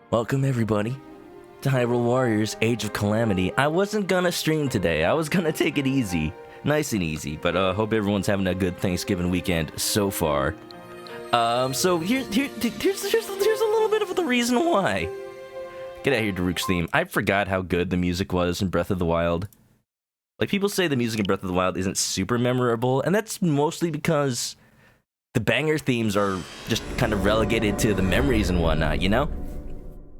Welcome everybody to Hyrule Warriors Age of Calamity. I wasn't gonna stream today. I was gonna take it easy. Nice and easy, but hope everyone's having a good Thanksgiving weekend so far. So here's a little bit of the reason why. Get out of here, Daruk's theme. I forgot how good the music was in Breath of the Wild. Like, people say the music in Breath of the Wild isn't super memorable, and that's mostly because the banger themes are just kind of relegated to the memories and whatnot, you know?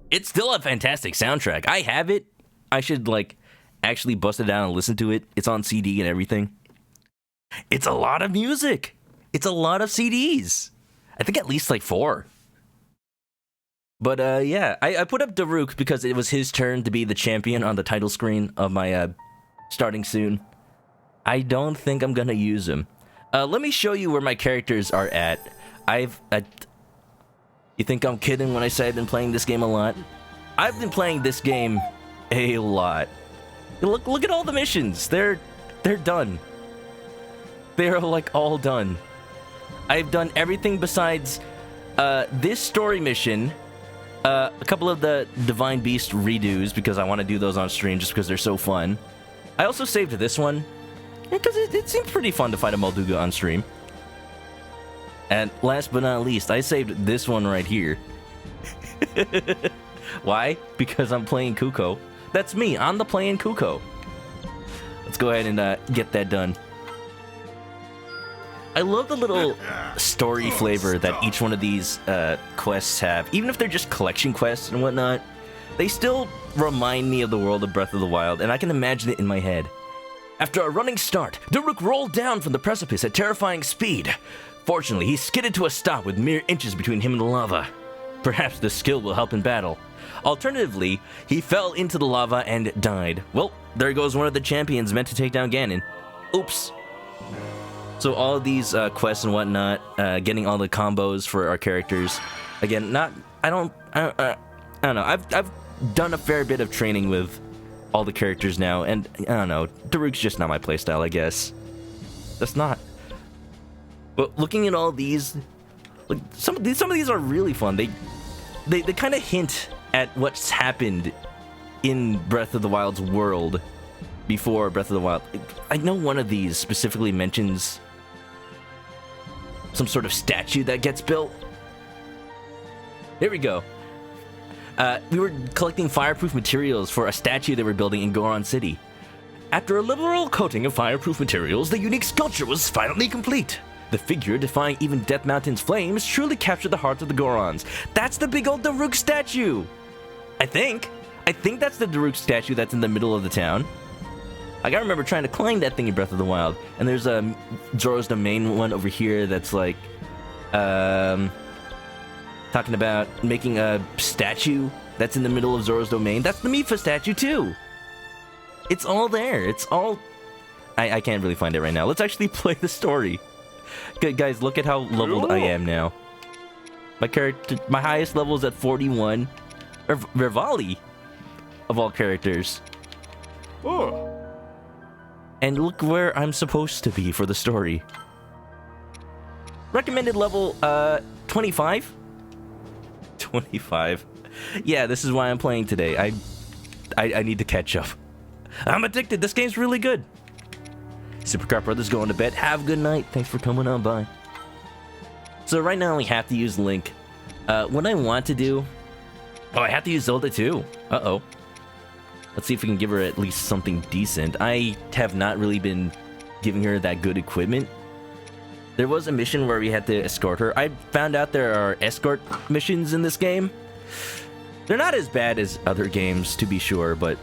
It's still a fantastic soundtrack. I have it. I should, actually bust it down and listen to it. It's on CD and everything. It's a lot of music. It's a lot of CDs. I think at least, 4. But, yeah. I put up Daruk because it was his turn to be the champion on the title screen of my, starting soon. I don't think I'm gonna use him. Let me show you where my characters are at. You think I'm kidding when I say I've been playing this game a lot? I've been playing this game a lot. Look at all the missions. They're done. They're all done. I've done everything besides this story mission, a couple of the Divine Beast redos because I want to do those on stream just because they're so fun. I also saved this one because it seemed pretty fun to fight a Molduga on stream. And last but not least, I saved this one right here. Why? Because I'm playing Kuko. That's me. I'm the playing Kuko. Let's go ahead and get that done. I love the little story flavor that each one of these quests have. Even if they're just collection quests and whatnot, they still remind me of the world of Breath of the Wild, and I can imagine it in my head. After a running start, Daruk rolled down from the precipice at terrifying speed. Fortunately, he skidded to a stop with mere inches between him and the lava. Perhaps this skill will help in battle. Alternatively, he fell into the lava and died. Well, there goes one of the champions meant to take down Ganon. Oops. So all of these quests and whatnot, getting all the combos for our characters. Again, I don't know. I've done a fair bit of training with all the characters now, and I don't know. Daruk's just not my playstyle, I guess. That's not. But looking at all these, some of these are really fun. They kind of hint at what's happened in Breath of the Wild's world before Breath of the Wild. I know one of these specifically mentions some sort of statue that gets built. Here we go. We were collecting fireproof materials for a statue they were building in Goron City. After a liberal coating of fireproof materials, the unique sculpture was finally complete. The figure, defying even Death Mountain's flames, truly captured the hearts of the Gorons. That's the big old Daruk statue! I think that's the Daruk statue that's in the middle of the town. I gotta remember trying to climb that thing in Breath of the Wild. And there's a Zoro's Domain one over here that's talking about making a statue that's in the middle of Zoro's Domain. That's the Mifa statue too! It's all there. It's all... I can't really find it right now. Let's actually play the story. Guys, look at how leveled I am now. My highest level is at 41. Revali, of all characters. Oh. And look where I'm supposed to be for the story. Recommended level, 25? 25. Yeah, this is why I'm playing today. I need to catch up. I'm addicted. This game's really good. Supercar Brothers going to bed. Have a good night. Thanks for coming on by. So right now we have to use Link. What I want to do... Oh, I have to use Zelda too. Uh-oh. Let's see if we can give her at least something decent. I have not really been giving her that good equipment. There was a mission where we had to escort her. I found out there are escort missions in this game. They're not as bad as other games, to be sure, but...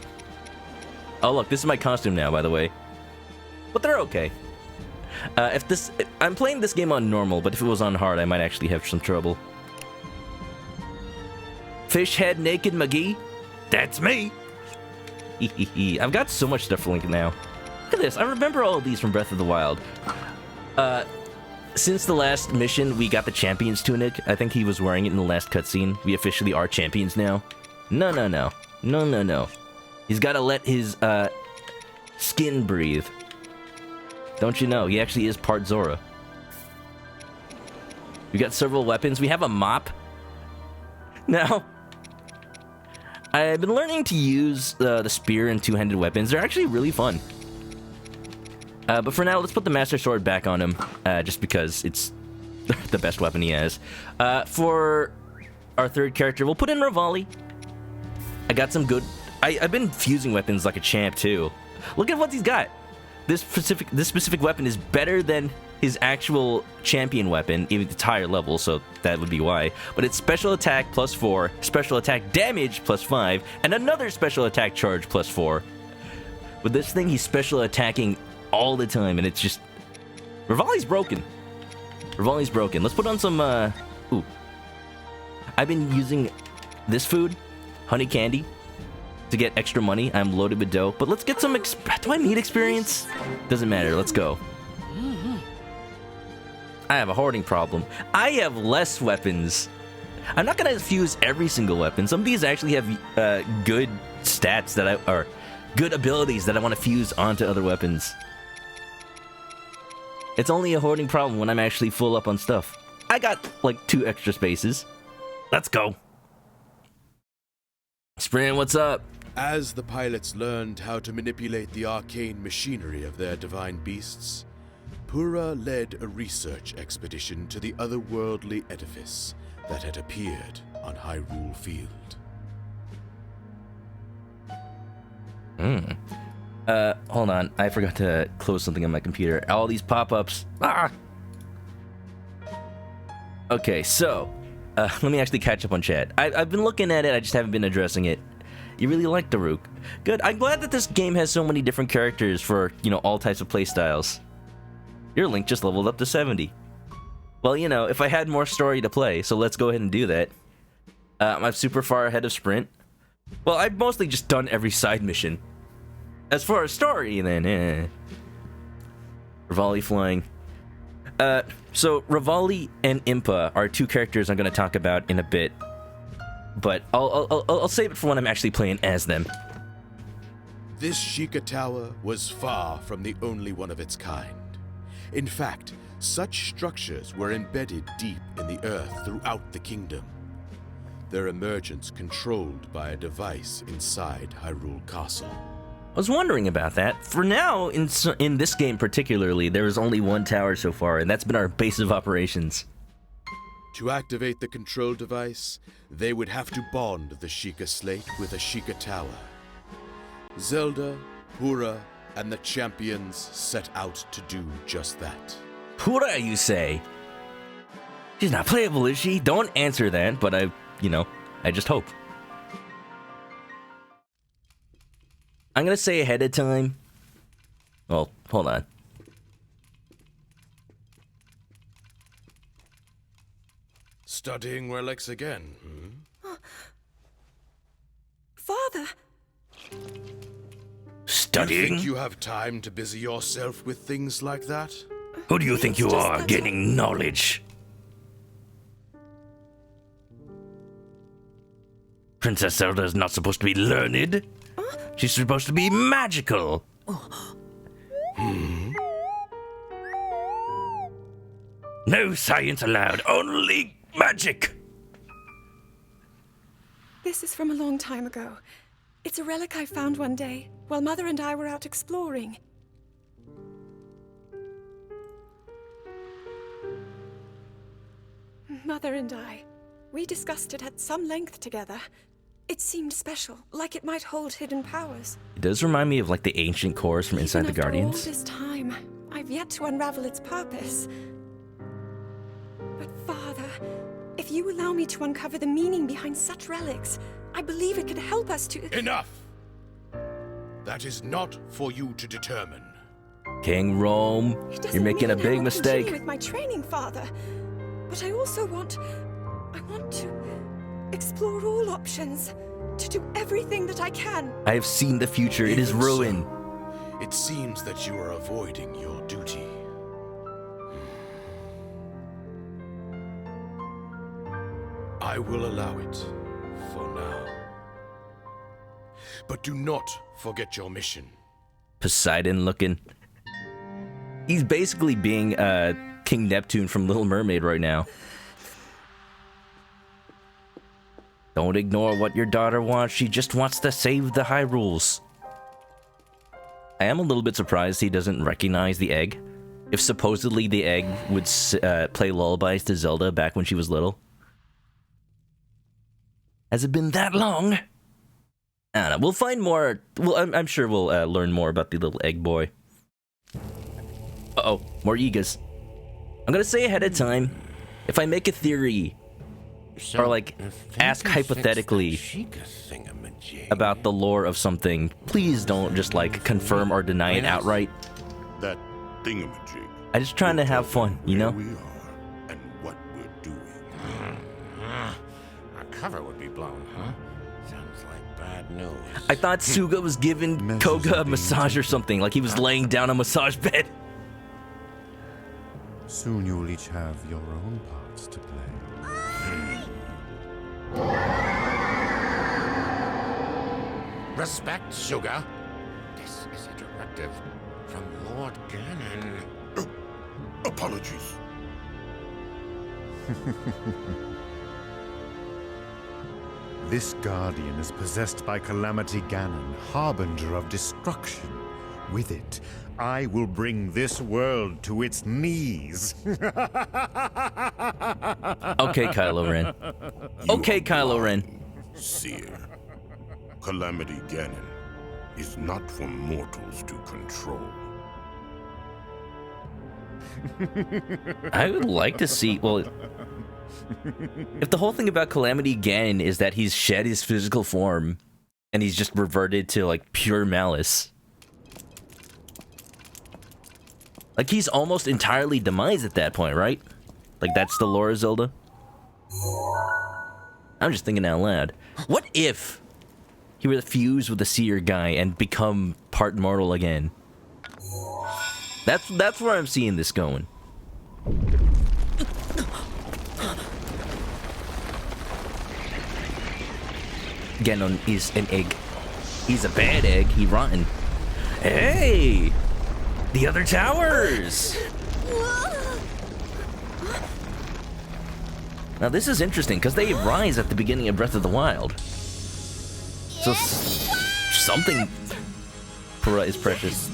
Oh, look, this is my costume now, by the way. But they're okay. I'm playing this game on normal, but if it was on hard, I might actually have some trouble. Fish head naked McGee? That's me! I've got so much stuff for Link now. Look at this, I remember all of these from Breath of the Wild. Since the last mission, we got the Champion's tunic. I think he was wearing it in the last cutscene. We officially are champions now. No. He's gotta let his, skin breathe. Don't you know, he actually is part Zora. We got several weapons. We have a mop. Now, I've been learning to use the spear and two-handed weapons. They're actually really fun. But for now, let's put the Master Sword back on him, just because it's the best weapon he has. For our third character, we'll put in Revali. I got some good... I've been fusing weapons like a champ, too. Look at what he's got. This specific weapon is better than his actual champion weapon, even it's higher level, so that would be why. But it's special attack +4, special attack damage +5, and another special attack charge +4. With this thing, he's special attacking all the time, and it's just... Revali's broken. Revali's broken. Let's put on some, Ooh. I've been using this food, honey candy, to get extra money. I'm loaded with dough, but let's get some do I need experience? Doesn't matter, let's go. I have a hoarding problem. I have less weapons. I'm not gonna fuse every single weapon. Some of these actually have good stats that or good abilities that I want to fuse onto other weapons. It's only a hoarding problem when I'm actually full up on stuff. I got like 2 extra spaces. Let's go. Sprint, what's up? As the pilots learned how to manipulate the arcane machinery of their divine beasts, Pura led a research expedition to the otherworldly edifice that had appeared on Hyrule Field. Hold on. I forgot to close something on my computer. All these pop-ups. Ah! Okay, so, let me actually catch up on chat. I've been looking at it, I just haven't been addressing it. You really like Daruk. Good. I'm glad that this game has so many different characters for, you know, all types of playstyles. Your Link just leveled up to 70. Well, you know, if I had more story to play, so let's go ahead and do that. I'm super far ahead of Sprint. Well, I've mostly just done every side mission. As far as story, then, Revali flying. So Revali and Impa are 2 characters I'm going to talk about in a bit. But I'll save it for when I'm actually playing as them. This Sheikah Tower was far from the only one of its kind. In fact, such structures were embedded deep in the earth throughout the kingdom. Their emergence controlled by a device inside Hyrule Castle. I was wondering about that. For now, in this game particularly, there is only 1 tower so far, and that's been our base of operations. To activate the control device, they would have to bond the Sheikah Slate with a Sheikah Tower. Zelda, Pura, and the champions set out to do just that. Pura, you say? She's not playable, is she? Don't answer that, but I just hope. I'm gonna say ahead of time. Well, hold on. Studying relics again, Father! Studying? You think you have time to busy yourself with things like that? Who do you think you It's just are, that- gaining knowledge? Princess Zelda is not supposed to be learned. She's supposed to be magical. No science allowed, only magic. This is from a long time ago. It's a relic I found one day while Mother and I were out exploring. Mother and I, we discussed it at some length together. It seemed special, like it might hold hidden powers. It does remind me of like the ancient cores from Inside Even the after Guardians. all this time, I've yet to unravel its purpose. But Father, if you allow me to uncover the meaning behind such relics, I believe it could help us to... Enough! That is not for you to determine. King Rome, It doesn't you're making a mean I big won't continue mistake. with my training, Father. But I also want to explore all options, to do everything that I can. I have seen the future. It is Even ruin. so, it seems that you are avoiding your duty. I will allow it for now. But do not forget your mission. Poseidon looking. He's basically being King Neptune from Little Mermaid right now. Don't ignore what your daughter wants. She just wants to save the Hyrules. I am a little bit surprised he doesn't recognize the egg. If supposedly the egg would play lullabies to Zelda back when she was little. Has it been that long? I don't know. We'll find more. Well, I'm sure we'll learn more about the little egg boy. Uh-oh. More Yigas. I'm gonna say ahead of time, if I make a theory, or like ask hypothetically about the lore of something, please don't just like confirm or deny it outright. That thingamajig. I'm just trying to have fun, you know? Where we are and what we're doing. Our cover would be blown, huh? Sounds like bad news. I thought Suga was giving Koga a massage or something, like he was laying down a massage bed. Soon you'll each have your own parts to play. Respect, Suga. This is a directive from Lord Ganon. Apologies. This guardian is possessed by Calamity Ganon, harbinger of destruction. With it, I will bring this world to its knees. Okay, Kylo Ren. Okay, Kylo Ren. Seer. Calamity Ganon is not for mortals to control. I would like to see, well, if the whole thing about Calamity Ganon is that he's shed his physical form and he's just reverted to like pure malice. Like he's almost entirely demised at that point, right? Like that's the lore of Zelda? I'm just thinking out loud. What if he were to fuse with the seer guy and become part mortal again? That's where I'm seeing this going. Ganon is an egg. He's a bad egg. He rotten. Hey! The other towers! Now this is interesting, because they rise at the beginning of Breath of the Wild. So something is precious.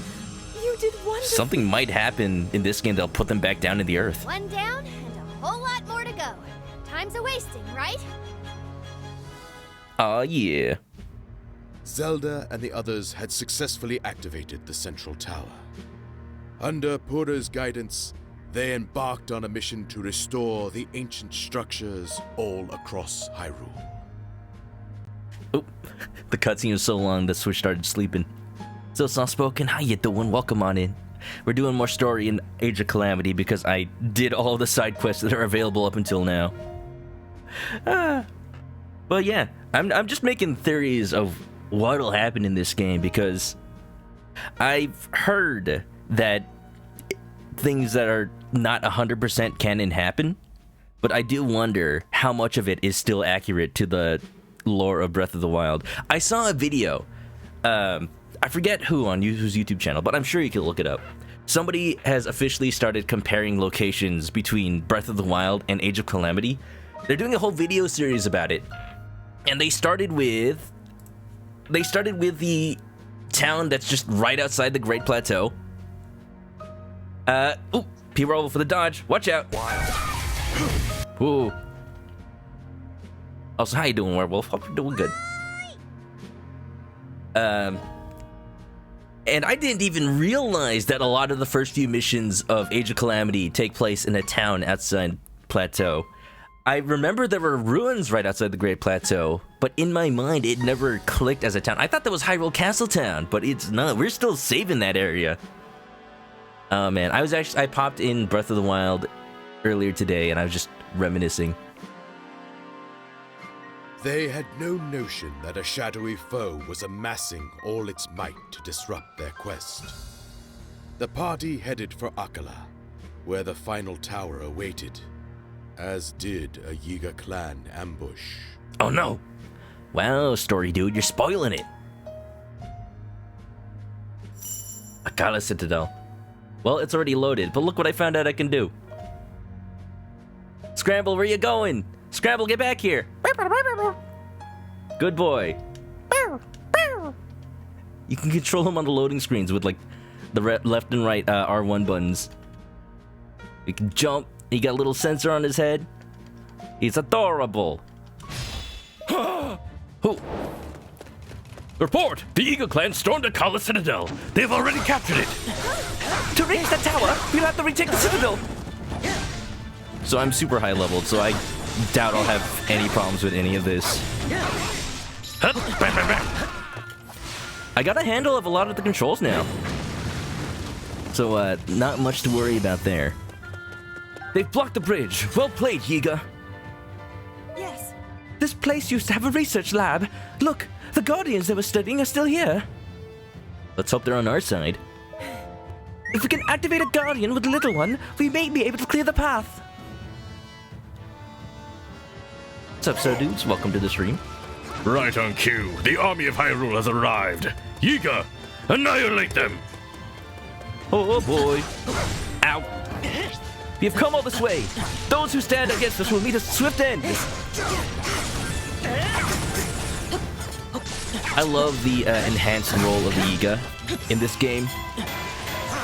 You did wonderful. Something might happen in this game that'll put them back down to the earth. One down and a whole lot more to go. Time's a wasting, right? Aw, yeah. Zelda and the others had successfully activated the central tower. Under Purah's guidance, they embarked on a mission to restore the ancient structures all across Hyrule. Oh, the cutscene was so long the Switch started sleeping. So soft-spoken, how you doing? Welcome on in. We're doing more story in Age of Calamity because I did all the side quests that are available up until now. But yeah, I'm just making theories of what'll happen in this game because I've heard that things that are not 100% canon happen, but I do wonder how much of it is still accurate to the lore of Breath of the Wild. I saw a video, I forget who on whose YouTube channel, but I'm sure you can look it up. Somebody has officially started comparing locations between Breath of the Wild and Age of Calamity. They're doing a whole video series about it. And they started with the town that's just right outside the Great Plateau. Ooh, P-roll for the dodge. Watch out. Ooh. Also, how you doing, Werewolf? Hope you're doing good. And I didn't even realize that a lot of the first few missions of Age of Calamity take place in a town outside Plateau. I remember there were ruins right outside the Great Plateau, but in my mind, it never clicked as a town. I thought that was Hyrule Castle Town, but it's not. We're still saving that area. Oh man, I popped in Breath of the Wild earlier today, and I was just reminiscing. They had no notion that a shadowy foe was amassing all its might to disrupt their quest. The party headed for Akkala, where the final tower awaited, as did a Yiga clan ambush. Oh no! Wow, story dude, you're spoiling it. Akkala Citadel. Well, it's already loaded, but look what I found out I can do. Scramble, where you going? Scramble, get back here! Good boy. You can control him on the loading screens with like the left and right R1 buttons. He can jump. He got a little sensor on his head. He's adorable. Who? Report! The Eagle Clan stormed the Kala Citadel. They've already captured it. To reach the tower, we'll have to retake the Citadel. So I'm super high leveled, so I doubt I'll have any problems with any of this. I got a handle of a lot of the controls now. So, not much to worry about there. They've blocked the bridge. Well played, Yiga. Yes. This place used to have a research lab. Look, the Guardians that were studying are still here. Let's hope they're on our side. If we can activate a Guardian with the little one, we may be able to clear the path. What's up, sir dudes? Welcome to the stream. Right on cue. The army of Hyrule has arrived. Yiga, annihilate them! Oh boy. Ow. You've come all this way. Those who stand against us will meet a swift end. I love the enhanced role of the Yiga in this game.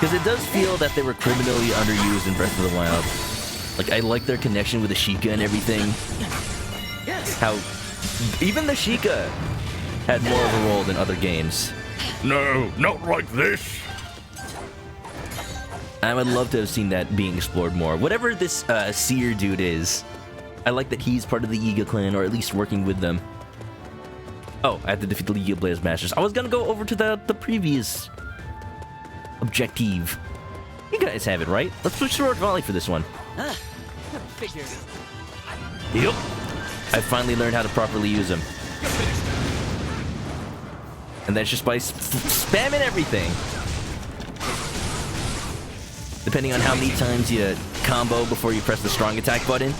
Because it does feel that they were criminally underused in Breath of the Wild. Like, I like their connection with the Sheikah and everything. How even the Sheikah had more of a role than other games. No, not like this. I would love to have seen that being explored more. Whatever this seer dude is, I like that he's part of the Yiga clan, or at least working with them. Oh, I have to defeat the Yiga Blaze Masters. I was gonna go over to the previous objective. You guys have it, right? Let's switch to Road Volley for this one. Yep. I finally learned how to properly use them. And that's just by spamming everything. Depending on how many times you combo before you press the strong attack button,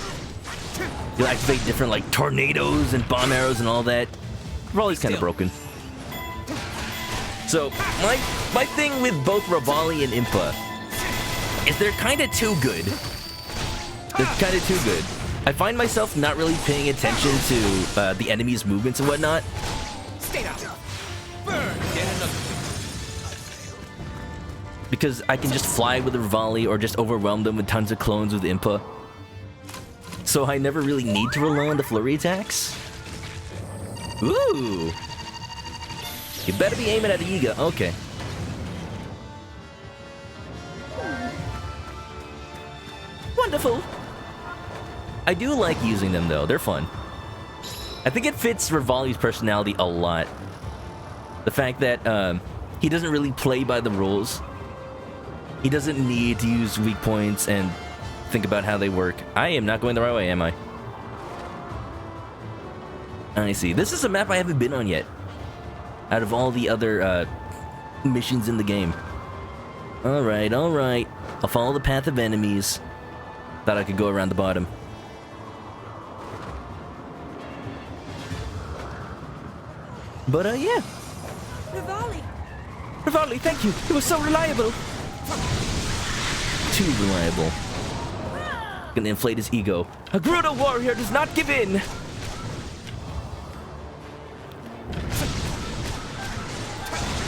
you'll activate different like tornadoes and bomb arrows and all that. Volley's kind of broken. So my thing with both Revali and Impa is they're kind of too good. They're kind of too good. I find myself not really paying attention to the enemy's movements and whatnot. Stay down. Burn. Because I can just fly with a Revali or just overwhelm them with tons of clones with Impa. So I never really need to rely on the flurry attacks. Ooh. You better be aiming at the Yiga. Okay. Wonderful. I do like using them though. They're fun. I think it fits Revali's personality a lot. The fact that he doesn't really play by the rules. He doesn't need to use weak points and think about how they work. I am not going the right way, am I? I see. This is a map I haven't been on yet. Out of all the other missions in the game. Alright, alright. I'll follow the path of enemies. Thought I could go around the bottom. But yeah. Revali! Revali, thank you. It was so reliable. Too reliable. Gonna inflate his ego. A Gerudo warrior does not give in.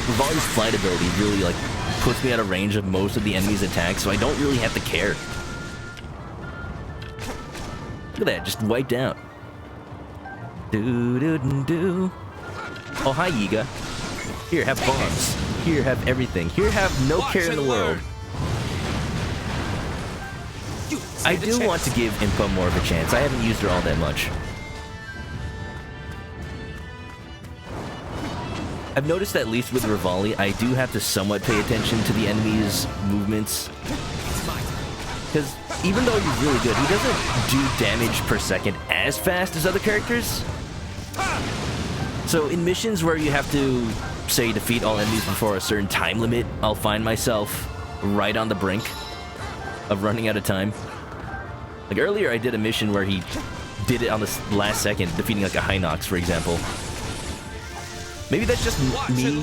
Revali's flight ability really like puts me out of range of most of the enemy's attacks, so I don't really have to care. Look at that, just wiped out. Do. Oh, hi, Yiga. Here, have bombs. Here, have everything. Here, have no care in the world. I do want to give Impa more of a chance. I haven't used her all that much. I've noticed that at least with Revali, I do have to somewhat pay attention to the enemy's movements. Because even though he's really good, he doesn't do damage per second as fast as other characters. So in missions where you have to, say, defeat all enemies before a certain time limit, I'll find myself right on the brink of running out of time. Like earlier I did a mission where he did it on the last second, defeating like a Hinox, for example. Maybe that's just me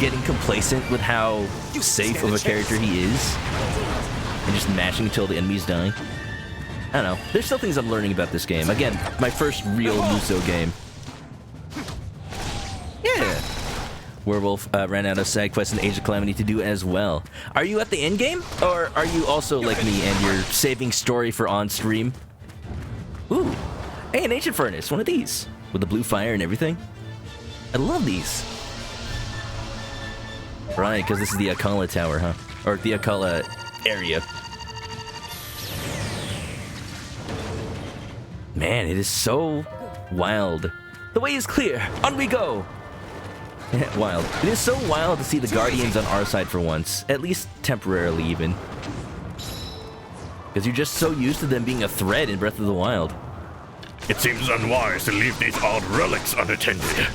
getting complacent with how safe of a character he is. And just mashing until the enemies die. I don't know. There's still things I'm learning about this game. Again, my first real Muso game. Werewolf ran out of side quests in Age of Calamity to do as well. Are you at the end game, or are you also like me and you're saving story for on stream? Ooh, hey, an ancient furnace, one of these with the blue fire and everything. I love these. Right, because this is the Akala Tower, huh? Or the Akala area. Man, it is so wild. The way is clear. On we go. Wild. It is so wild to see the Guardians on our side for once. At least temporarily, even. Because you're just so used to them being a threat in Breath of the Wild. It seems unwise to leave these odd relics unattended.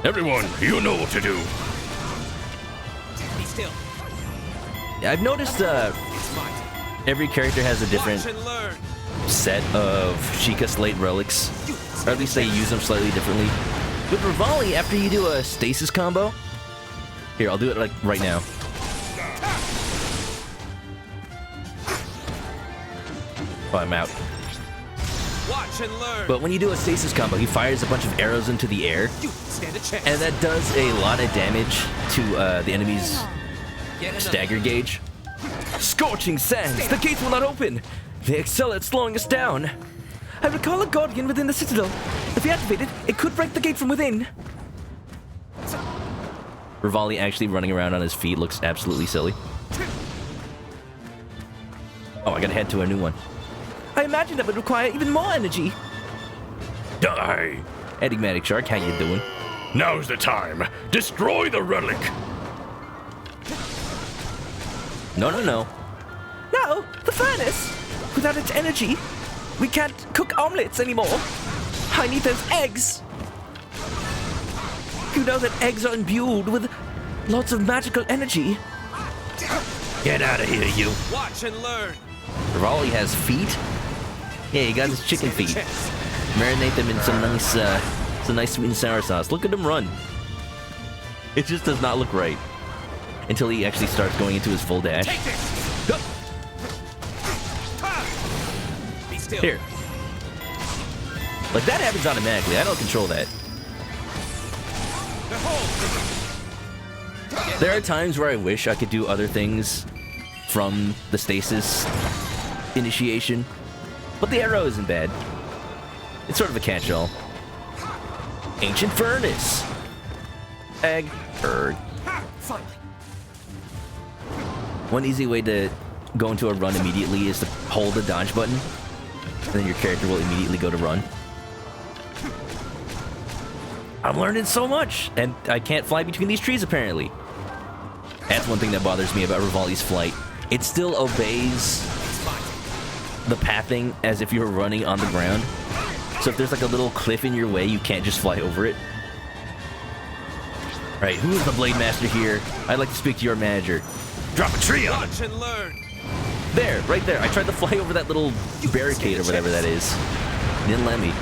Everyone, you know what to do. Be still. Yeah, I've noticed It's mine. every character has a different Watch and learn. set of Sheikah Slate relics. Or at least they use them slightly differently. With Rivali, after you do a stasis combo... Here, I'll do it like right now. Oh, I'm out. Watch and learn. But when you do a stasis combo, he fires a bunch of arrows into the air. You stand a chance. And that does a lot of damage to the enemy's Get another. stagger gauge. Scorching sands! The gates will not open! They excel at slowing us down. I recall a guardian within the citadel. If he activated, it could break the gate from within. Rivali actually running around on his feet looks absolutely silly. Oh, I gotta head to a new one. I imagine that would require even more energy. Die! Enigmatic Shark, how you doing? Now's the time. Destroy the relic. No, no, no. No, the furnace! Without its energy, we can't cook omelets anymore. I need those eggs. You know that eggs are imbued with lots of magical energy. Get out of here, you. Watch and learn. Raleigh has feet. Yeah, he got his chicken feet. Marinate them in some nice sweet and sour sauce. Look at him run. It just does not look right until he actually starts going into his full dash. Take this. Go. Be still. Here. Like, that happens automatically. I don't control that. Behold. There are times where I wish I could do other things from the stasis initiation, but the arrow isn't bad. It's sort of a catch-all. Ancient Furnace. Egg. Bird. Finally. One easy way to go into a run immediately is to hold the dodge button, and then your character will immediately go to run. I'm learning so much, and I can't fly between these trees apparently. That's one thing that bothers me about Rivali's flight. It still obeys the pathing as if you were running on the ground. So if there's like a little cliff in your way, you can't just fly over it. Alright, who is the Blade Master here? I'd like to speak to your manager. Drop a tree on him! Watch and learn. There, right there. I tried to fly over that little barricade or whatever that is. Didn't let me.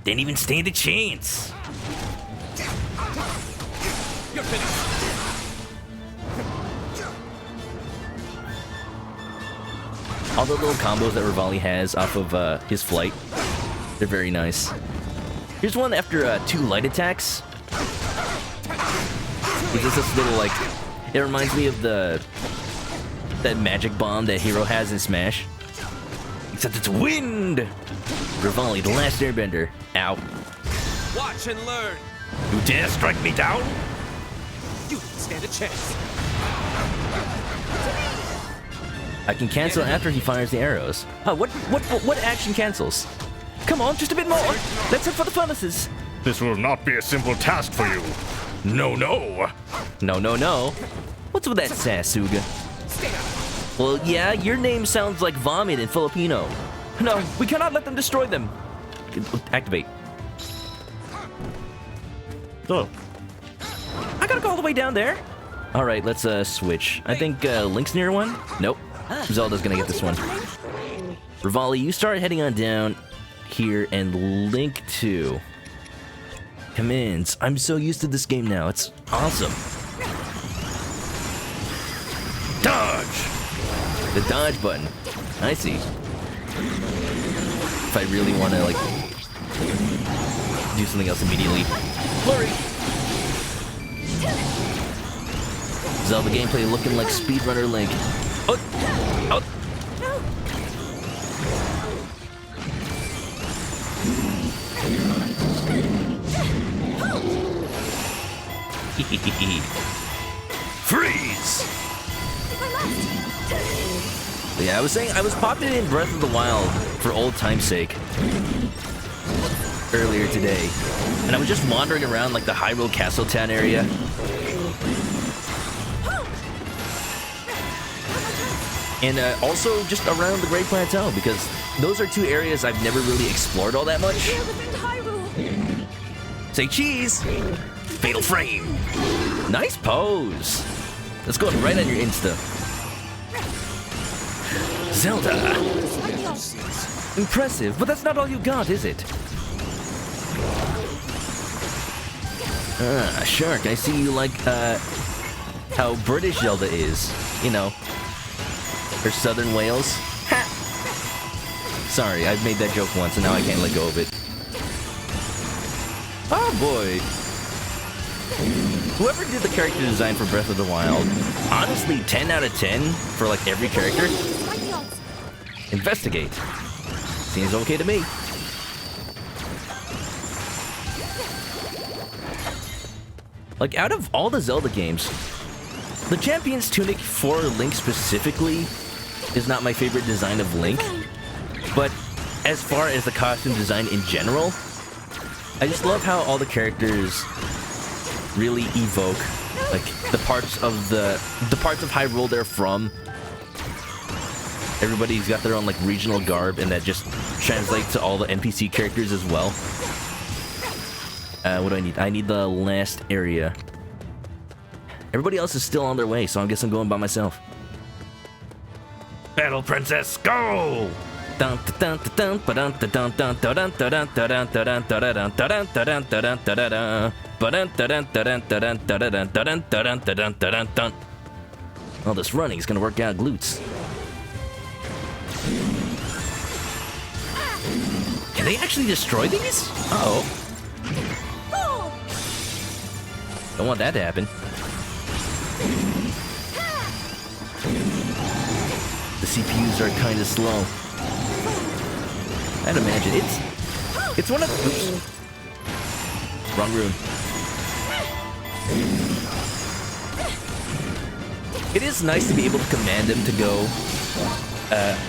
Didn't even stand a chance. You're finished. All the little combos that Rivali has off of his flight, they're very nice. Here's one after 2 light attacks. It's just this little, like, it reminds me of that magic bomb that Hero has in Smash. Except it's wind! Rivali, the last airbender. Ow. Watch and learn. You dare strike me down? You didn't stand a chance. I can cancel after he fires the arrows. Oh, what action cancels? Come on, just a bit more. Let's head for the furnaces. This will not be a simple task for you. No, no. No, no, no. What's with that sass, Suga? Stay out. Well, yeah, your name sounds like vomit in Filipino. No, we cannot let them destroy them. Activate. Oh. I gotta go all the way down there. All right, let's switch. I think Link's near one. Nope. Zelda's gonna get this one. Rivali, you start heading on down here, and Link too. Commands. I'm so used to this game now. It's awesome. Dodge! The dodge button. I see. if I really want to, like, do something else immediately. Flurry! Zelda gameplay looking like speedrunner Link. Oh! Oh! Freeze! But yeah, I was saying I was popping in Breath of the Wild for old time's sake earlier today, and I was just wandering around like the Hyrule Castle Town area. And also just around the Great Plateau, because those are two areas I've never really explored all that much. Say cheese! Fatal frame! Nice pose! Let's go right on your Insta. Zelda! Impressive, but that's not all you got, is it? Shark, I see you like, how British Zelda is. You know, or Southern Wales. Ha! Sorry, I've made that joke once and now I can't let go of it. Oh boy! Whoever did the character design for Breath of the Wild, honestly, 10 out of 10 for like every character. Investigate. Seems okay to me. Like, out of all the Zelda games, the Champion's Tunic for Link specifically is not my favorite design of Link. But as far as the costume design in general, I just love how all the characters really evoke like the parts of Hyrule they're from. Everybody's got their own like regional garb, and that just translates to all the NPC characters as well. What do I need? I need the last area. Everybody else is still on their way, so I guess I'm going by myself. Battle Princess, go! All this running is gonna work out glutes. Can they actually destroy these? Uh-oh. Don't want that to happen. The CPUs are kind of slow. I'd imagine it's one of. Oops. Wrong room. It is nice to be able to command them to go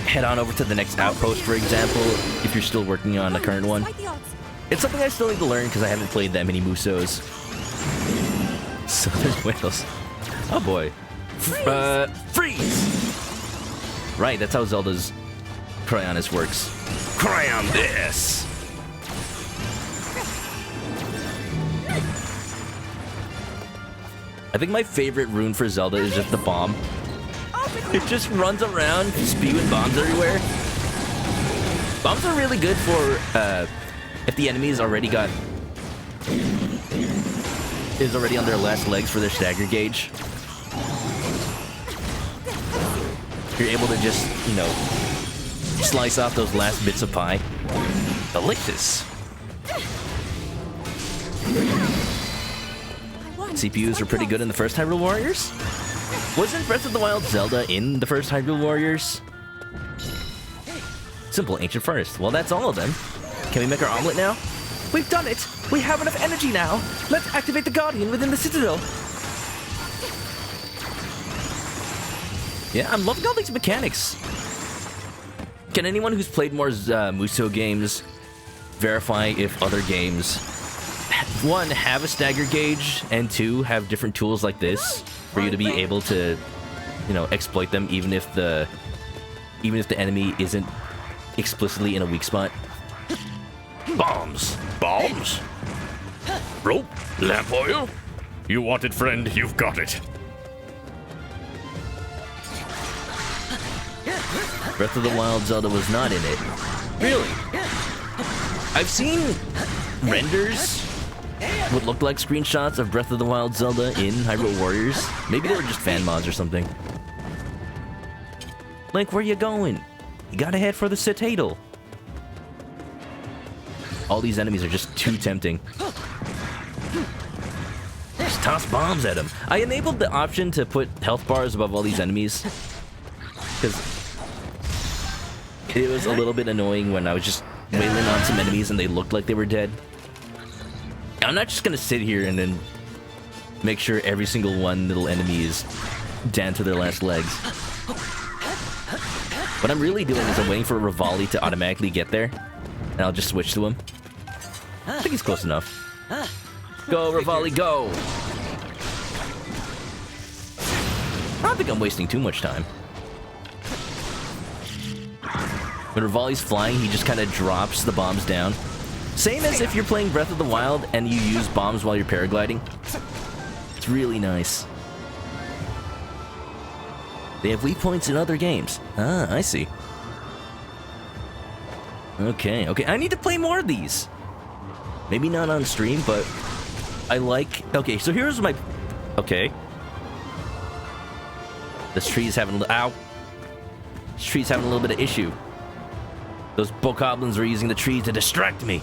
head on over to the next outpost, for example, if you're still working on the current one. It's something I still need to learn because I haven't played that many Musos. Southern Wales. Oh boy. Freeze! Right, that's how Zelda's Cryonis works. Cry on this! I think my favorite rune for Zelda is just the bomb. It just runs around spewing bombs everywhere. Bombs are really good for if the enemy's already on their last legs for their stagger gauge. You're able to just, you know, slice off those last bits of pie. Delicious. CPUs were pretty good in the first Hyrule Warriors. Wasn't Breath of the Wild Zelda in the first Hyrule Warriors? Simple ancient forest. Well, that's all of them. Can we make our omelet now? We've done it! We have enough energy now! Let's activate the Guardian within the Citadel! Yeah, I'm loving all these mechanics. Can anyone who's played more Muso games verify if other games, one, have a stagger gauge, and two, have different tools like this for you to be able to, you know, exploit them even if the enemy isn't explicitly in a weak spot? Bombs! Bombs? Rope? Lamp oil? You want it, friend? You've got it. Breath of the Wild Zelda was not in it. Really? I've seen renders what looked like screenshots of Breath of the Wild Zelda in Hyrule Warriors. Maybe they were just fan mods or something. Link, where you going? You gotta head for the Citadel. All these enemies are just too tempting. Just toss bombs at them. I enabled the option to put health bars above all these enemies, because it was a little bit annoying when I was just wailing on some enemies and they looked like they were dead. I'm not just gonna sit here and then make sure every single little enemy is down to their last legs. What I'm really doing is I'm waiting for Rivali to automatically get there, and I'll just switch to him. I think he's close enough. Go, Rivali, go! I don't think I'm wasting too much time. When Rivali's flying, he just kind of drops the bombs down. Same as if you're playing Breath of the Wild and you use bombs while you're paragliding. It's really nice. They have weak points in other games. Ah, I see. Okay, I need to play more of these. Maybe not on stream, but I like... Okay, so here's my... Okay. This tree's having a... Ow. This tree's having a little bit of issue. Those bokoblins are using the tree to distract me.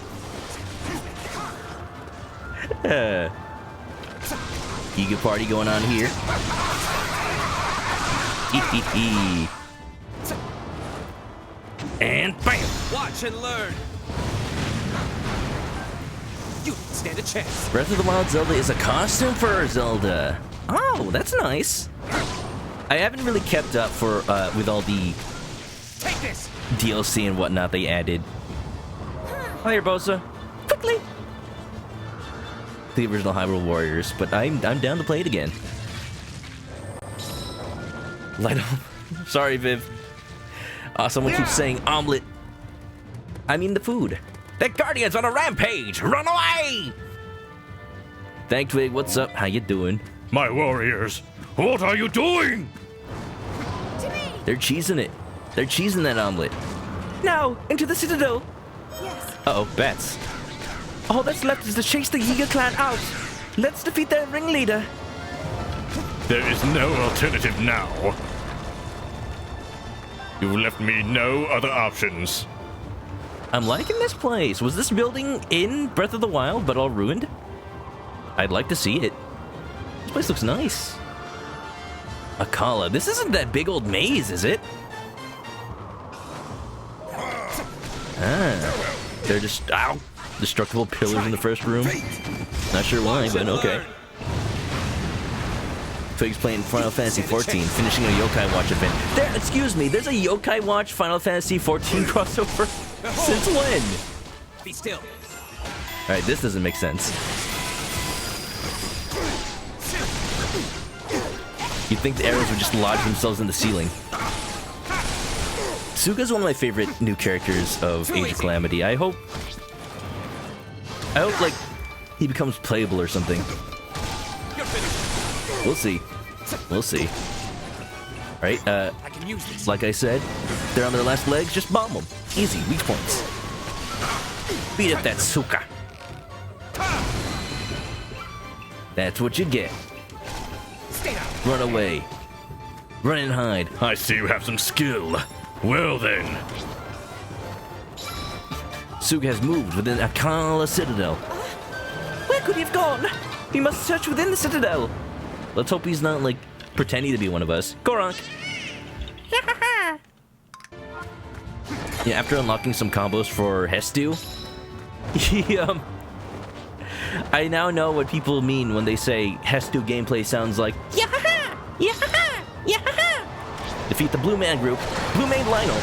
Giga party going on here. And bam! Watch and learn. You don't stand a chance. Breath of the Wild Zelda is a costume for Zelda. Oh, that's nice. I haven't really kept up for with all the Take this. DLC and whatnot they added. Hi, Bosa. Quickly. The original Hyrule Warriors, but I'm down to play it again. Light up. Sorry, Viv. Someone keeps saying omelet. I mean the food. The Guardian's on a rampage! Run away! Thank Twig, what's up? How you doing? My warriors, what are you doing? They're cheesing it. They're cheesing that omelet. Now, into the Citadel. Yes. Uh-oh, bats. All that's left is to chase the Yiga clan out. Let's defeat their ringleader. There is no alternative now. You left me no other options. I'm liking this place. Was this building in Breath of the Wild, but all ruined? I'd like to see it. This place looks nice. Akala. This isn't that big old maze, is it? Ah. They're just... Ow! Destructible pillars in the first room. Not sure why, but okay. Twig's playing Final Fantasy XIV, finishing a Yokai Watch event. There, excuse me, there's a Yokai Watch Final Fantasy XIV crossover? Since when? Be still. Alright, this doesn't make sense. You'd think the arrows would just lodge themselves in the ceiling. Suga's one of my favorite new characters of Age of Calamity. I hope, like, he becomes playable or something. We'll see. We'll see. Right, I can use this. like I said, they're on their last legs, just bomb them. Easy, weak points. Beat up that Suka. That's what you get. Stay down. Run away. Run and hide. I see you have some skill. Well then. Suga has moved within Akala Citadel. Where could he have gone? We must search within the Citadel. Let's hope he's not, like, pretending to be one of us. Goronk. Yeah, after unlocking some combos for Hestu, I now know what people mean when they say Hestu gameplay sounds like Yahaha! Yahaha! Yahaha! Defeat the Blue Man group. Blue Man Lionel.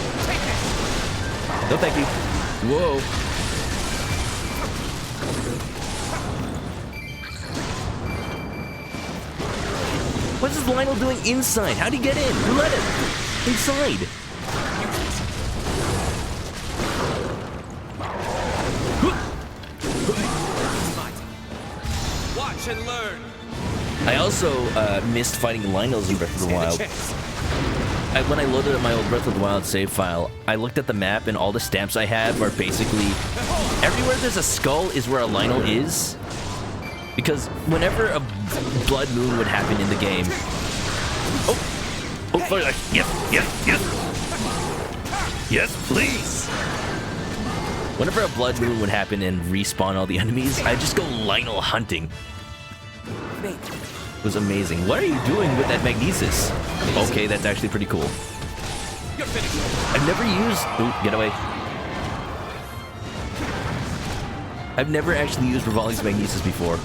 No thank you. Whoa. What is Lionel doing inside? How'd he get in? Who let him? Inside. Watch and learn. I also missed fighting Lionels in Breath of the Wild. When I loaded up my old Breath of the Wild save file, I looked at the map and all the stamps I have are basically... Everywhere there's a skull is where a Lionel is. Because whenever a blood moon would happen in the game... Oh, sorry. Yes, yes, yes. Yes, please. Whenever a blood moon would happen and respawn all the enemies, I'd just go Lionel hunting. Wait. It was amazing. What are you doing with that magnesis? Okay, that's actually pretty cool. You're finished. I've never used... Ooh, get away. I've never actually used Rivali's magnesis before.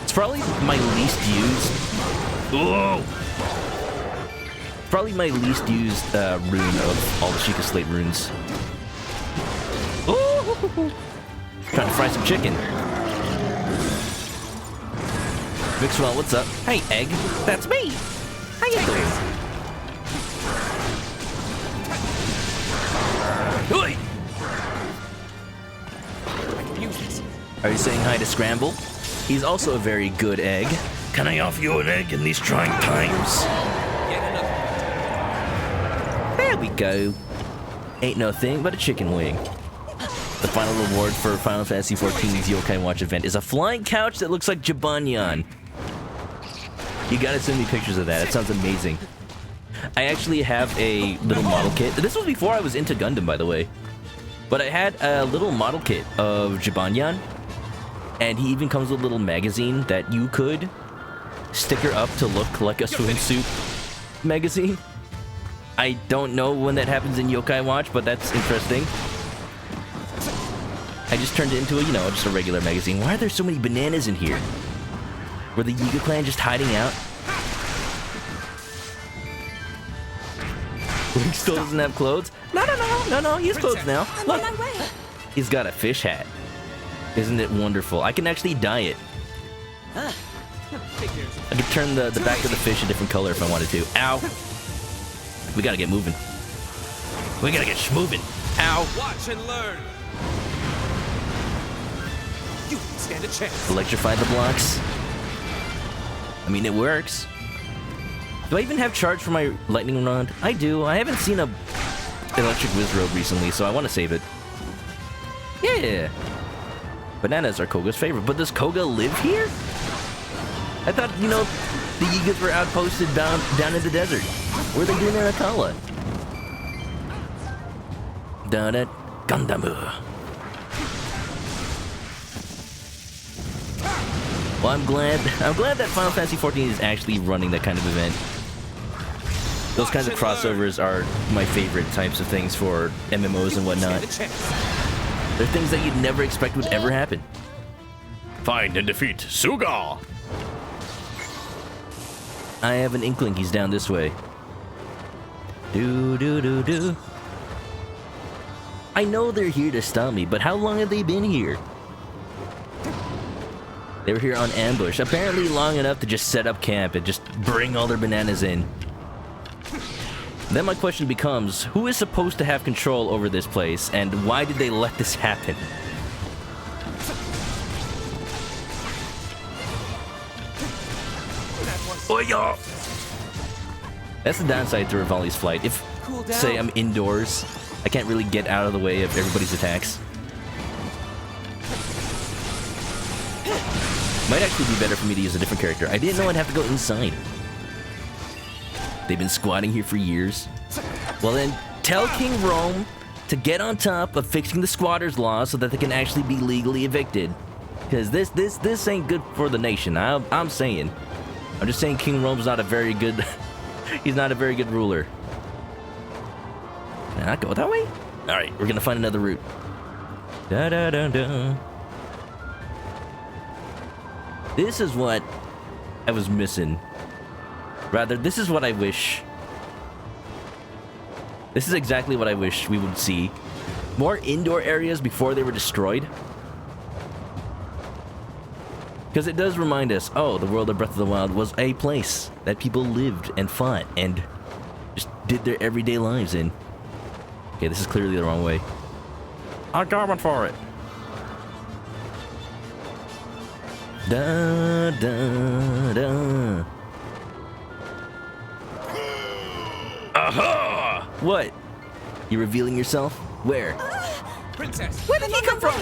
It's probably my least used... Whoa! Probably my least used rune of all the Sheikah Slate runes. Ooh! Trying to fry some chicken. Mixwell, what's up? Hey, Egg. That's me. How you doing? Oi! I can use this. Are you saying hi to Scramble? He's also a very good egg. Can I offer you an egg in these trying times? Get another. There we go. Ain't no thing but a chicken wing. The final reward for Final Fantasy XIV's Yokai Watch event is a flying couch that looks like Jibanyan. You gotta send me pictures of that. It sounds amazing. I actually have a little model kit. This was before I was into Gundam, by the way. But I had a little model kit of Jibanyan. And he even comes with a little magazine that you could sticker up to look like a swimsuit magazine. I don't know when that happens in Yokai Watch, but that's interesting. I just turned it into a, just a regular magazine. Why are there so many bananas in here? Were the Yiga clan just hiding out? Link still doesn't have clothes? No, he has clothes now. I'm Look, on my way. he's got a fish hat. Isn't it wonderful? I can actually dye it. Figures. I could turn the back of the fish a different color if I wanted to. Ow. We gotta get moving. We gotta get schmoving. Ow. Watch and learn. You can stand a chance. Electrify the blocks. I mean, it works. Do I even have charge for my lightning rod? I do. I haven't seen a electric Wizrobe recently, so I want to save it. Yeah. Bananas are Koga's favorite, but does Koga live here? I thought, the Yigas were outposted down in the desert. What are they doing in Akala? Da-da, Gandamu. Well, I'm glad that Final Fantasy XIV is actually running that kind of event. Those kinds of crossovers are my favorite types of things for MMOs and whatnot. They're things that you'd never expect would ever happen. Find and defeat Suga! I have an inkling he's down this way. Do. I know they're here to stop me, but how long have they been here? They were here on ambush, apparently long enough to just set up camp and just bring all their bananas in. Then my question becomes, who is supposed to have control over this place, and why did they let this happen? That's the downside to Rivali's flight. If, say, I'm indoors, I can't really get out of the way of everybody's attacks. Might actually be better for me to use a different character. I didn't know I'd have to go inside. They've been squatting here for years. Well then, tell King Rome to get on top of fixing the squatters' law so that they can actually be legally evicted. Because this ain't good for the nation. I'm saying. I'm just saying King Rome's not a very good... he's not a very good ruler. Can I go that way? Alright, we're gonna find another route. Da-da-da-da. This is what I was missing. Rather, this is what I wish. This is exactly what I wish we would see. More indoor areas before they were destroyed. Because it does remind us, oh, the world of Breath of the Wild was a place that people lived and fought and just did their everyday lives in. Okay, this is clearly the wrong way. I'm going for it. Da da da. Aha! What? You revealing yourself? Where? Princess. Where did he come from?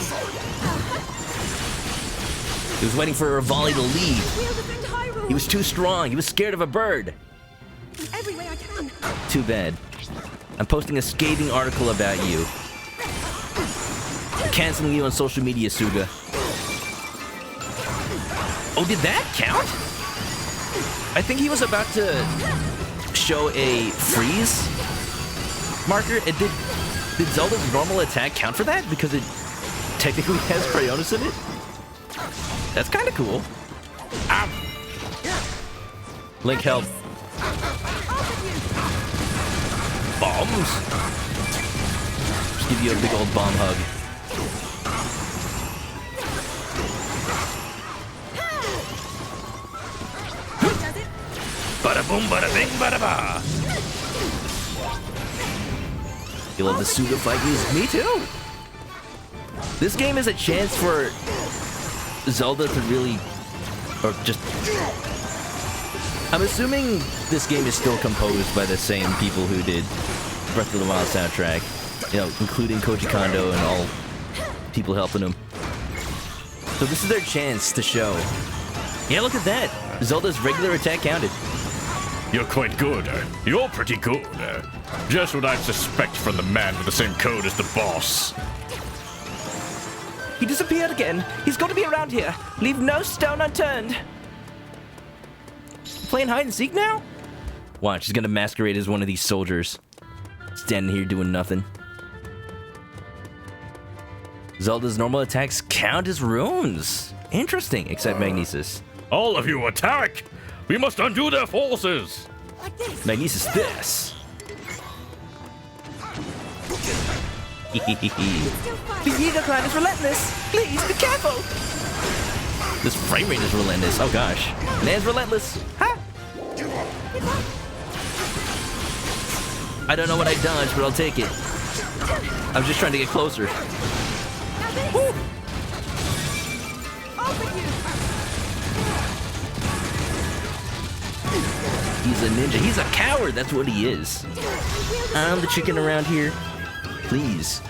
He was waiting for Rivali to leave. We'll defend Hyrule. He was too strong. He was scared of a bird. In every way I can. Too bad. I'm posting a scathing article about you. canceling you on social media, Suga. Oh, did that count? I think he was about to show a freeze marker. It did Zelda's normal attack count for that? Because it technically has Cryonis in it? That's kind of cool. Link, help. Bombs? Just give you a big old bomb hug. Bada boom, bada bing, bada ba. You love the Suga fight music? Me too! This game is a chance for Zelda to really... Or just... I'm assuming this game is still composed by the same people who did Breath of the Wild soundtrack. You know, including Koji Kondo and all people helping him. So this is their chance to show. Yeah, look at that! Zelda's regular attack counted. You're quite good. You're pretty good. Just what I'd suspect from the man with the same code as the boss. He disappeared again. He's got to be around here. Leave no stone unturned. Playing hide and seek now? Watch, he's gonna masquerade as one of these soldiers. Standing here doing nothing. Zelda's normal attacks count as runes. Interesting, except Magnesis. All of you attack! We must undo their forces! Magnesis this. The Eagle Clan is relentless. Please be careful. This frame rate is relentless. Oh gosh. Nan's relentless. Ha! I don't know what I dodged, but I'll take it. I was just trying to get closer. Woo! He's a ninja. He's a coward. That's what he is. I'm the chicken around here. Please.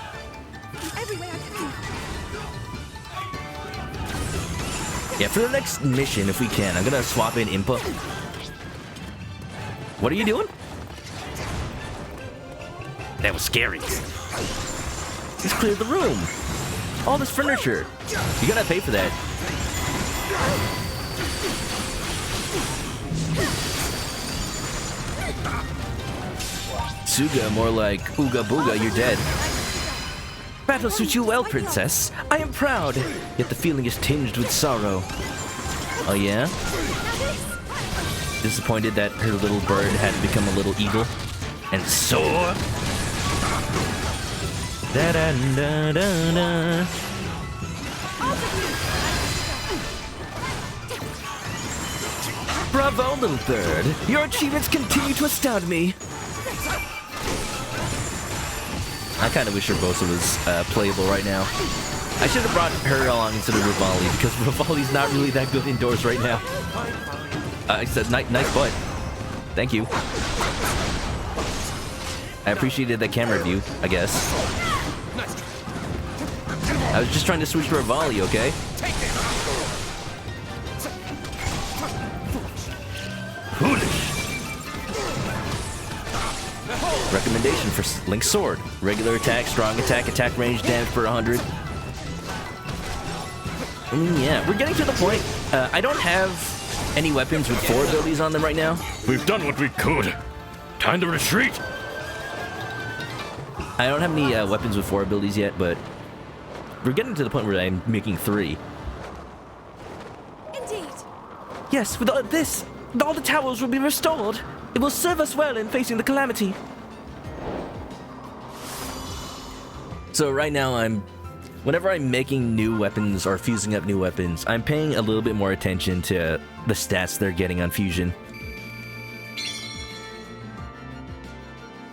Yeah, for the next mission, if we can, I'm gonna swap in input. What are you doing? That was scary. He's cleared the room. All this furniture. You gotta pay for that. Suga, more like Ooga Booga, you're dead. Battle suits you well, princess. I am proud, yet the feeling is tinged with sorrow. Oh yeah? Disappointed that her little bird had to become a little eagle and soar. Da da da da da. Bravo, little bird. Your achievements continue to astound me. I kind of wish Urbosa was playable right now. I should have brought her along instead of Rivali, because Rivali's not really that good indoors right now. I said, nice butt. Thank you. I appreciated that camera view, I guess. I was just trying to switch to Rivali, okay? Foolish. Recommendation for Link's sword. Regular attack, strong attack, attack range, damage per 100. Yeah, we're getting to the point. I don't have any weapons with 4 abilities on them right now. We've done what we could. Time to retreat. I don't have any weapons with 4 abilities yet, but we're getting to the point where I'm making 3. Indeed. Yes, with all this, all the towers will be restored. It will serve us well in facing the Calamity. So right now whenever I'm making new weapons or fusing up new weapons, I'm paying a little bit more attention to the stats they're getting on fusion.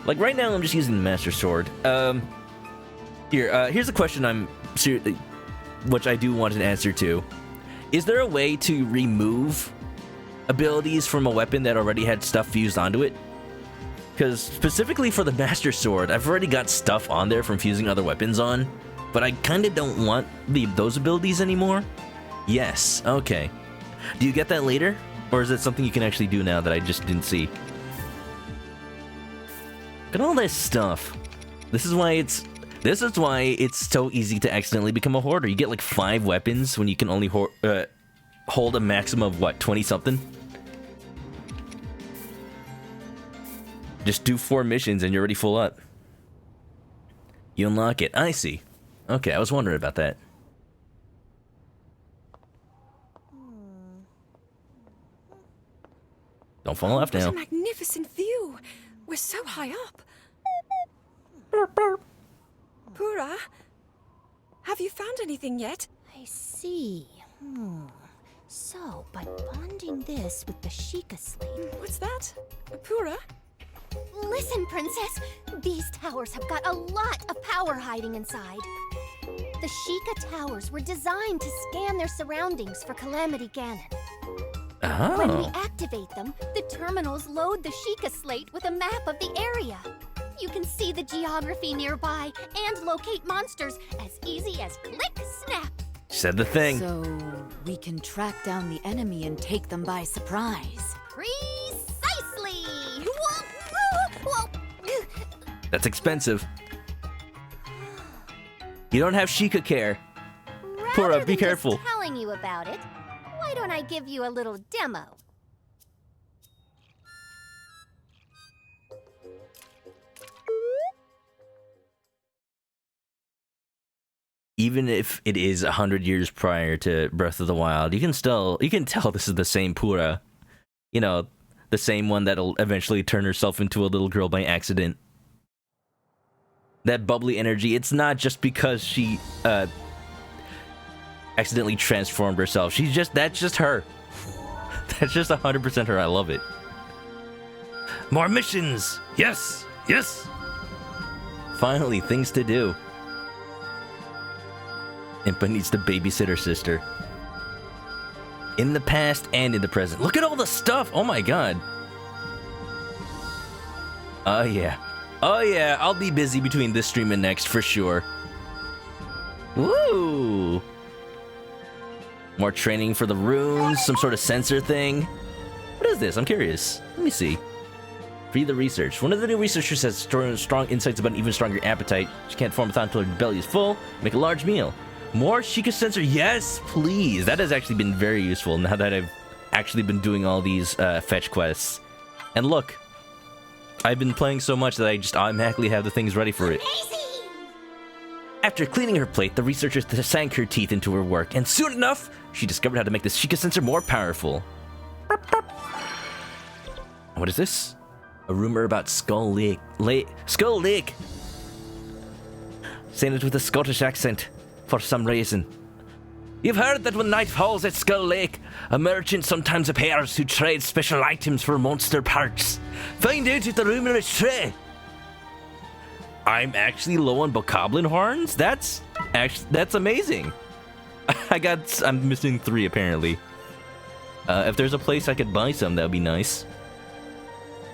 Like right now I'm just using the Master Sword. Here's a question which I do want an answer to. Is there a way to remove abilities from a weapon that already had stuff fused onto it? Because specifically for the Master Sword, I've already got stuff on there from fusing other weapons on, but I kind of don't want those abilities anymore. Yes, okay. Do you get that later? Or is it something you can actually do now that I just didn't see? Look at all this stuff. This is why This is why it's so easy to accidentally become a hoarder. You get like 5 weapons when you can only hold a maximum of what, 20-something? Just do 4 missions and you're already full up. You unlock it. I see. Okay, I was wondering about that. Don't fall off now. What a magnificent view. We're so high up. Pura, have you found anything yet? I see. So, by bonding this with the Sheikah slate... What's that? Pura? Listen, Princess! These towers have got a lot of power hiding inside. The Sheikah towers were designed to scan their surroundings for Calamity Ganon. Oh. When we activate them, the terminals load the Sheikah slate with a map of the area. You can see the geography nearby and locate monsters as easy as click, snap. Said the thing. So we can track down the enemy and take them by surprise. Precisely! Whoa. That's expensive. You don't have Sheikah care. Pura, be careful. Just telling you about it, why don't I give you a little demo? Even if it is 100 years prior to Breath of the Wild, you can tell this is the same Pura. You know, the same one that'll eventually turn herself into a little girl by accident. That bubbly energy, it's not just because she accidentally transformed herself. That's just her. That's just 100% her. I love it. More missions! Yes! Yes! Finally, things to do. Impa needs to babysit her sister. In the past and in the present. Look at all the stuff! Oh my god. Oh yeah. Oh yeah, I'll be busy between this stream and next for sure. Woo! More training for the runes, some sort of sensor thing. What is this? I'm curious. Let me see. Free the research. One of the new researchers has strong insights about an even stronger appetite. She can't form a thought until her belly is full. Make a large meal. More Sheikah sensor. Yes, please. That has actually been very useful now that I've actually been doing all these fetch quests. And look, I've been playing so much that I just automatically have the things ready for it. After cleaning her plate, the researcher sank her teeth into her work, and soon enough, she discovered how to make the Sheikah sensor more powerful. What is this? A rumor about Skull Lake. Skull Lake! Saying it with a Scottish accent, for some reason. You've heard that when night falls at Skull Lake, a merchant sometimes appears who trades special items for monster parts. Find out if the rumor is true. I'm actually low on bokoblin horns? That's amazing. I'm missing 3 apparently. If there's a place I could buy some, that would be nice.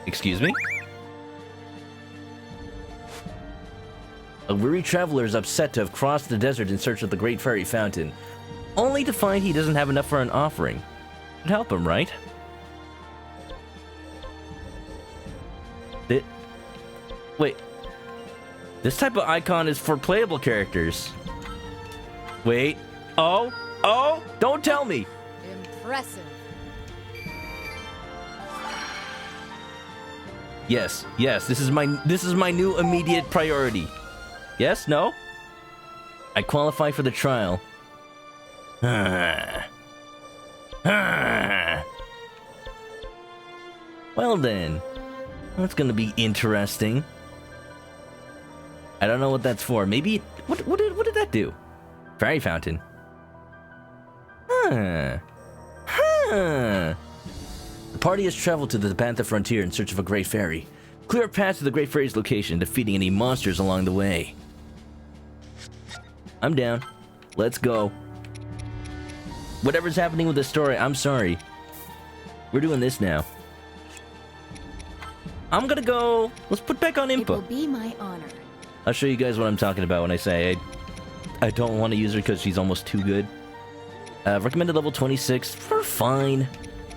Excuse me? A weary traveler is upset to have crossed the desert in search of the Great Fairy Fountain, only to find he doesn't have enough for an offering. It'd help him, right? Wait. This type of icon is for playable characters. Wait. Oh! Don't tell me! Impressive. Yes, this is my new immediate priority. Yes? No? I qualify for the trial. Well then, that's gonna be interesting. I don't know what that's for. Maybe what did that do? Fairy fountain. The party has traveled to the Panther frontier in search of a great fairy. Clear a path to the great fairy's location, defeating any monsters along the way. I'm down. Let's go. Whatever's happening with the story, I'm sorry. We're doing this now. I'm gonna go. Let's put back on Impa. It will be my honor. I'll show you guys what I'm talking about when I say I don't want to use her because she's almost too good. Recommended level 26. We're fine.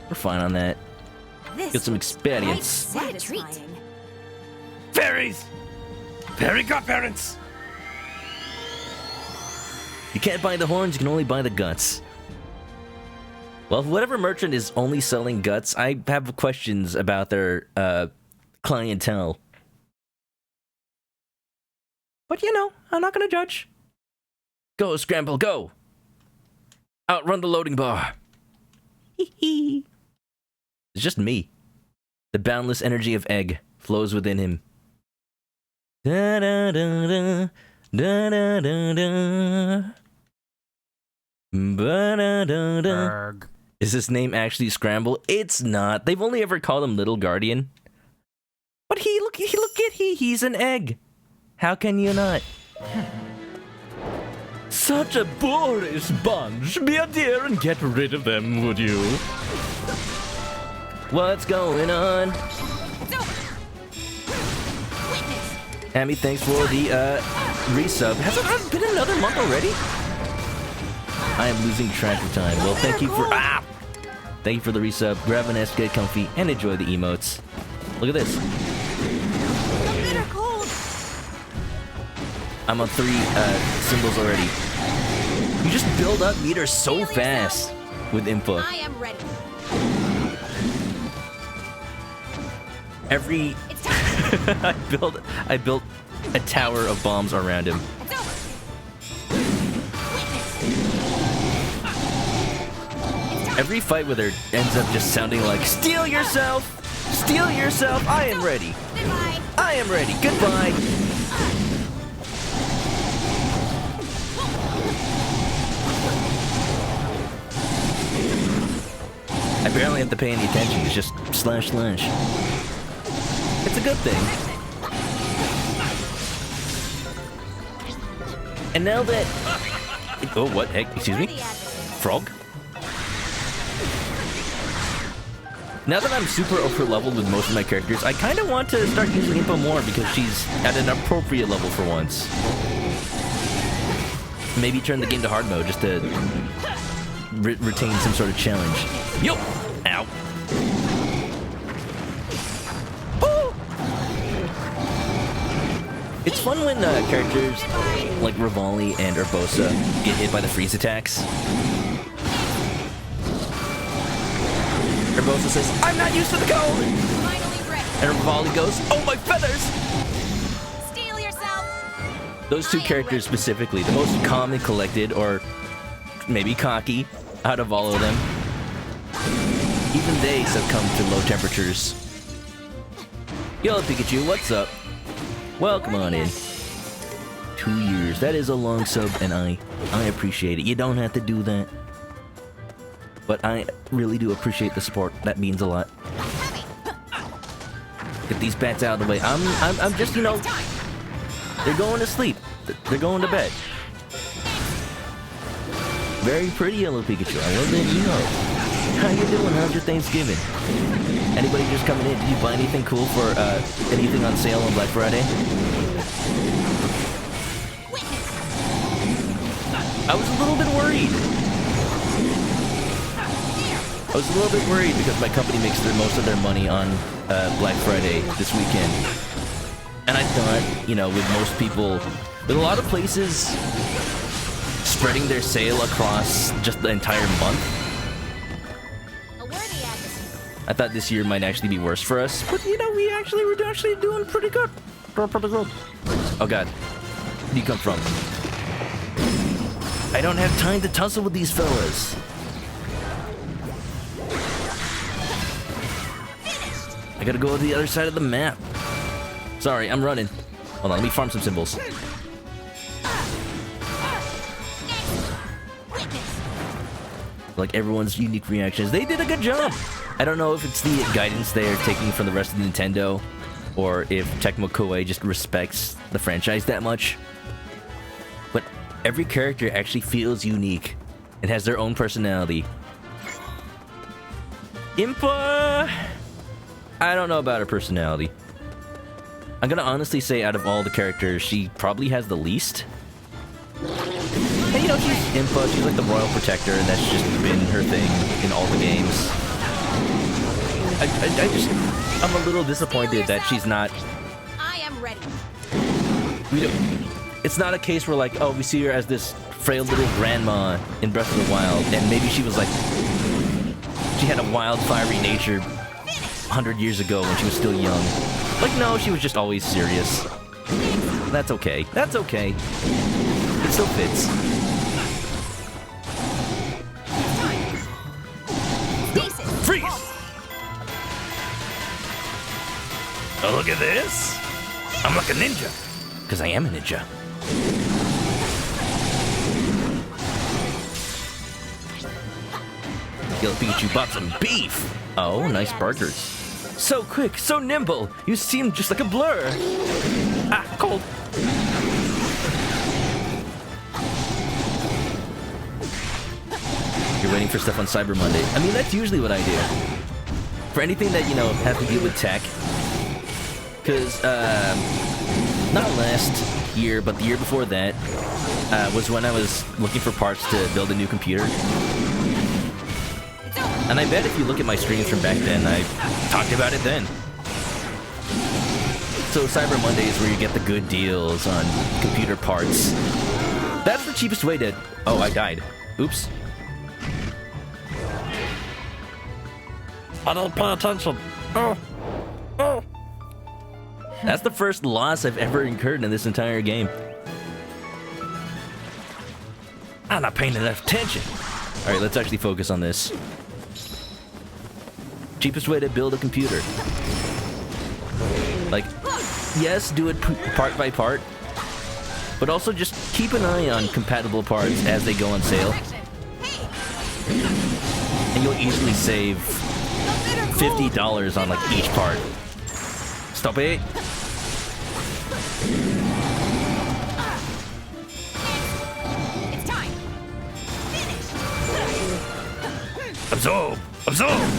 We're fine on that. Get some experience. What a treat. Fairies! Fairy godparents! You can't buy the horns, you can only buy the guts. Well, whatever merchant is only selling guts, I have questions about their clientele. But you know, I'm not gonna judge. Go, Scramble, go! Outrun the loading bar. Hee hee. It's just me. The boundless energy of Egg flows within him. Da da da da da da da da. Ba da da da. Is his name actually Scramble? It's not. They've only ever called him Little Guardian. But he's an egg. How can you not? Such a boorish bunch. Be a dear and get rid of them, would you? What's going on? Hammy, thanks for the resub. Has it been another month already? I am losing track of time. Well, thank you for thank you for the resub. Grab an S, get comfy, and enjoy the emotes. Look at this. I'm on 3 symbols already. You just build up meters so fast with input. I am ready. Every I built a tower of bombs around him. Every fight with her ends up just sounding like, steal yourself! Steal yourself! I am ready! Goodbye. I am ready! Goodbye! I barely have to pay any attention, it's just slash slash. It's a good thing. And now that... Oh, what? Heck, excuse me? Frog? Now that I'm super over-leveled with most of my characters, I kind of want to start using Impa more because she's at an appropriate level for once. Maybe turn the game to hard mode just to retain some sort of challenge. Yo! Ow! Oh! It's fun when characters like Rivali and Urbosa get hit by the freeze attacks. Urbosa says, I'm not used to the cold! And Rivali goes, oh my feathers! Steal yourself. Those two characters specifically, the most calm and collected, or maybe cocky, out of all of them. Even they succumb to low temperatures. Yo, Pikachu, what's up? Welcome on in. 2 years, that is a long sub, and I appreciate it. You don't have to do that. But I really do appreciate the support. That means a lot. Get these bats out of the way. I'm just, you know, they're going to sleep. They're going to bed. Very pretty, Yellow Pikachu. I will let you know. How you doing? How's your Thanksgiving? Anybody just coming in? Did you buy anything cool for anything on sale on Black Friday? I was a little bit worried. I was a little bit worried because my company makes most of their money on Black Friday this weekend. And I thought, you know, with most people, with a lot of places spreading their sale across just the entire month, I thought this year might actually be worse for us. But, you know, we're actually doing pretty good. Pretty good. Oh, God. Where do you come from? I don't have time to tussle with these fellas. I gotta go to the other side of the map. Sorry, I'm running. Hold on, let me farm some symbols. Like everyone's unique reactions. They did a good job. I don't know if it's the guidance they are taking from the rest of Nintendo, or if Tecmo Koei just respects the franchise that much. But every character actually feels unique and has their own personality. Impa... I don't know about her personality. I'm gonna honestly say out of all the characters, she probably has the least. And you know, she's Impa, she's like the royal protector, and that's just been her thing in all the games. I'm a little disappointed that she's not... I am ready. It's not a case where like, oh, we see her as this frail little grandma in Breath of the Wild, and maybe she was like, she had a wild, fiery nature 100 years ago when she was still young. Like, no, she was just always serious. That's okay. That's okay. It still fits. Freeze! Oh, look at this. I'm like a ninja. Because I am a ninja. Yo, Pikachu bought some beef. Oh, nice burgers. So quick, so nimble. You seem just like a blur. Ah, cold. You're waiting for stuff on Cyber Monday. I mean, that's usually what I do. For anything that, you know, has to do with tech. Because, not last year, but the year before that, was when I was looking for parts to build a new computer. And I bet if you look at my streams from back then, I talked about it then. So Cyber Monday is where you get the good deals on computer parts. That's the cheapest way to... Oh, I died. Oops. I don't pay attention. Oh. Oh. That's the first loss I've ever incurred in this entire game. I'm not paying enough attention. Alright, let's actually focus on this. Cheapest way to build a computer. Like, yes, do it part by part, but also just keep an eye on compatible parts as they go on sale. And you'll easily save $50 on like each part. Stop it. It's time. Absorb! Absorb!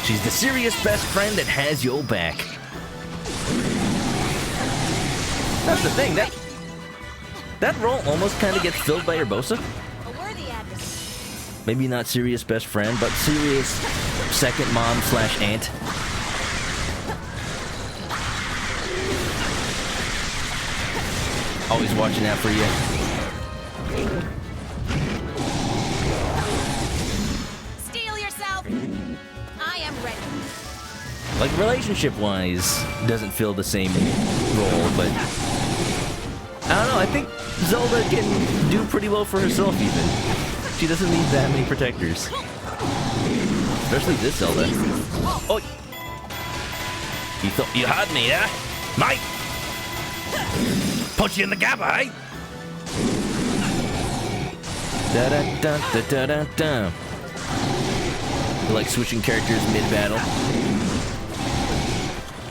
She's the serious best friend that has your back. That's the thing, that role almost kind of gets filled by Urbosa. Maybe not serious best friend, but serious second mom / aunt. Always watching out for you. Steel yourself. I am ready. Like, relationship-wise, doesn't fill the same role, but... I don't know, I think Zelda can do pretty well for herself, even. She doesn't need that many protectors. Especially this Zelda. Oh! You thought you had me, eh? Mate! Punch you in the gabba, eh? Da-da-da-da-da-da. You like switching characters mid-battle?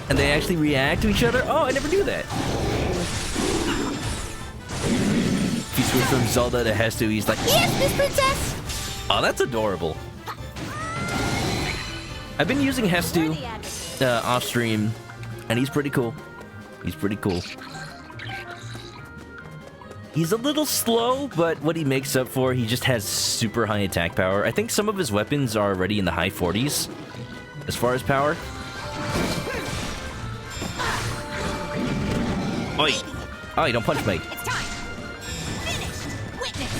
And they actually react to each other? Oh, I never knew that. If you switch from Zelda to Hestu, he's like, Yes, Miss Princess! oh, that's adorable. I've been using Hestu off-stream, and he's pretty cool. He's pretty cool. He's a little slow, but what he makes up for, he just has super high attack power. I think some of his weapons are already in the high 40s as far as power. Oi! Oh, you don't punch me. It's time. Finished. Witness.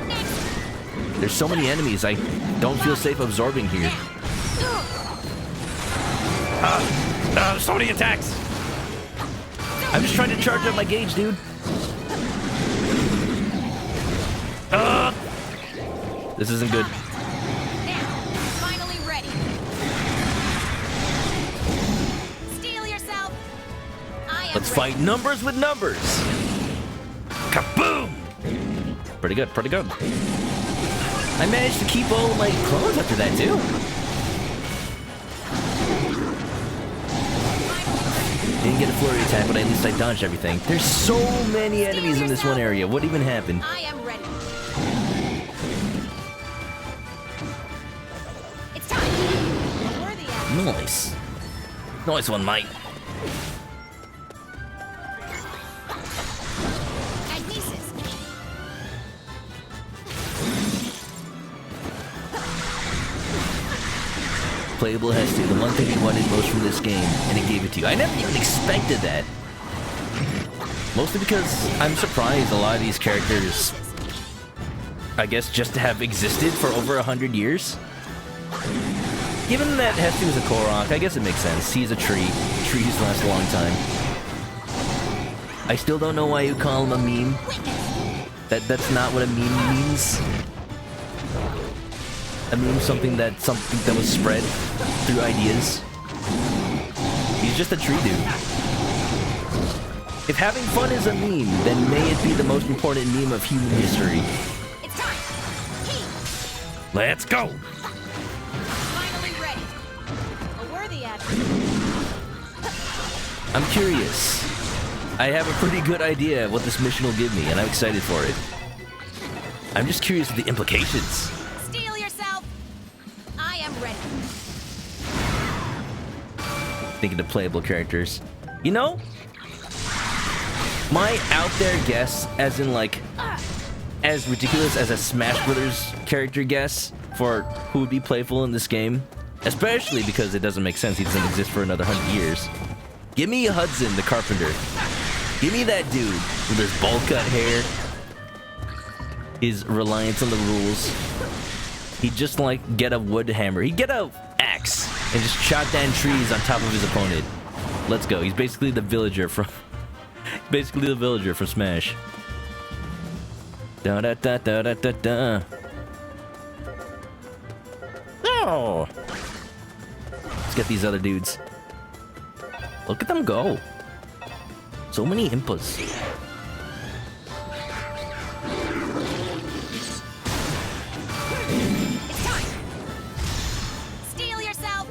Next. There's so many enemies, I don't feel safe absorbing here. So many attacks. I'm just trying to charge up my gauge, dude. This isn't good. Now, finally ready. Steel yourself. I am Let's ready. fight numbers with numbers. Kaboom! Pretty good, pretty good. I managed to keep all of my clones after that, too. Didn't get a flurry attack, but at least I dodged everything. There's so many enemies in this one area. What even happened? I am ready. It's time. A worthy act. Nice. Nice one, mate. Magnesis. playable Hestia, the one thing you wanted most from this game, and it gave it to you. I never even expected that. Mostly because I'm surprised a lot of these characters, I guess, just have existed for over 100 years. Given that Hestia was a Korok, I guess it makes sense. He's a tree. Trees last a long time. I still don't know why you call him a meme. That's not what a meme means. A meme something that was spread through ideas. He's just a tree dude. If having fun is a meme, then may it be the most important meme of human history. It's time. Let's go! Finally ready. A worthy advocate. I'm curious. I have a pretty good idea of what this mission will give me, and I'm excited for it. I'm just curious of the implications. Steel yourself. I am ready. Thinking of playable characters. You know, my out there guess, as in like, as ridiculous as a Smash Brothers character guess for who would be playful in this game, especially because it doesn't make sense, he doesn't exist for another 100 years. Give me Hudson the Carpenter. Give me that dude with his bowl cut hair, his reliance on the rules. He'd just like get a wood hammer. He'd get a axe and just chop down trees on top of his opponent. Let's go. He's basically the villager from Smash. Da da da da da da da. Oh. Let's get these other dudes. Look at them go. So many impas. It's time. Steel yourself.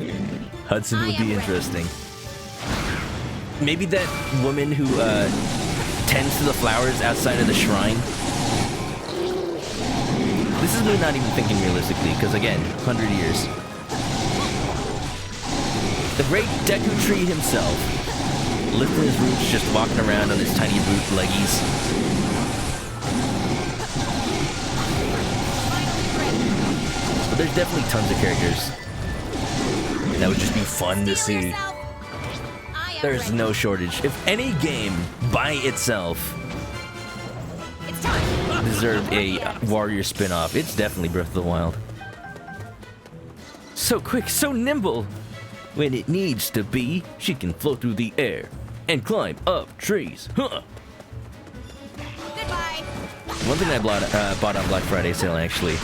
Hudson would be interesting. Maybe that woman who tends to the flowers outside of the shrine. This is me not even thinking realistically, because again, 100 years. The great Deku Tree himself, lifting his roots, just walking around on his tiny root leggies. But there's definitely tons of characters. That would just be fun to see. There's no shortage. If any game by itself deserved a Warrior spin-off, it's definitely Breath of the Wild. So quick, so nimble. When it needs to be, she can float through the air and climb up trees. Huh. Goodbye. One thing I bought on Black Friday sale, actually.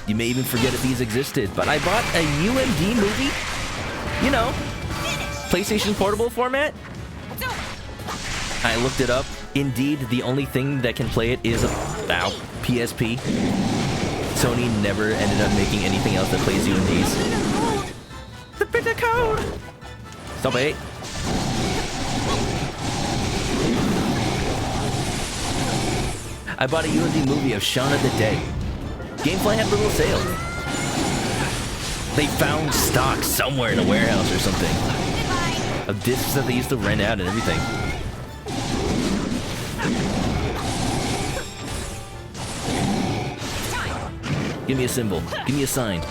You may even forget if these existed, but I bought a UMD movie. You know, PlayStation Portable format. I looked it up. Indeed, the only thing that can play it is PSP. Sony never ended up making anything else that plays UMDs. The bitter code! Stop it. I bought a UMD movie of Shaun of the Dead. Gamefly had a little sale. They found stock somewhere in a warehouse or something of discs that they used to rent out and everything. Give me a symbol. Give me a sign.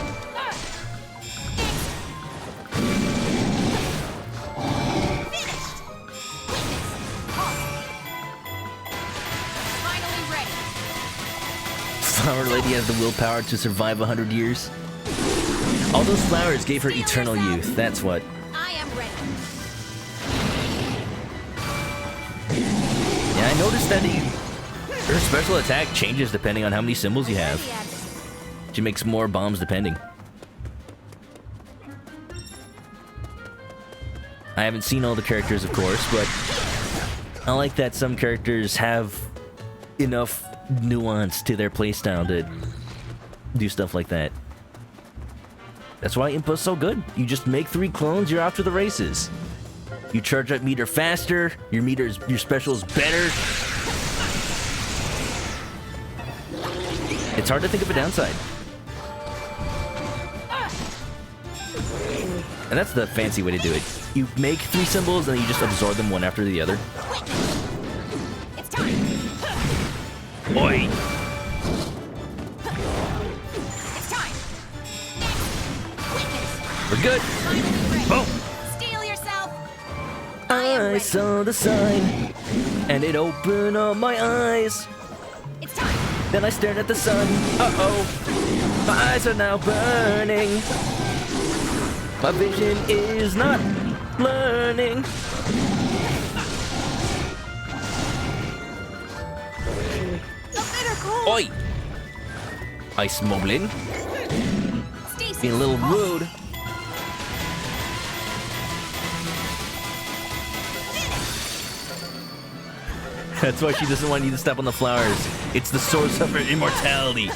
Finally ready. Flower Lady has the willpower to survive 100 years. All those flowers gave her eternal youth. That's what. I am ready. Yeah, I noticed that her special attack changes depending on how many symbols you have. She makes more bombs depending. I haven't seen all the characters, of course, but I like that some characters have enough nuance to their playstyle to do stuff like that. That's why Impa's so good. You just make 3 clones, you're off to the races. You charge up meter faster, your special's better. It's hard to think of a downside. And that's the fancy way to do it. You make 3 symbols and then you just absorb them one after the other. It's time. Boy! It's time. We're good. Boom. Steel yourself. I saw the sign, and it opened up my eyes. It's time. Then I stared at the sun. Uh-oh. My eyes are now burning. My vision is not learning. A bitter cold. Oi! Ice moblin. Stasis. Being a little rude. That's why she doesn't want you to step on the flowers. It's the source of her immortality.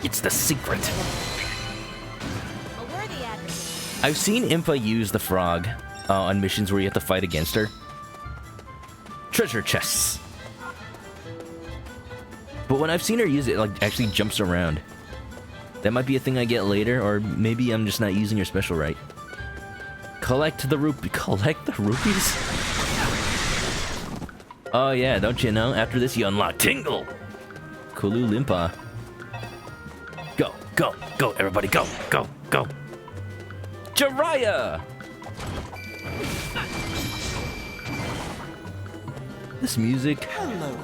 It's the secret. A worthy advocate. I've seen Impa use the frog on missions where you have to fight against her. Treasure chests. But when I've seen her use it, it like actually jumps around. That might be a thing I get later, or maybe I'm just not using her special right. Collect the rupees? Oh yeah, don't you know? After this you unlock Tingle! Kulu Limpa. Go, go, go, everybody, go, go, go! Jiraiya! This music. Hello.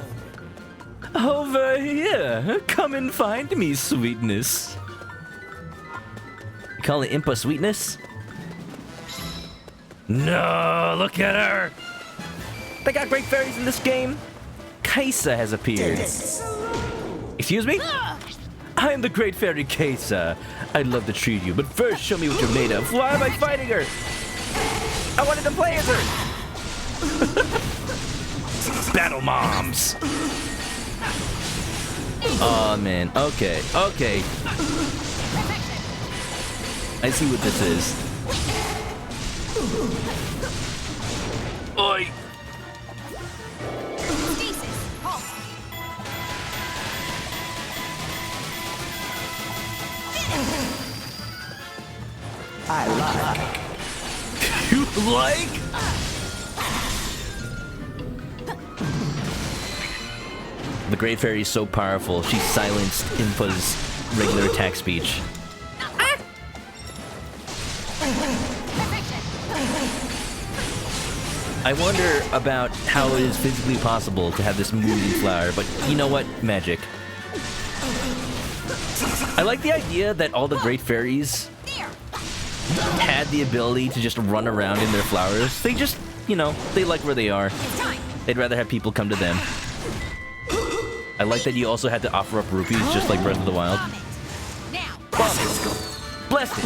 Over here! Come and find me, sweetness. You call it Impa sweetness? No, look at her! They got great fairies in this game. Kaisa has appeared. Excuse me? I am the great fairy Kaisa. I'd love to treat you, but first show me what you're made of. Why am I fighting her? I wanted to play as her. Battle moms. Oh man, okay, okay. I see what this is. Oi! I like. You like? The Great Fairy is so powerful, she silenced Impa's regular attack speech. I wonder about how it is physically possible to have this moving flower, but you know what? Magic. I like the idea that all the Great Fairies had the ability to just run around in their flowers. They just, you know, they like where they are. They'd rather have people come to them. I like that you also had to offer up rupees, just like Breath of the Wild. Bomb it! Blast it!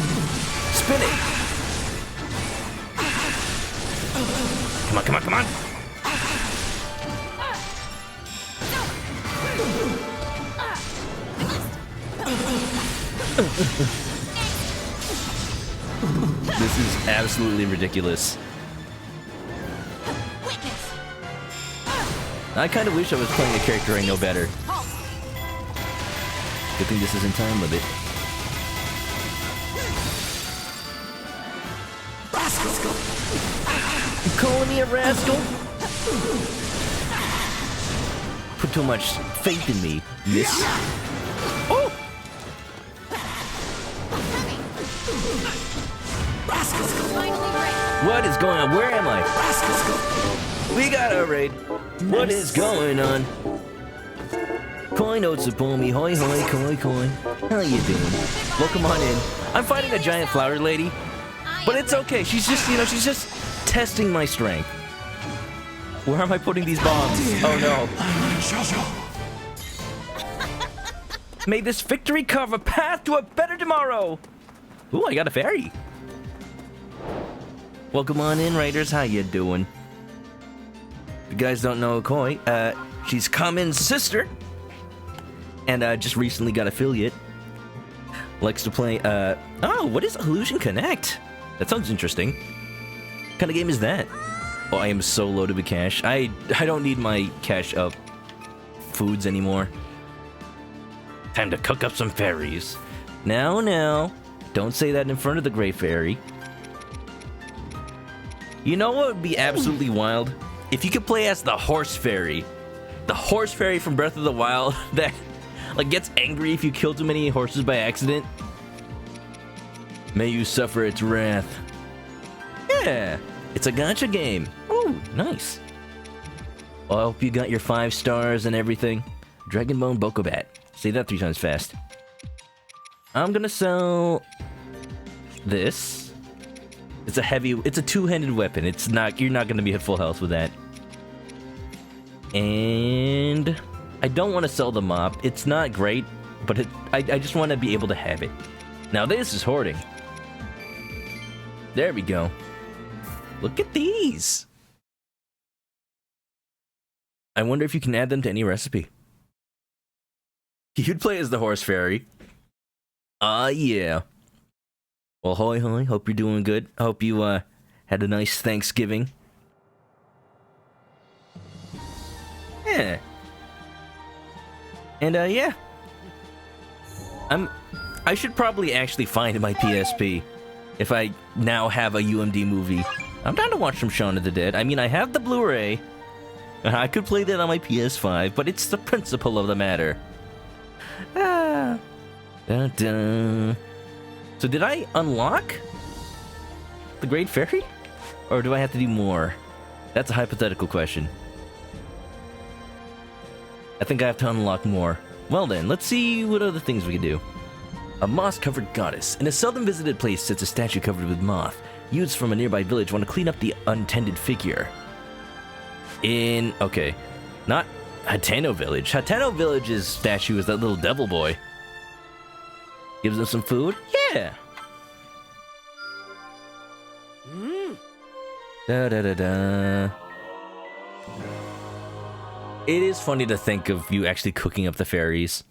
Spin it! Come on, come on, come on! This is absolutely ridiculous. I kind of wish I was playing a character I know better. Good thing this isn't time limit. You calling me a rascal? Put too much faith in me, miss. Oh! What is going on? Where am I? We got a raid. What is going on? Koi notes upon me. Hoi hoi, koi koi. How you doing? Welcome on in. I'm fighting a giant flower lady, but it's okay. She's just, you know, she's just testing my strength. Where am I putting these bombs? Oh no. May this victory carve a path to a better tomorrow. Ooh, I got a fairy. Welcome on in, Raiders. How you doing? If you guys don't know Koi, she's Kamen's sister. And just recently got affiliate. Likes to play, oh, what is Illusion Connect? That sounds interesting. What kind of game is that? Oh, I am so loaded with cash. I don't need my cash up foods anymore. Time to cook up some fairies. Now, don't say that in front of the Great Fairy. You know what would be absolutely wild? If you could play as the Horse Fairy. The Horse Fairy from Breath of the Wild that like gets angry if you kill too many horses by accident. May you suffer its wrath. Yeah, it's a gacha game. Ooh, nice. Well, I hope you got your 5 stars and everything. Dragonbone Bokobat. Say that 3 times fast. I'm gonna sell this. It's a 2-handed weapon. You're not gonna be at full health with that. And I don't want to sell the mop. It's not great, but I just want to be able to have it. Now this is hoarding. There we go. Look at these. I wonder if you can add them to any recipe. You'd play as the horse fairy. Yeah. Well, hoy hoy, hope you're doing good. I hope you had a nice Thanksgiving. Yeah. And yeah. I should probably actually find my PSP if I now have a UMD movie. I'm down to watch some Shaun of the Dead. I mean, I have the Blu-ray. I could play that on my PS5, but it's the principle of the matter. Ah. Dun, dun. So did I unlock the Great Fairy? Or do I have to do more? That's a hypothetical question. I think I have to unlock more. Well then, let's see what other things we can do. A moss-covered goddess. In a seldom visited place sits a statue covered with moth. Youths from a nearby village want to clean up the untended figure. Okay, not Hateno Village. Hateno Village's statue is that little devil boy. Gives them some food? Yeah! Da da da da. It is funny to think of you actually cooking up the fairies.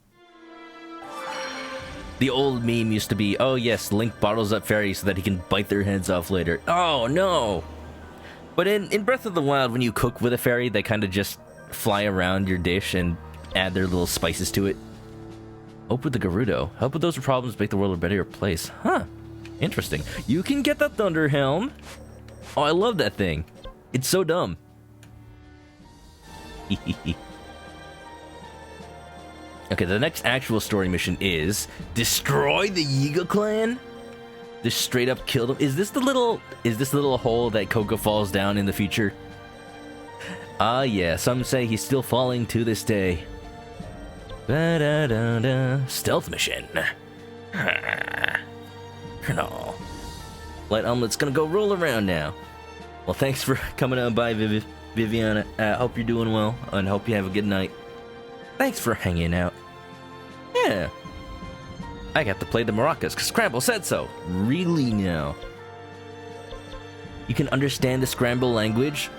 The old meme used to be, oh yes, Link bottles up fairies so that he can bite their heads off later. Oh no! But in Breath of the Wild, when you cook with a fairy, they kind of just fly around your dish and add their little spices to it. Hope with the Gerudo. Help with those problems, make the world a better place. Huh. Interesting. You can get the Thunder Helm. Oh, I love that thing. It's so dumb. Okay, the next actual story mission is destroy the Yiga clan. Just straight up kill them. Is this the little hole that Coco falls down in the future? Ah, yeah. Some say he's still falling to this day. Ba-da-da-da. Stealth mission. No. Light Omelet's gonna go roll around now. Well, thanks for coming on by, Viviana. Hope you're doing well, and hope you have a good night. Thanks for hanging out. Yeah. I got to play the maracas, because Scramble said so. Really now? You can understand the Scramble language?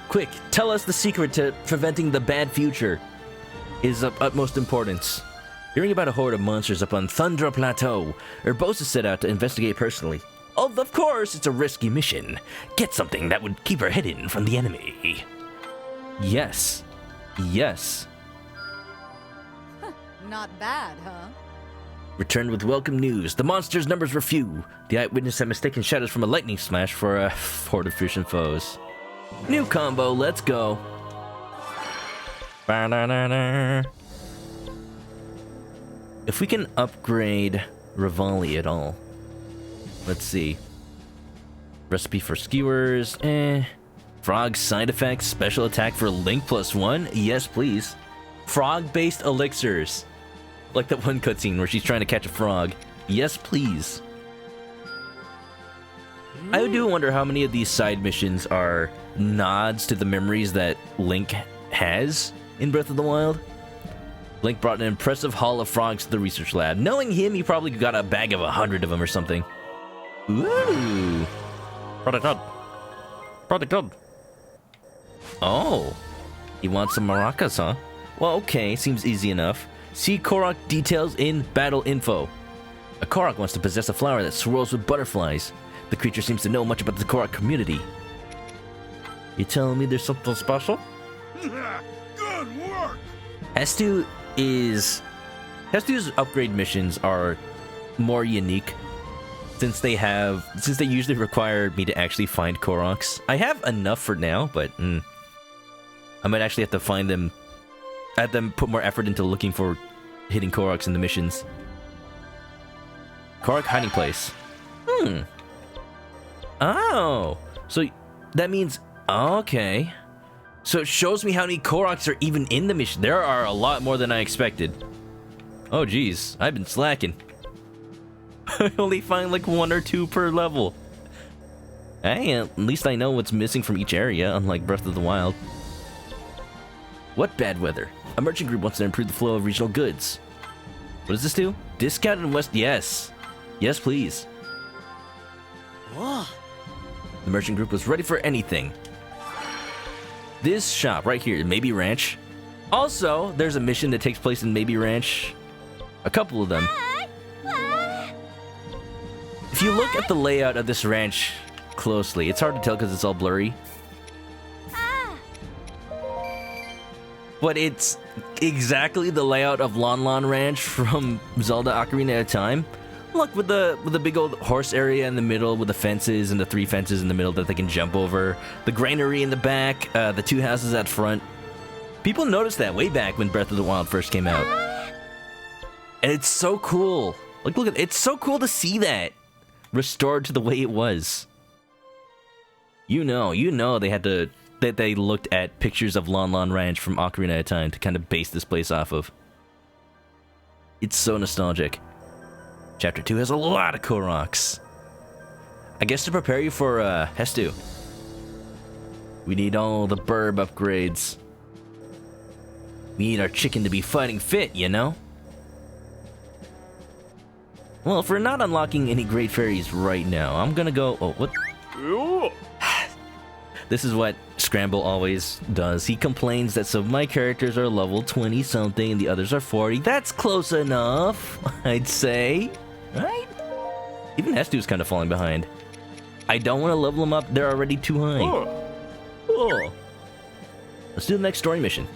Quick, tell us the secret to preventing the bad future. Is of utmost importance. Hearing about a horde of monsters up on Thundra Plateau, Urbosa set out to investigate personally. Oh, of course, it's a risky mission. Get something that would keep her hidden from the enemy. Yes. Yes. Not bad, huh? Returned with welcome news. The monsters' numbers were few. The eyewitness had mistaken shadows from a lightning smash for a horde of fierce foes. New combo, let's go. If we can upgrade Rivali at all. Let's see. Recipe for skewers, Frog side effects, special attack for Link +1? Yes, please. Frog-based elixirs. Like that one cutscene where she's trying to catch a frog. Yes, please. I do wonder how many of these side missions are nods to the memories that Link has in Breath of the Wild. Link brought an impressive haul of frogs to the research lab. Knowing him, he probably got a bag of 100 of them or something. Ooh. Product good. Oh. You want some maracas, huh? Well, okay. Seems easy enough. See Korok details in battle info. A Korok wants to possess a flower that swirls with butterflies. The creature seems to know much about the Korok community. You telling me there's something special? Good work! Hestu's upgrade missions are more unique since they usually require me to actually find Koroks. I have enough for now, but I might actually have to find them. Have them put more effort into looking for hidden Koroks in the missions. Korok hiding place. Oh, so that means, okay. So it shows me how many Koroks are even in the mission. There are a lot more than I expected. Oh geez, I've been slacking. I only find like 1 or 2 per level. Hey, at least I know what's missing from each area, unlike Breath of the Wild. What bad weather? A merchant group wants to improve the flow of regional goods. What does this do? Discount in West, yes. Yes, please. Whoa. The merchant group was ready for anything. This shop right here, Maybe Ranch. Also, there's a mission that takes place in Maybe Ranch. A couple of them. If you look at the layout of this ranch closely, it's hard to tell because it's all blurry. But it's exactly the layout of Lon Lon Ranch from Zelda Ocarina of Time. Look, with the big old horse area in the middle, with the fences and the 3 fences in the middle that they can jump over, the granary in the back, the 2 houses out front. People noticed that way back when Breath of the Wild first came out, and it's so cool. Like, look at it's so cool to see that restored to the way it was. You know, they had to that they looked at pictures of Lon Lon Ranch from Ocarina of Time to kind of base this place off of. It's so nostalgic. Chapter 2 has a lot of Koroks. I guess to prepare you for Hestu. We need all the burb upgrades. We need our chicken to be fighting fit, you know? Well, if we're not unlocking any great fairies right now, I'm gonna go... Oh, what? This is what Scramble always does. He complains that some of my characters are level 20-something and the others are 40. That's close enough, I'd say. Right? Even Hestu's kind of falling behind. I don't want to level them up. They're already too high. Oh. Let's do the next story mission.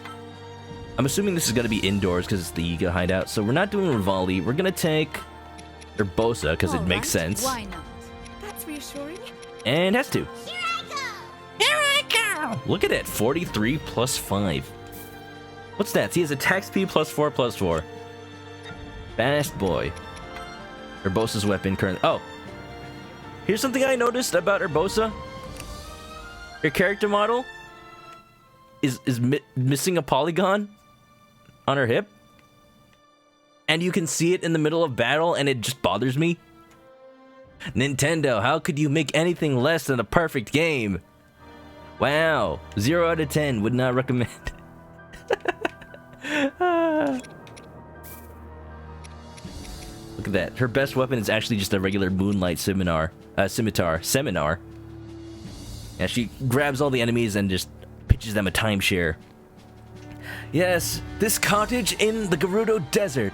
I'm assuming this is going to be indoors because it's the Yiga hideout. So we're not doing Rivali. We're going to take Urbosa because it makes sense. Why not? That's reassuring. And Hestu. Here I go! Look at it. 43 plus 5. What's that? He has attack speed plus 4 plus 4. Fast boy. Urbosa's weapon currently... Oh. Here's something I noticed about Urbosa. Her character model is missing a polygon on her hip. And you can see it in the middle of battle and it just bothers me. Nintendo, how could you make anything less than a perfect game? Wow. 0 out of 10. Would not recommend. Look at that. Her best weapon is actually just a regular moonlight scimitar. Yeah, she grabs all the enemies and just pitches them a timeshare. Yes, this cottage in the Gerudo Desert.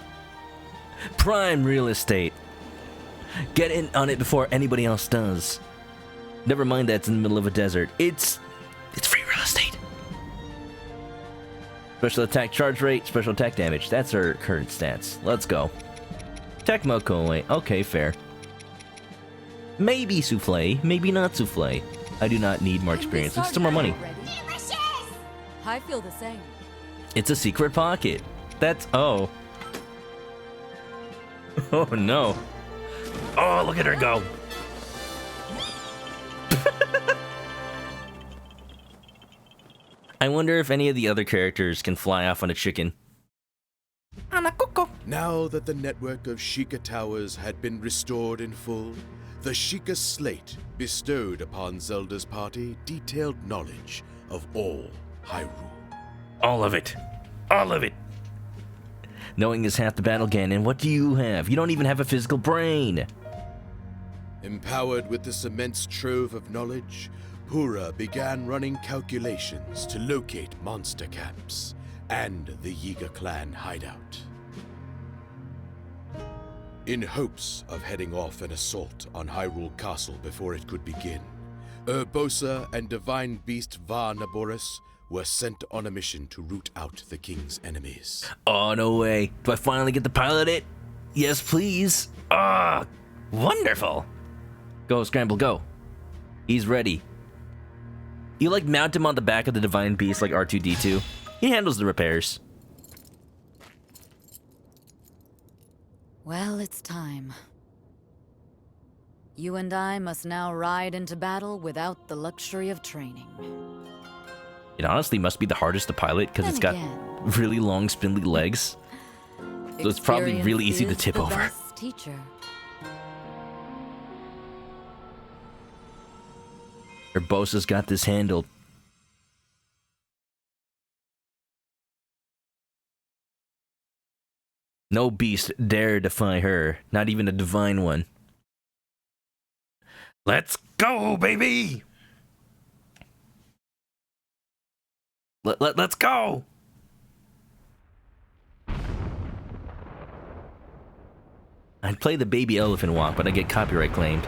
Prime real estate. Get in on it before anybody else does. Never mind that it's in the middle of a desert. It's free real estate. Special attack charge rate, special attack damage. That's her current stats. Let's go. Tecmo Koei. Okay, fair. Maybe Souffle, maybe not Souffle. I do not need more experience. It's still more money. I feel the same. It's a secret pocket. That's... Oh. Oh, no. Oh, look at her go. I wonder if any of the other characters can fly off on a chicken. Now that the network of Sheikah Towers had been restored in full, the Sheikah Slate bestowed upon Zelda's party detailed knowledge of all Hyrule. All of it. All of it. Knowing is half the battle, Ganon. What do you have? You don't even have a physical brain. Empowered with this immense trove of knowledge, Pura began running calculations to locate monster camps and the Yiga clan hideout. In hopes of heading off an assault on Hyrule Castle before it could begin, Urbosa and Divine Beast Va Naboris were sent on a mission to root out the king's enemies. Oh, no way. Do I finally get to pilot it? Yes, please. Ah, wonderful. Go, Scramble, go. He's ready. You, like, mount him on the back of the Divine Beast like R2-D2. He handles the repairs. Well, it's time. You and I must now ride into battle without the luxury of training. It honestly must be the hardest to pilot because it's got Then really long, spindly legs. So it's probably really easy to Experience tip is the over. best teacher. Urbosa's got this handled. No beast dare defy her, not even a divine one. Let's go, baby! Let's go! I'd play the baby elephant walk, but I get copyright claimed.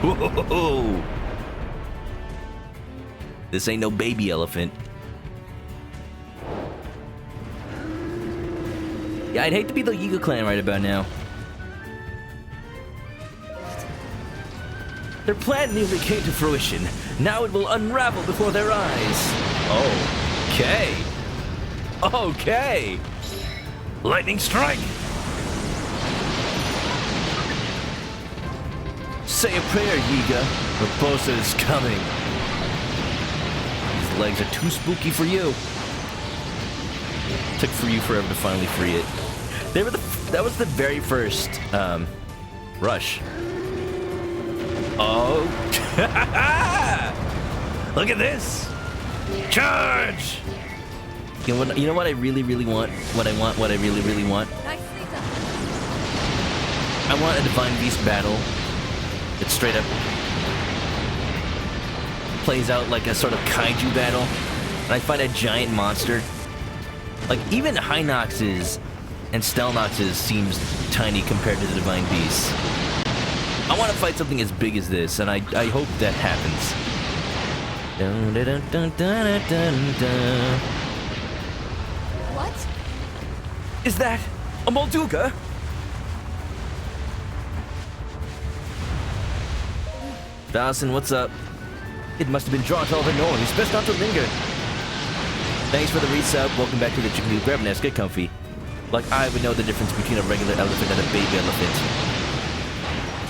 Whoa. This ain't no baby elephant. Yeah, I'd hate to be the Yiga clan right about now. Their plan nearly came to fruition. Now it will unravel before their eyes. Okay. Okay. Lightning strike! Say a prayer, Yiga. Urbosa is coming. These legs are too spooky for you. Took for you forever to finally free it. That was the very first rush. Oh. Look at this! Charge! You know what I really want? What I really want? Nicely done. I want a Divine Beast battle that straight up plays out like a sort of kaiju battle. And I fight a giant monster. Like, even Hinox's and Stelnox's seems tiny compared to the Divine Beasts. I want to fight something as big as this, and I hope that happens. Dun, dun, dun, dun, dun, dun, dun. What? Is that a Molduga? Dawson, what's up? It must have been drawn to all the noise. Best not to linger. Thanks for the resub. Welcome back to the Chicken Grab Nest. Get comfy. Like I would know the difference between a regular elephant and a baby elephant.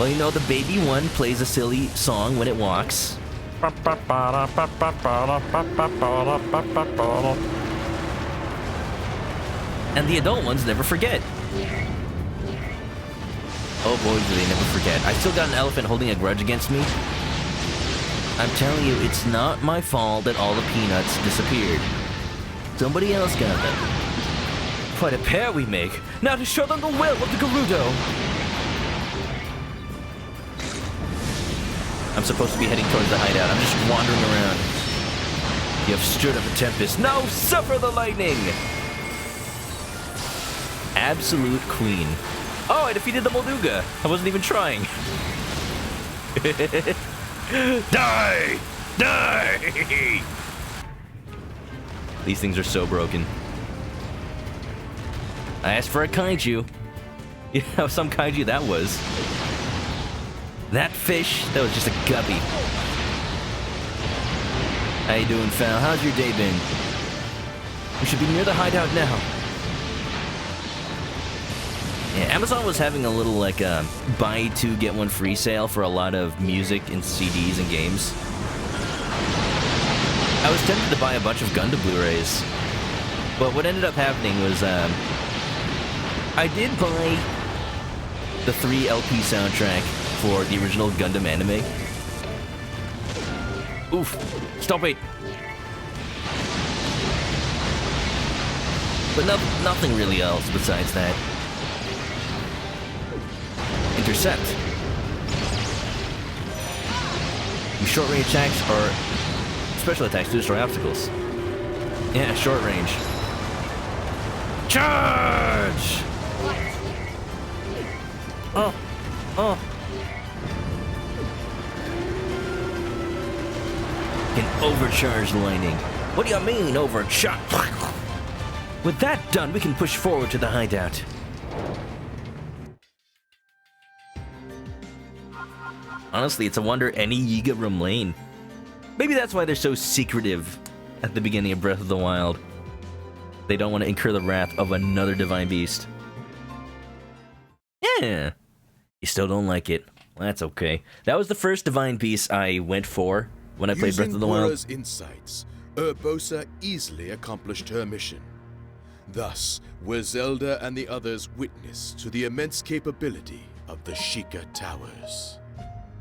Well, you know, the baby one plays a silly song when it walks. And the adult ones never forget. Oh boy, do they never forget. I still got an elephant holding a grudge against me. I'm telling you, it's not my fault that all the peanuts disappeared. Somebody else got them. Quite a pair we make. Now to show them the will of the Gerudo. I'm supposed to be heading towards the hideout. I'm just wandering around. You have stirred up a tempest. Now suffer the lightning! Absolute queen. Oh, I defeated the Molduga. I wasn't even trying. Die! Die! These things are so broken. I asked for a kaiju. You know, some kaiju that was. That fish, that was just a guppy. How you doing, Fal? How's your day been? We should be near the hideout now. Yeah, Amazon was having a little, like, buy two, get one free sale for a lot of music and CDs and games. I was tempted to buy a bunch of Gundam Blu-rays. But what ended up happening was, I did buy the 3 LP soundtrack for the original Gundam anime. Oof. Stop it. But nothing really else besides that. Intercept. Use short-range attacks or special attacks to destroy obstacles. Yeah, short range. Charge! Oh. Oh. Can overcharge lightning. What do you mean, overcharge? With that done, we can push forward to the hideout. Honestly, it's a wonder any Yiga remain. Maybe that's why they're so secretive at the beginning of Breath of the Wild. They don't want to incur the wrath of another divine beast. Yeah. You still don't like it. Well, that's okay. That was the first divine beast I went for when I played Breath of the Wild. Using Cora's insights, Urbosa easily accomplished her mission. Thus, were Zelda and the others witness to the immense capability of the Sheikah Towers.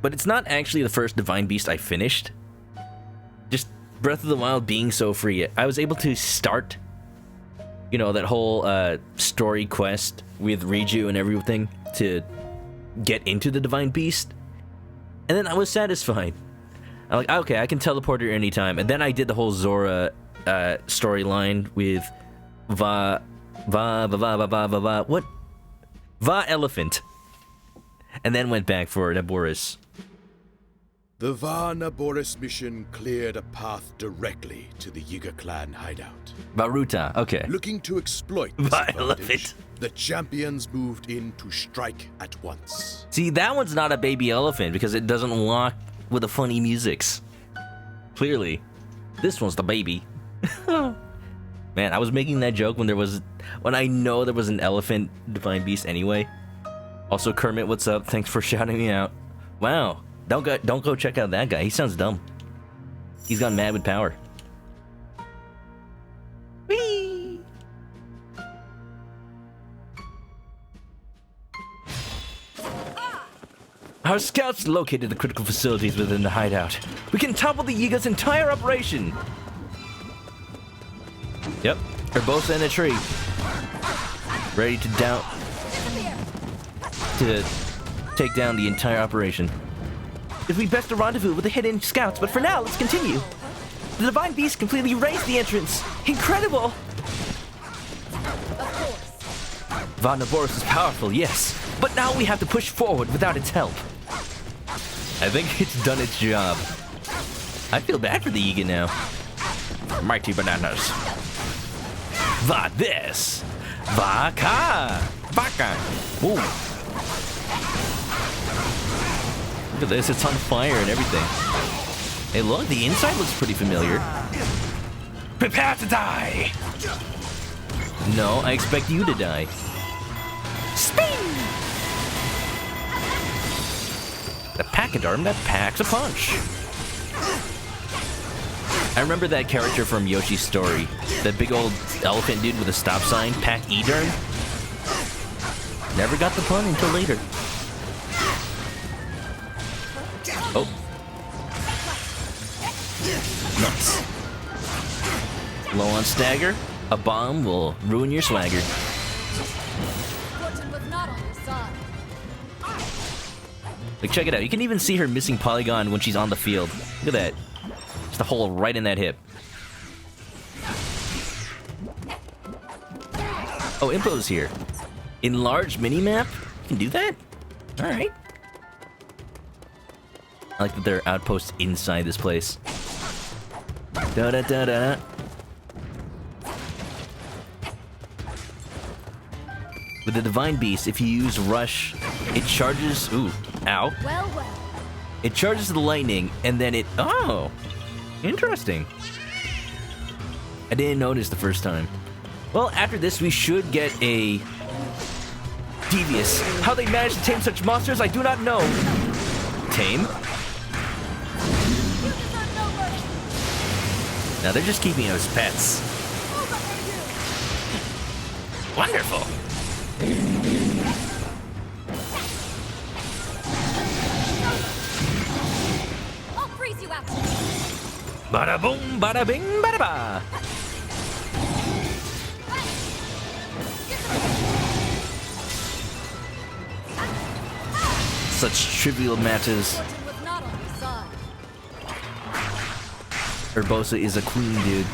But it's not actually the first divine beast I finished. Just Breath of the Wild being so free, I was able to start, you know, that whole story quest with Riju and everything to get into the divine beast. And then I was satisfied. I'm like, okay, I can teleport her anytime. And then I did the whole Zora storyline with Va Elephant. And then went back for Naboris. The Va Naboris mission cleared a path directly to the Yiga clan hideout. Baruta, okay. Looking to exploit this Va advantage, Elephant. the champions moved in to strike at once. See, that one's not a baby elephant because it doesn't walk with the funny musics. Clearly. This one's the baby. Man, I was making that joke when I know there was an elephant divine beast anyway. Also, Kermit, what's up? Thanks for shouting me out. Wow. Don't go check out that guy. He sounds dumb. He's gone mad with power. Whee! Our scouts located the critical facilities within the hideout. We can topple the Yiga's entire operation. Yep, Urbosa in a tree. Ready to take down the entire operation. It'd be best to rendezvous with the hidden scouts, but for now, let's continue. The divine beast completely razed the entrance. Incredible! Va Naboris is powerful, yes, but now we have to push forward without its help. I think it's done its job. I feel bad for the Yiga now. Mighty bananas. Va this. Vaka. Vaka. Ooh. Look at this, it's on fire and everything. Hey look, the inside looks pretty familiar. Prepare to die! No, I expect you to die. Spin! The pachyderm that packs a punch. I remember that character from Yoshi's Story. That big old elephant dude with a stop sign, Pack-E-Derm. Never got the pun until later. Oh. Nice. Low on stagger. A bomb will ruin your swagger. Fortune was not on your side. Like, check it out. You can even see her missing polygon when she's on the field. Look at that. Just a hole right in that hip. Oh, Impo's here. Enlarge minimap? You can do that? Alright. I like that there are outposts inside this place. Da-da-da-da. With the Divine Beast, if you use Rush, it charges... Ooh, ow. Well. It charges the lightning, and then it... Oh! Interesting. I didn't notice the first time. Well, after this, we should get a... Devious. How they managed to tame such monsters, I do not know. Tame? Now they're just keeping us pets. Wonderful. I'll freeze you out. Bada boom, bada bing, bada ba. Such trivial matters. Fortune was not on your side. Urbosa is a queen, dude.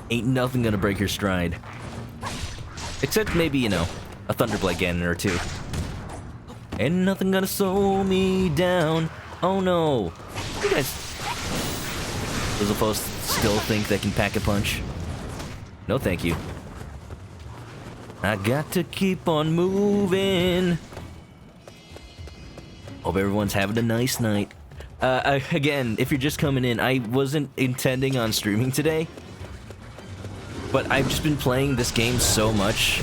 Ain't nothing gonna break her stride. Except maybe, you know, a Thunderblade Ganon or two. Ain't nothing gonna slow me down. Oh no. You guys... Those folks still think they can pack a punch? No thank you. I got to keep on moving. Hope everyone's having a nice night. Again, if you're just coming in, I wasn't intending on streaming today, but I've just been playing this game so much,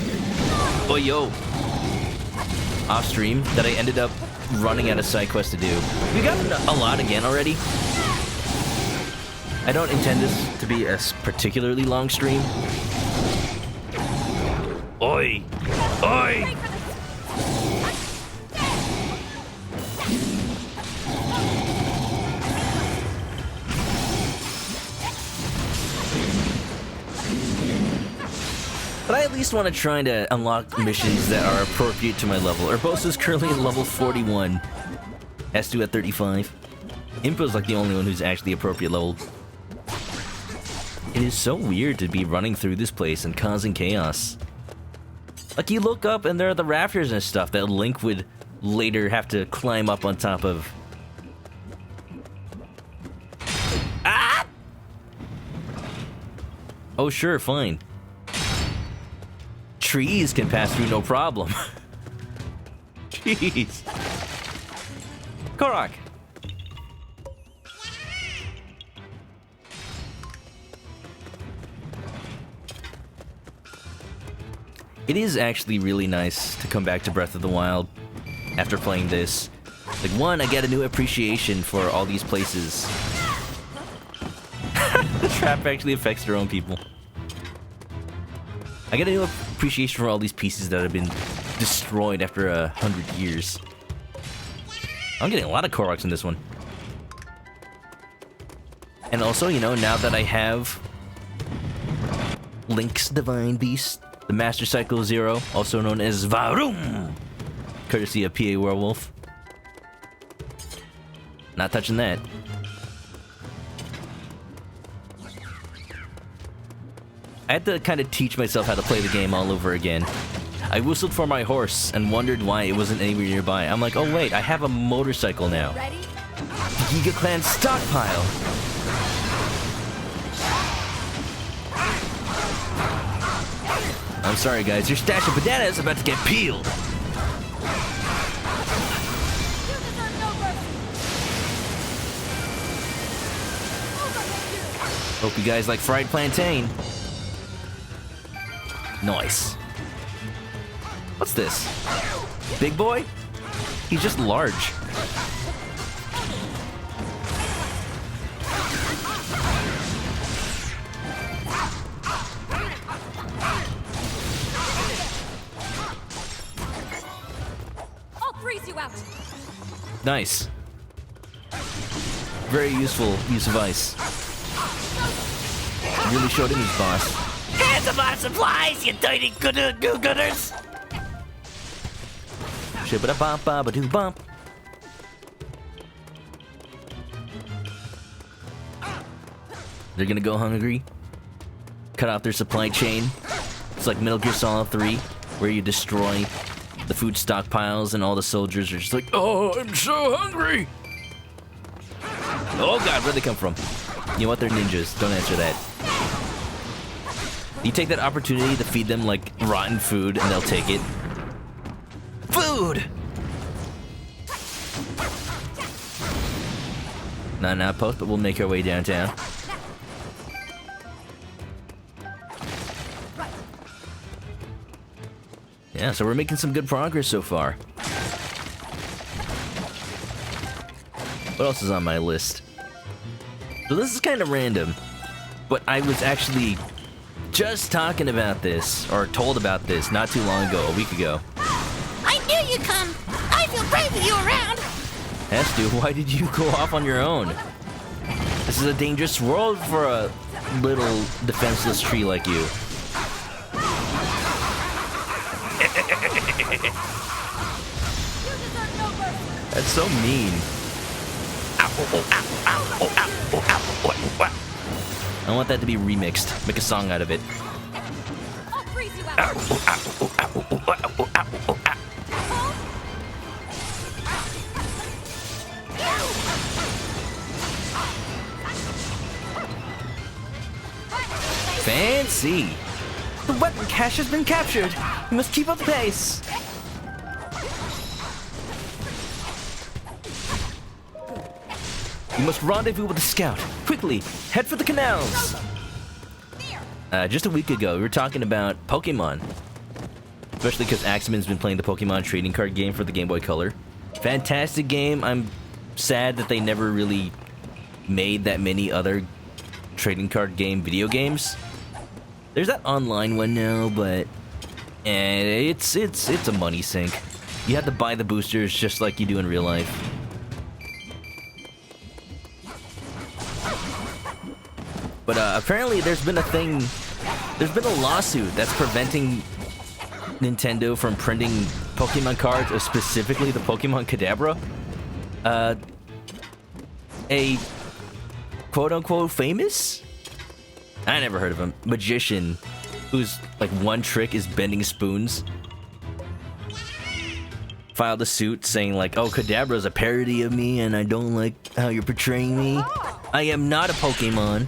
off stream, that I ended up running out of side quests to do. We got a lot again already. I don't intend this to be a particularly long stream. Oi! Oi! But I at least want to try to unlock missions that are appropriate to my level. Urbosa is currently at level 41. S2 at 35. Impo's like the only one who's actually appropriate level. It is so weird to be running through this place and causing chaos. Like, you look up and there are the rafters and stuff that Link would later have to climb up on top of. Ah! Oh, sure, fine. Trees can pass through no problem. Jeez. Korok. It is actually really nice to come back to Breath of the Wild after playing this. Like, one, I get a new appreciation for all these places. The trap actually affects their own people. I get a new appreciation for all these pieces that have been destroyed after 100 years. I'm getting a lot of Koroks in this one. And also, you know, now that I have Link's Divine Beast, the Master Cycle Zero, also known as Varum, courtesy of PA Werewolf. Not touching that. I had to kind of teach myself how to play the game all over again. I whistled for my horse and wondered why it wasn't anywhere nearby. I'm like, oh wait, I have a motorcycle now. Ready? The Giga Clan stockpile. I'm sorry guys, your stash of bananas is about to get peeled. Hope you guys like fried plantain. Nice. What's this? Big boy? He's just large. I'll freeze you out. Nice. Very useful use of ice. Really showed him his boss. Hands of our supplies, you dirty goo-gooders! Shibba-da-bump-ba-ba-doo-bump. They're gonna go hungry. Cut off their supply chain. It's like Metal Gear Solid 3, where you destroy the food stockpiles and all the soldiers are just like, oh, I'm so hungry! Oh god, where'd they come from? You know what? They're ninjas. Don't answer that. You take that opportunity to feed them like rotten food and they'll take it. Food! Not an outpost, but we'll make our way downtown. Yeah, so we're making some good progress so far. What else is on my list? So this is kind of random, but I was actually just talking about this, or told about this, not too long ago, a week ago. I knew you'd come! I feel brave with you around! Hestu, why did you go off on your own? This is a dangerous world for a little defenseless tree like you. That's so mean. I want that to be remixed. Make a song out of it. I'll freeze you out. Fancy! The weapon cache has been captured! You must keep up the pace! You must rendezvous with the scout. Quickly, head for the canals. Just a week ago, we were talking about Pokemon. Especially because Axeman's been playing the Pokemon trading card game for the Game Boy Color. Fantastic game. I'm sad that they never really made that many other trading card game video games. There's that online one now, but it's a money sink. You have to buy the boosters just like you do in real life. But apparently there's been a lawsuit that's preventing Nintendo from printing Pokemon cards, or specifically the Pokemon Kadabra. A quote-unquote famous? I never heard of him. Magician, whose like one trick is bending spoons, filed a suit saying like, oh, Kadabra is a parody of me and I don't like how you're portraying me. I am not a Pokemon.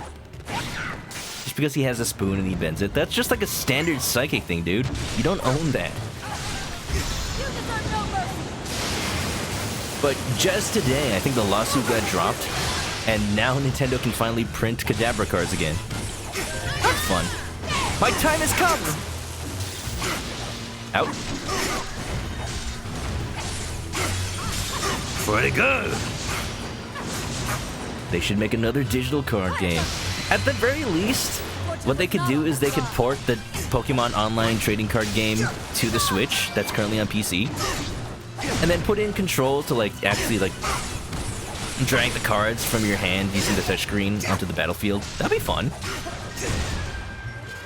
Just because he has a spoon and he bends it. That's just like a standard psychic thing, dude. You don't own that. But just today, I think the lawsuit got dropped, and now Nintendo can finally print Kadabra cards again. That's fun. My time has come! Out. Where'd it go? They should make another digital card game. At the very least, what they could do is they could port the Pokemon Online trading card game to the Switch that's currently on PC, and then put in control to like actually like drag the cards from your hand using the touchscreen onto the battlefield. That'd be fun.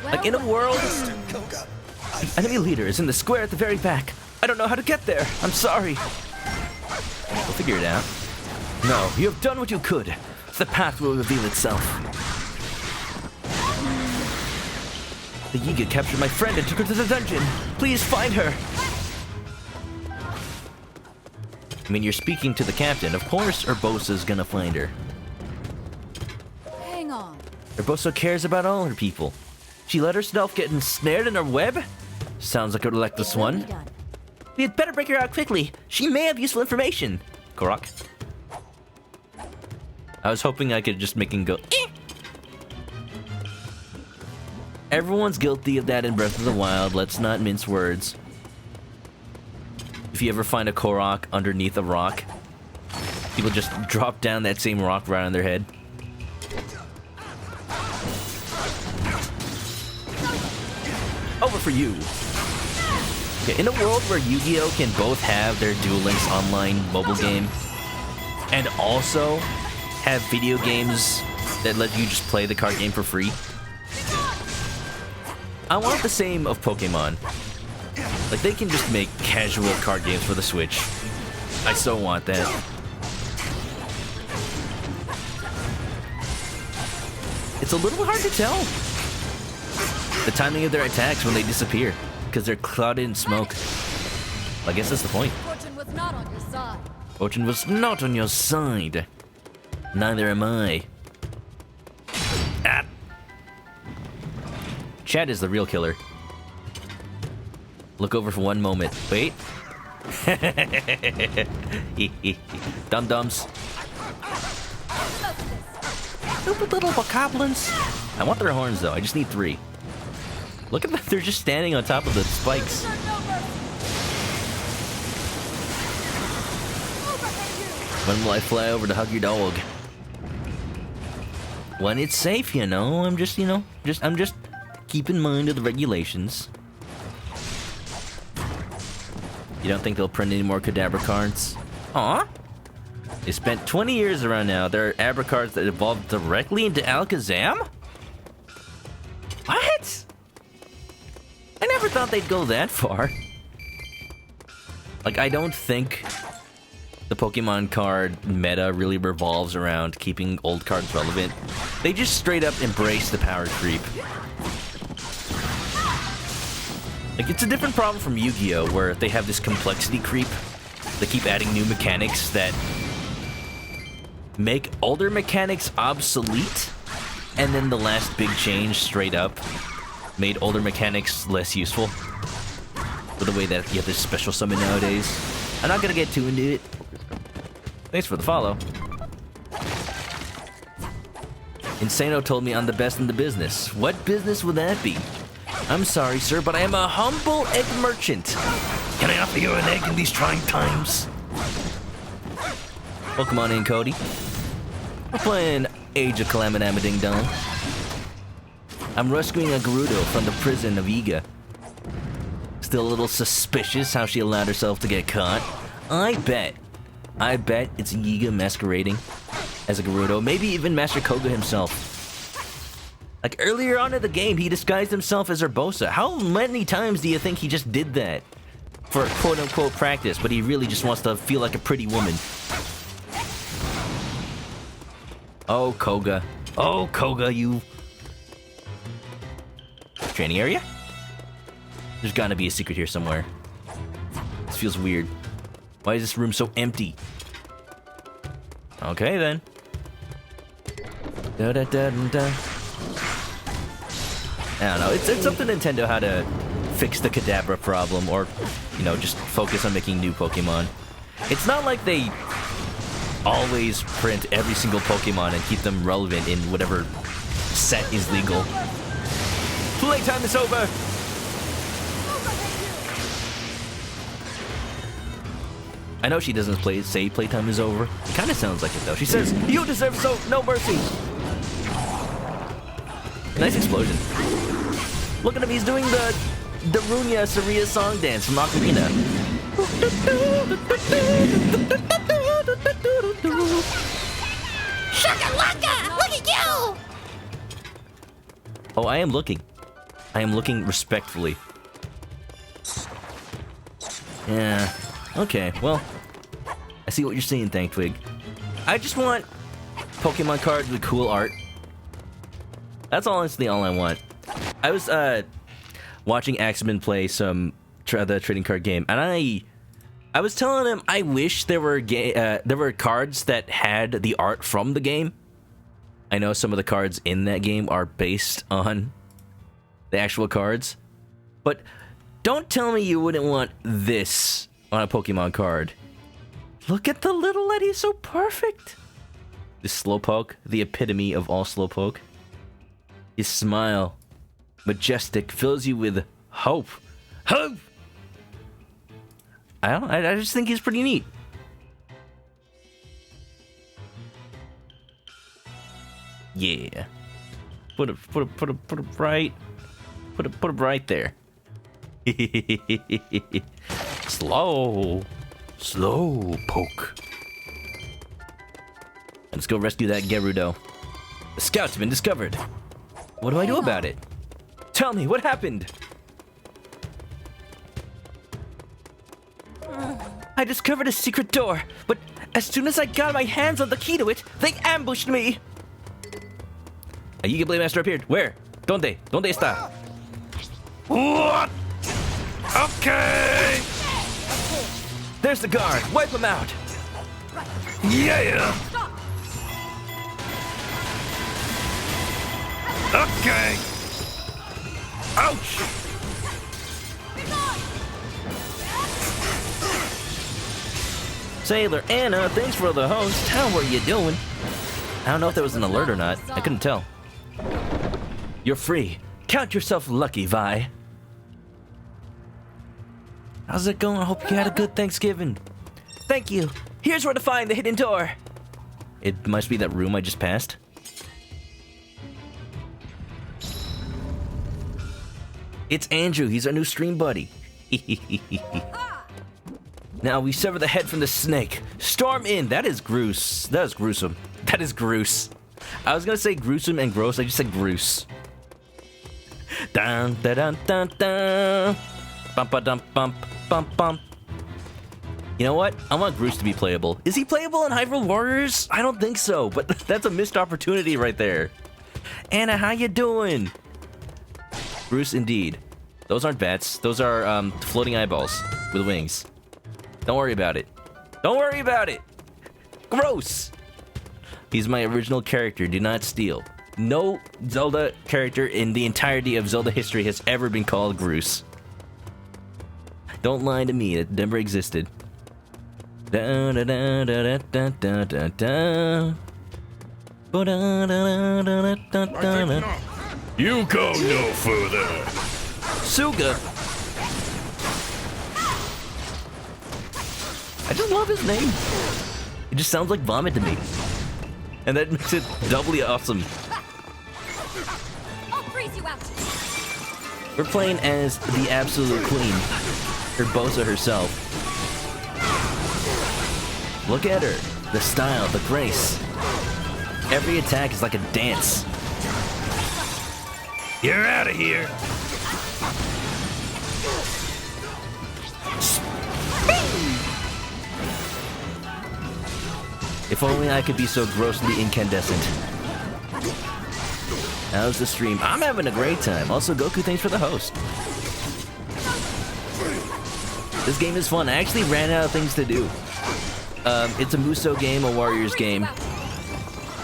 Like in a world, the enemy leader is in the square at the very back. I don't know how to get there. I'm sorry. We'll figure it out. No, you have done what you could. The path will reveal itself. The Yiga captured my friend and took her to the dungeon. Please find her. I mean, you're speaking to the captain. Of course Urbosa's gonna find her. Hang on. Urbosa cares about all her people. She let herself get ensnared in her web? Sounds like a reckless one. We had better break her out quickly. She may have useful information. Korok. I was hoping I could just make him go, eh. Everyone's guilty of that in Breath of the Wild. Let's not mince words. If you ever find a Korok underneath a rock, people just drop down that same rock right on their head. Over for you. Okay, in a world where Yu-Gi-Oh! Can both have their Duel Links online mobile game and also have video games that let you just play the card game for free, I want the same of Pokemon. Like, they can just make casual card games for the Switch. I so want that. It's a little hard to tell the timing of their attacks when they disappear, because they're clouded in smoke. I guess that's the point. Fortune was not on your side. Fortune was not on your side. Neither am I. Ah. Chad is the real killer. Look over for one moment. Wait. Dum-dums. Stupid little bokoblins. I want their horns, though. I just need 3. Look at them. They're just standing on top of the spikes. When will I fly over to hug your dog? When it's safe, you know. I'm just, I'm just keep in mind of the regulations. You don't think they'll print any more Kadabra cards? Aw. They spent 20 years around now. There are Abra cards that evolved directly into Alakazam? What? I never thought they'd go that far. Like, I don't think the Pokemon card meta really revolves around keeping old cards relevant. They just straight up embrace the power creep. Like, it's a different problem from Yu-Gi-Oh! Where they have this complexity creep. They keep adding new mechanics that make older mechanics obsolete, and then the last big change straight up made older mechanics less useful. With the way that you have this special summon nowadays. I'm not gonna get too into it. Thanks for the follow. Insano told me I'm the best in the business. What business would that be? I'm sorry, sir, but I am a humble egg merchant. Can I offer you an egg in these trying times? Welcome on in, Cody. We're playing Age of Calamity Ding Dong. I'm rescuing a Gerudo from the prison of Iga. Still a little suspicious how she allowed herself to get caught. I bet it's Yiga masquerading as a Gerudo, maybe even Master Koga himself. Like earlier on in the game, he disguised himself as Urbosa. How many times do you think he just did that? For quote-unquote practice, but he really just wants to feel like a pretty woman. Oh, Koga. Oh, Koga, you... Training area? There's gotta be a secret here somewhere. This feels weird. Why is this room so empty? Okay, then. Da-da-da-da-da. I don't know. It's up to Nintendo how to fix the Kadabra problem, or, you know, just focus on making new Pokemon. It's not like they always print every single Pokemon and keep them relevant in whatever set is legal. Playtime is over! I know she doesn't say playtime is over. It kind of sounds like it, though. She says, "You deserve no mercy!" Nice explosion. Look at him, he's doing the Darunia Saria song dance from Ocarina. Shakalaka! Look at you! Oh, I am looking. I am looking respectfully. Yeah. Okay, well, I see what you're saying, Thank Twig. I just want Pokemon cards with cool art. That's honestly all I want. I was watching Axeman play some the trading card game, and I was telling him I wish there were cards that had the art from the game. I know some of the cards in that game are based on the actual cards, but don't tell me you wouldn't want this on a Pokemon card. Look at the little lady, he's so perfect. This Slowpoke, the epitome of all Slowpoke. His smile, majestic, fills you with hope. Hope! I just think he's pretty neat. Yeah. Put it right there. Slow poke. Let's go rescue that Gerudo. The scout's been discovered. What do I do about it? Tell me, what happened? I discovered a secret door, but as soon as I got my hands on the key to it, they ambushed me. A Yiga Blade Master appeared. Where? ¿Dónde? ¿Dónde está? What? Okay. There's the guard. Wipe him out. Yeah. Okay. Ouch. Sailor Anna, thanks for the host. How are you doing? I don't know if there was an alert or not. I couldn't tell. You're free. Count yourself lucky, Vi. How's it going? I hope you had a good Thanksgiving. Thank you. Here's where to find the hidden door. It must be that room I just passed. It's Andrew. He's our new stream buddy. Now we sever the head from the snake. Storm in. That is gruesome. That is gruesome. That is gruesome. I was gonna say gruesome and gross. I just said gruesome. Dun dun dun dun dun. Bump a dump bump bump bump. You know what? I want Groose to be playable. Is he playable in Hyrule Warriors? I don't think so, but that's a missed opportunity right there. Anna, how you doing? Groose indeed. Those aren't bats. Those are floating eyeballs with wings. Don't worry about it. Don't worry about it. Gross. He's my original character. Do not steal. No Zelda character in the entirety of Zelda history has ever been called Groose. Don't lie to me. It never existed. Da, da, da, da, da, da, da, da. You go no further. Suga. I just love his name. It just sounds like vomit to me. And that makes it doubly awesome. I'll freeze you out. We're playing as the absolute queen, Urbosa herself. Look at her. The style, the grace. Every attack is like a dance. You're out of here. If only I could be so grossly incandescent. How's the stream? I'm having a great time. Also, Goku, thanks for the host. This game is fun. I actually ran out of things to do. It's a Musou game, a Warriors game.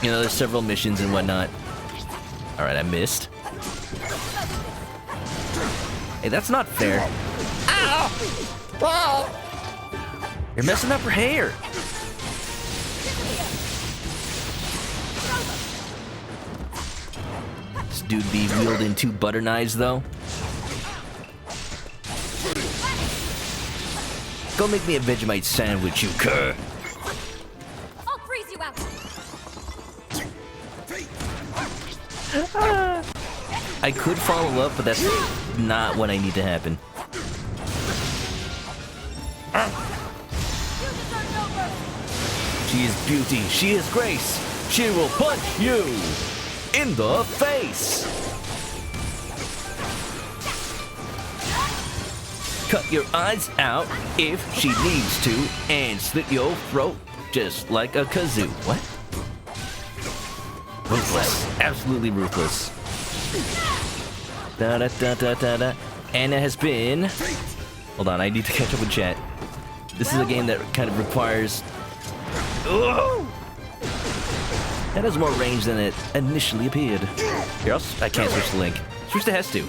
You know, there's several missions and whatnot. Alright, I missed. Hey, that's not fair. Ow! Whoa! You're messing up her hair. This dude be wielding 2 butter knives, though. Go make me a Vegemite sandwich, you cur. I'll freeze you out. I could follow up, but that's not what I need to happen. She is beauty, she is grace. She will punch you in the face. Cut your eyes out if she needs to, and slit your throat just like a kazoo. What? Ruthless. Absolutely ruthless. Da da da da da da. Anna has been... Hold on, I need to catch up with chat. This is a game that kind of requires... Ugh! That has more range than it initially appeared. Here, I can't switch the link. Switch to Hestu.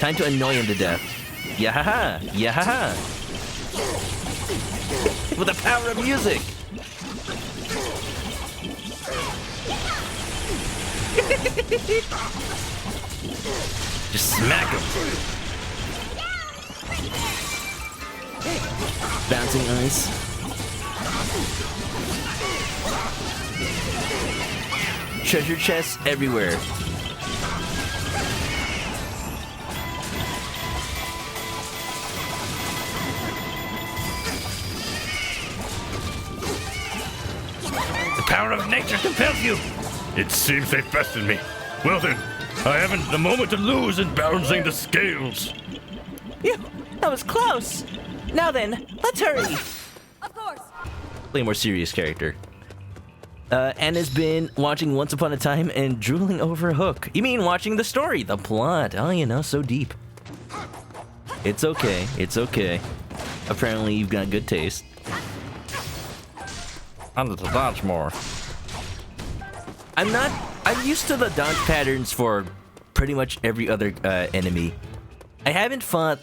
Time to annoy him to death. Yahaha! Yahaha! With the power of music! Just smack him. Bouncing ice. Treasure chests everywhere. The power of nature compels you. It seems they've bested me. Well then, I haven't the moment to lose in balancing the scales. Phew, that was close. Now then, let's hurry. Of course. Play a more serious character. Anna's been watching Once Upon a Time and drooling over Hook. You mean watching the story, the plot? Oh, you know, so deep. It's okay. It's okay. Apparently, you've got good taste. I'm the dodge more. I'm used to the dodge patterns for pretty much every other enemy. I haven't fought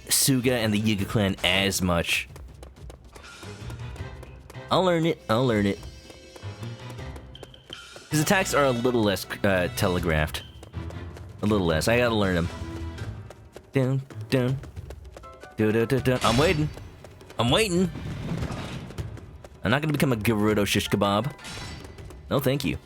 Suga and the Yiga clan as much. I'll learn it. I'll learn it. His attacks are a little less telegraphed. A little less. I gotta learn them. Dun, dun. Dun, dun, dun, dun. I'm waiting. I'm waiting. I'm not gonna become a Gerudo shish kebab. No, thank you.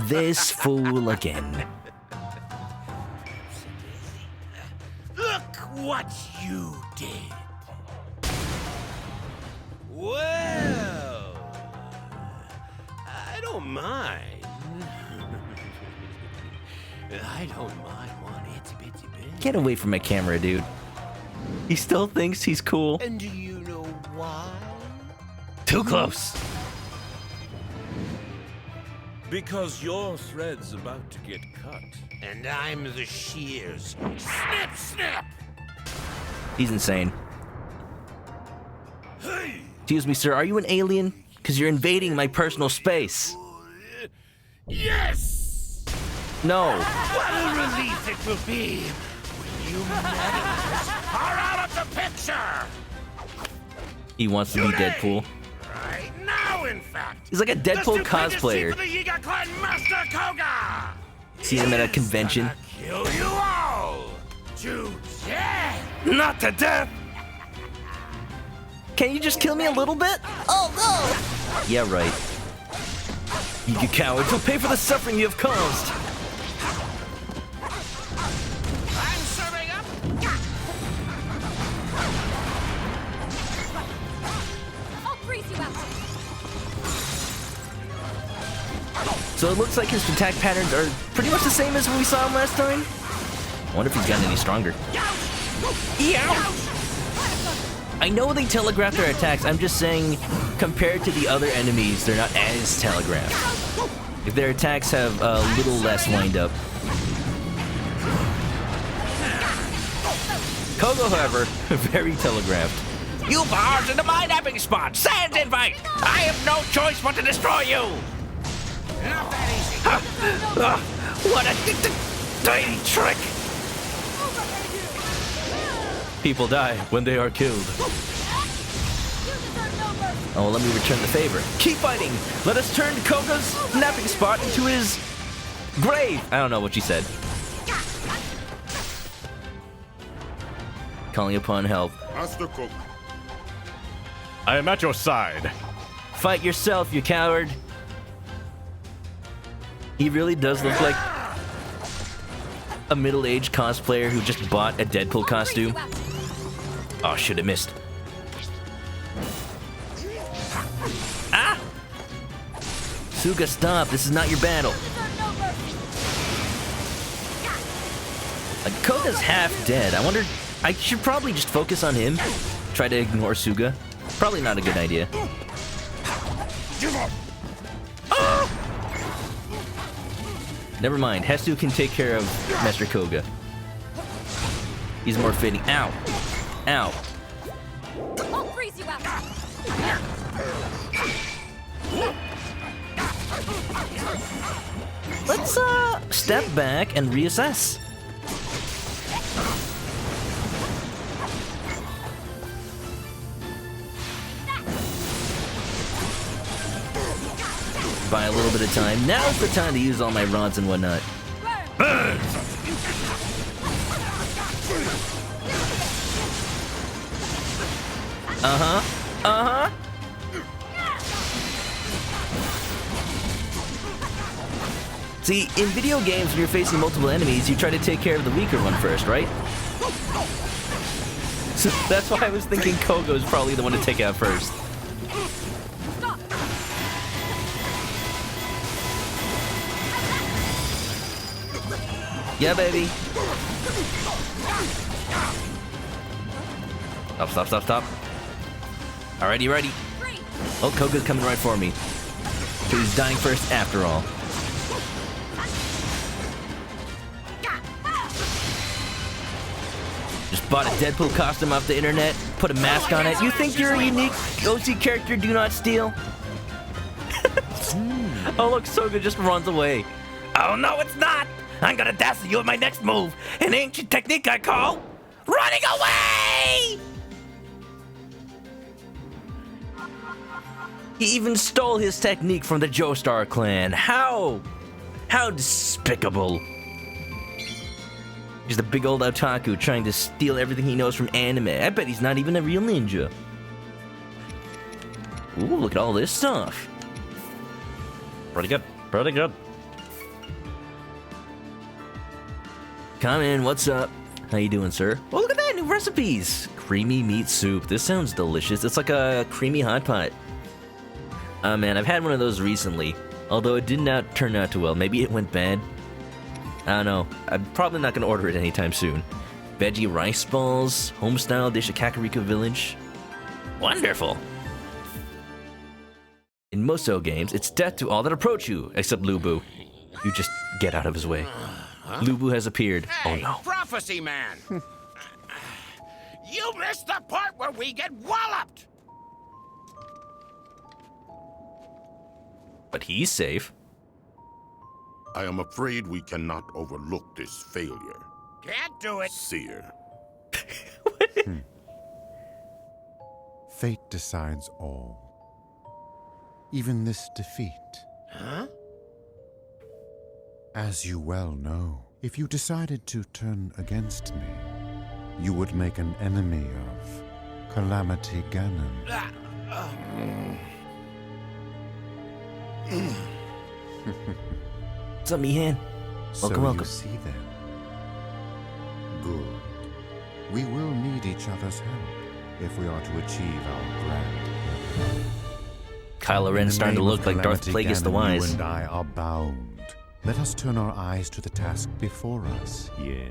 This fool again. Look what you did. Well, I don't mind. I don't mind one itsy bitsy bit. Get away from my camera, dude. He still thinks he's cool. And do you know why? Too close. Because your thread's about to get cut. And I'm the shears. Snip, snip! He's insane. Hey! Excuse me, sir, are you an alien? Because you're invading my personal space. Yes! No. What a relief it will be when you meddlers are out of He wants to be Deadpool. Right now, in fact. He's like a Deadpool cosplayer. Master Koga. See him at a convention. Kill you all to death. Not to death! Can you just kill me a little bit? Oh no! Yeah, right. You cowards will pay for the suffering you have caused. I'm serving up. I'll freeze you out. So it looks like his attack patterns are pretty much the same as when we saw him last time. I wonder if he's gotten any stronger. I know they telegraph their attacks. I'm just saying, compared to the other enemies, they're not as telegraphed. If their attacks have a little less lined up. Kogo, however, very telegraphed. You barged into my napping spot! Sans invite! I have no choice but to destroy you! Not that easy. What a tiny trick! People die when they are killed. Oh, let me return the favor. Keep fighting! Let us turn Koga's napping spot into his grave! I don't know what she said. Calling upon help. Master Koga. I am at your side. Fight yourself, you coward! He really does look like a middle-aged cosplayer who just bought a Deadpool costume. Oh, should have missed. Ah! Suga, stop. This is not your battle. Koga's half dead. I wonder... I should probably just focus on him. Try to ignore Suga. Probably not a good idea. Oh! Never mind. Hestu can take care of Master Koga. He's more fitting. Ow. Ow. I'll freeze you out. Let's step back and reassess. Buy a little bit of time. Now's the time to use all my rods and whatnot. Burn! Uh-huh. Uh-huh. See, in video games, when you're facing multiple enemies, you try to take care of the weaker one first, right? So that's why I was thinking Kogo is probably the one to take out first. Yeah, baby. Stop, stop, stop, stop. Alrighty, ready. Oh, Koga's coming right for me. So he's dying first after all. Just bought a Deadpool costume off the internet, put a mask on it. You think you're a unique OC character, do not steal? Oh, look, Soga just runs away. Oh, no, it's not! I'm gonna dazzle you with my next move, an ancient technique I call running away! He even stole his technique from the Joestar clan. How? How despicable. He's a big old otaku trying to steal everything he knows from anime. I bet he's not even a real ninja. Ooh, look at all this stuff. Pretty good, pretty good. Come in, what's up? How you doing, sir? Oh, look at that, new recipes. Creamy meat soup. This sounds delicious. It's like a creamy hot pot. Oh man, I've had one of those recently. Although it did not turn out too well. Maybe it went bad. I don't know. I'm probably not going to order it anytime soon. Veggie rice balls. Homestyle dish at Kakariko Village. Wonderful. In Musou games, it's death to all that approach you, except Lubu. You just get out of his way. Lubu has appeared. Hey, Oh no. Prophecy Man! You missed the part where we get walloped! But he's safe. I am afraid we cannot overlook this failure. Can't do it. Seer. Fate decides all. Even this defeat. Huh? As you well know, if you decided to turn against me, you would make an enemy of Calamity Ganon. What's up, Mihan? Welcome, welcome. You see then. Good. We will need each other's help if we are to achieve our grand. Kylo Ren's starting to look like Darth Plagueis the Wise. You and I are bound. Let us turn our eyes to the task before us. Yes.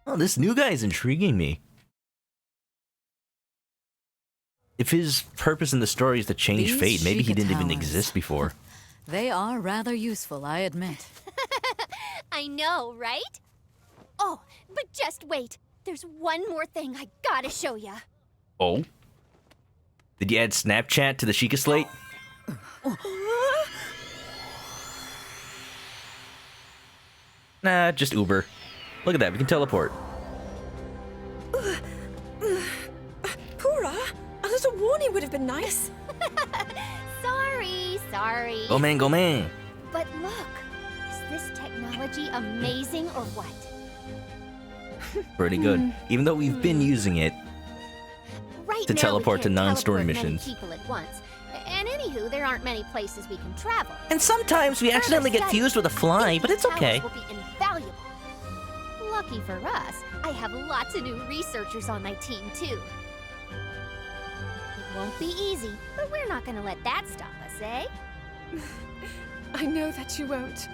Oh, this new guy is intriguing me. If his purpose in the story is to change These fate, maybe he Sheikah didn't even towers. exist before. They are rather useful, I admit. I know, right? Oh, but just wait. There's one more thing I gotta show ya. Oh? Did you add Snapchat to the Sheikah slate? Nah, just Uber. Look at that, we can teleport. Pura, a little warning would have been nice. Sorry. Go man, go man. But look, is this technology amazing or what? Pretty good. Even though we've been using it Right to now teleport we to can't non-story teleport many missions. people at once. And anywho, there aren't many places we can travel. And sometimes we accidentally get fused with a fly, but it's okay. Will be invaluable. Lucky for us, I have lots of new researchers on my team too. It won't be easy, but we're not gonna let that stop us, eh? I know that you won't.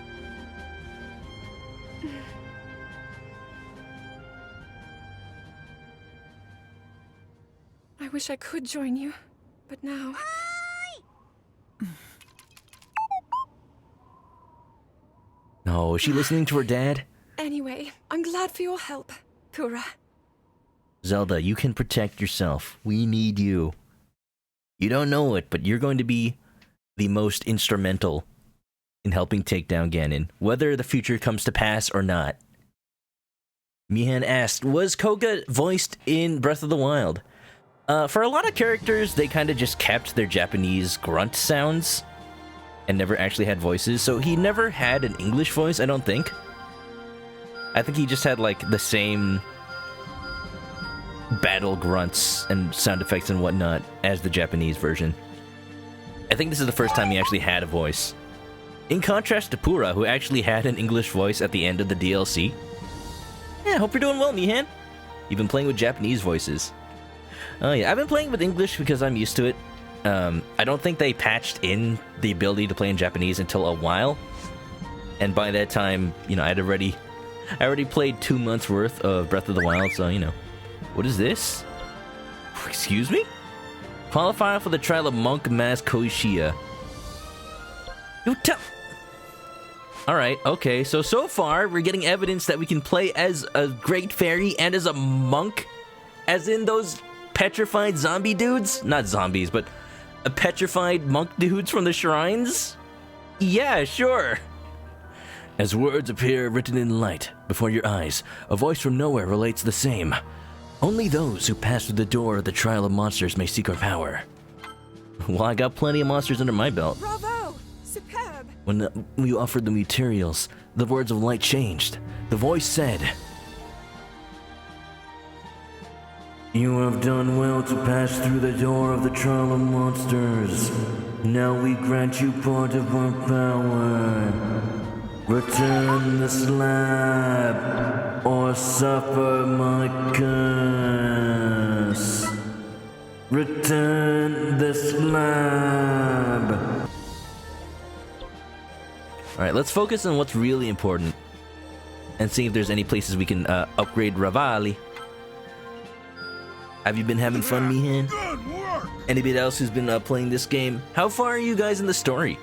I wish I could join you, but now... No, is she listening to her dad? Anyway, I'm glad for your help, Pura. Zelda, you can protect yourself. We need you. You don't know it, but you're going to be the most instrumental in helping take down Ganon, whether the future comes to pass or not. Mihan asked, was Koga voiced in Breath of the Wild? For a lot of characters, they kind of just kept their Japanese grunt sounds and never actually had voices, so he never had an English voice, I don't think. I think he just had, like, the same battle grunts and sound effects and whatnot as the Japanese version. I think this is the first time he actually had a voice. In contrast to Pura, who actually had an English voice at the end of the DLC. Yeah, hope you're doing well, Mihan. You've been playing with Japanese voices. Oh yeah, I've been playing with English because I'm used to it. I don't think they patched in the ability to play in Japanese until a while. And by that time, you know, I already played 2 months worth of Breath of the Wild, so, you know. What is this? Excuse me? Qualify for the trial of Monk Mas Koishia. You tell... Alright, okay, so far, we're getting evidence that we can play as a Great Fairy and as a monk. As in those petrified zombie dudes? Not zombies, but petrified monk dudes from the shrines? Yeah, sure. As words appear written in light before your eyes, a voice from nowhere relates the same. Only those who pass through the door of the trial of monsters may seek our power. Well, I got plenty of monsters under my belt. Bravo! Superb! When we offered the materials, the words of light changed. The voice said, "You have done well to pass through the door of the trial of monsters. Now we grant you part of our power. Return the slab, or suffer my curse. Return the slab." Alright, let's focus on what's really important. And see if there's any places we can upgrade Ravali. Have you been having fun, Mihan? Good work! Anybody else who's been playing this game? How far are you guys in the story?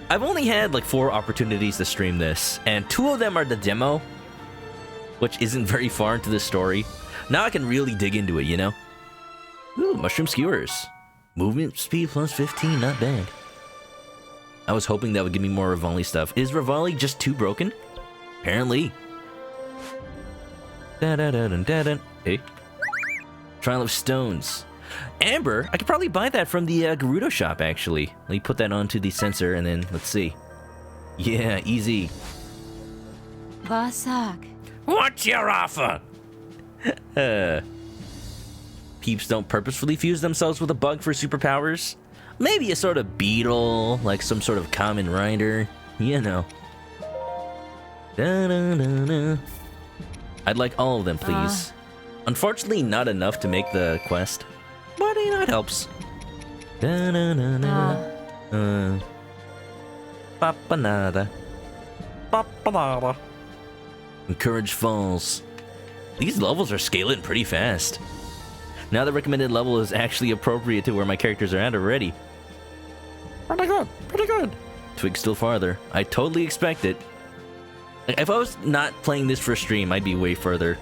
I've only had like 4 opportunities to stream this, and 2 of them are the demo, which isn't very far into the story. Now I can really dig into it, you know? Ooh, mushroom skewers. Movement speed plus 15, not bad. I was hoping that would give me more Rivali stuff. Is Rivali just too broken? Apparently. Da-da-da-dun-da-dun. Hey. Trial of Stones. Amber, I could probably buy that from the Gerudo shop, actually. Let me put that onto the sensor, and then, let's see. Yeah, easy. Vasak. What's your offer? Peeps don't purposefully fuse themselves with a bug for superpowers. Maybe a sort of beetle, like some sort of common rider. You know. Da-da-da-da. I'd like all of them, please. Unfortunately, not enough to make the quest. But, you know, it helps. Da-da-da-da. Papanada. Papanada. Encourage Falls. These levels are scaling pretty fast. Now the recommended level is actually appropriate to where my characters are at already. Pretty good, pretty good. Twig still farther. I totally expect it. If I was not playing this for stream, I'd be way further.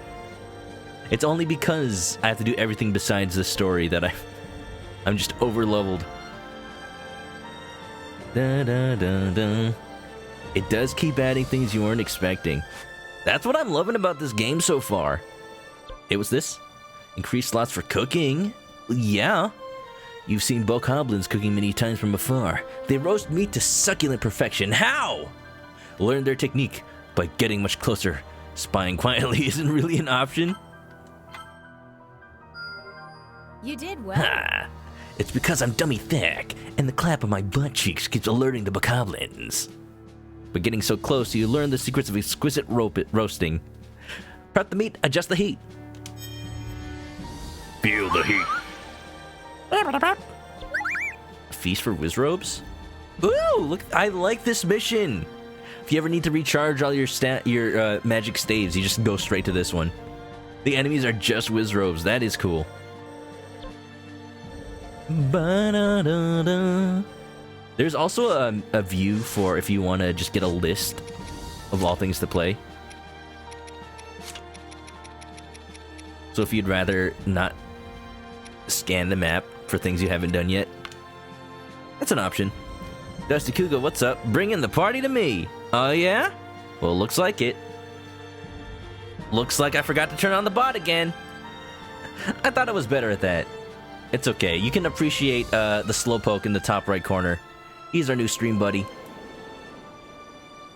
It's only because I have to do everything besides the story that I'm just over-leveled. Da-da-da-da. It does keep adding things you weren't expecting. That's what I'm loving about this game so far. It was this? Increased slots for cooking? Yeah. You've seen bokoblins cooking many times from afar. They roast meat to succulent perfection. How? Learn their technique by getting much closer. Spying quietly isn't really an option. You did well. Ha! It's because I'm dummy thick, and the clap of my butt cheeks keeps alerting the bokoblins. But getting so close, you learn the secrets of exquisite roasting. Prep the meat, adjust the heat. Feel the heat. A feast for wizrobes? Ooh, look! I like this mission. If you ever need to recharge all your magic staves, you just go straight to this one. The enemies are just wizrobes. That is cool. Ba-da-da-da. There's also a view for if you want to just get a list of all things to play. So if you'd rather not scan the map for things you haven't done yet, that's an option. Dusty Kuga, what's up? Bringing the party to me. Oh yeah? Well, looks like it. Looks like I forgot to turn on the bot again. I thought I was better at that. It's okay. You can appreciate the slowpoke in the top right corner. He's our new stream buddy.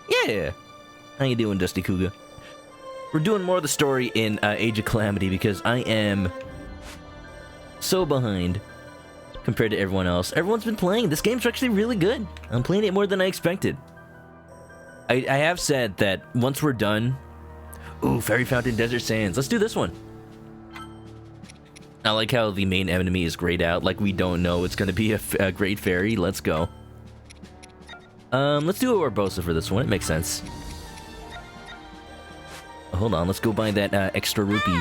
Yeah. How you doing, Dusty Kuga? We're doing more of the story in Age of Calamity because I am so behind compared to everyone else. Everyone's been playing. This game's actually really good. I'm playing it more than I expected. I have said that once we're done... Ooh, Fairy Fountain Desert Sands. Let's do this one. I like how the main enemy is grayed out. Like we don't know it's going to be a great fairy. Let's go. Let's do a Urbosa for this one. It makes sense. Hold on. Let's go buy that extra rupee.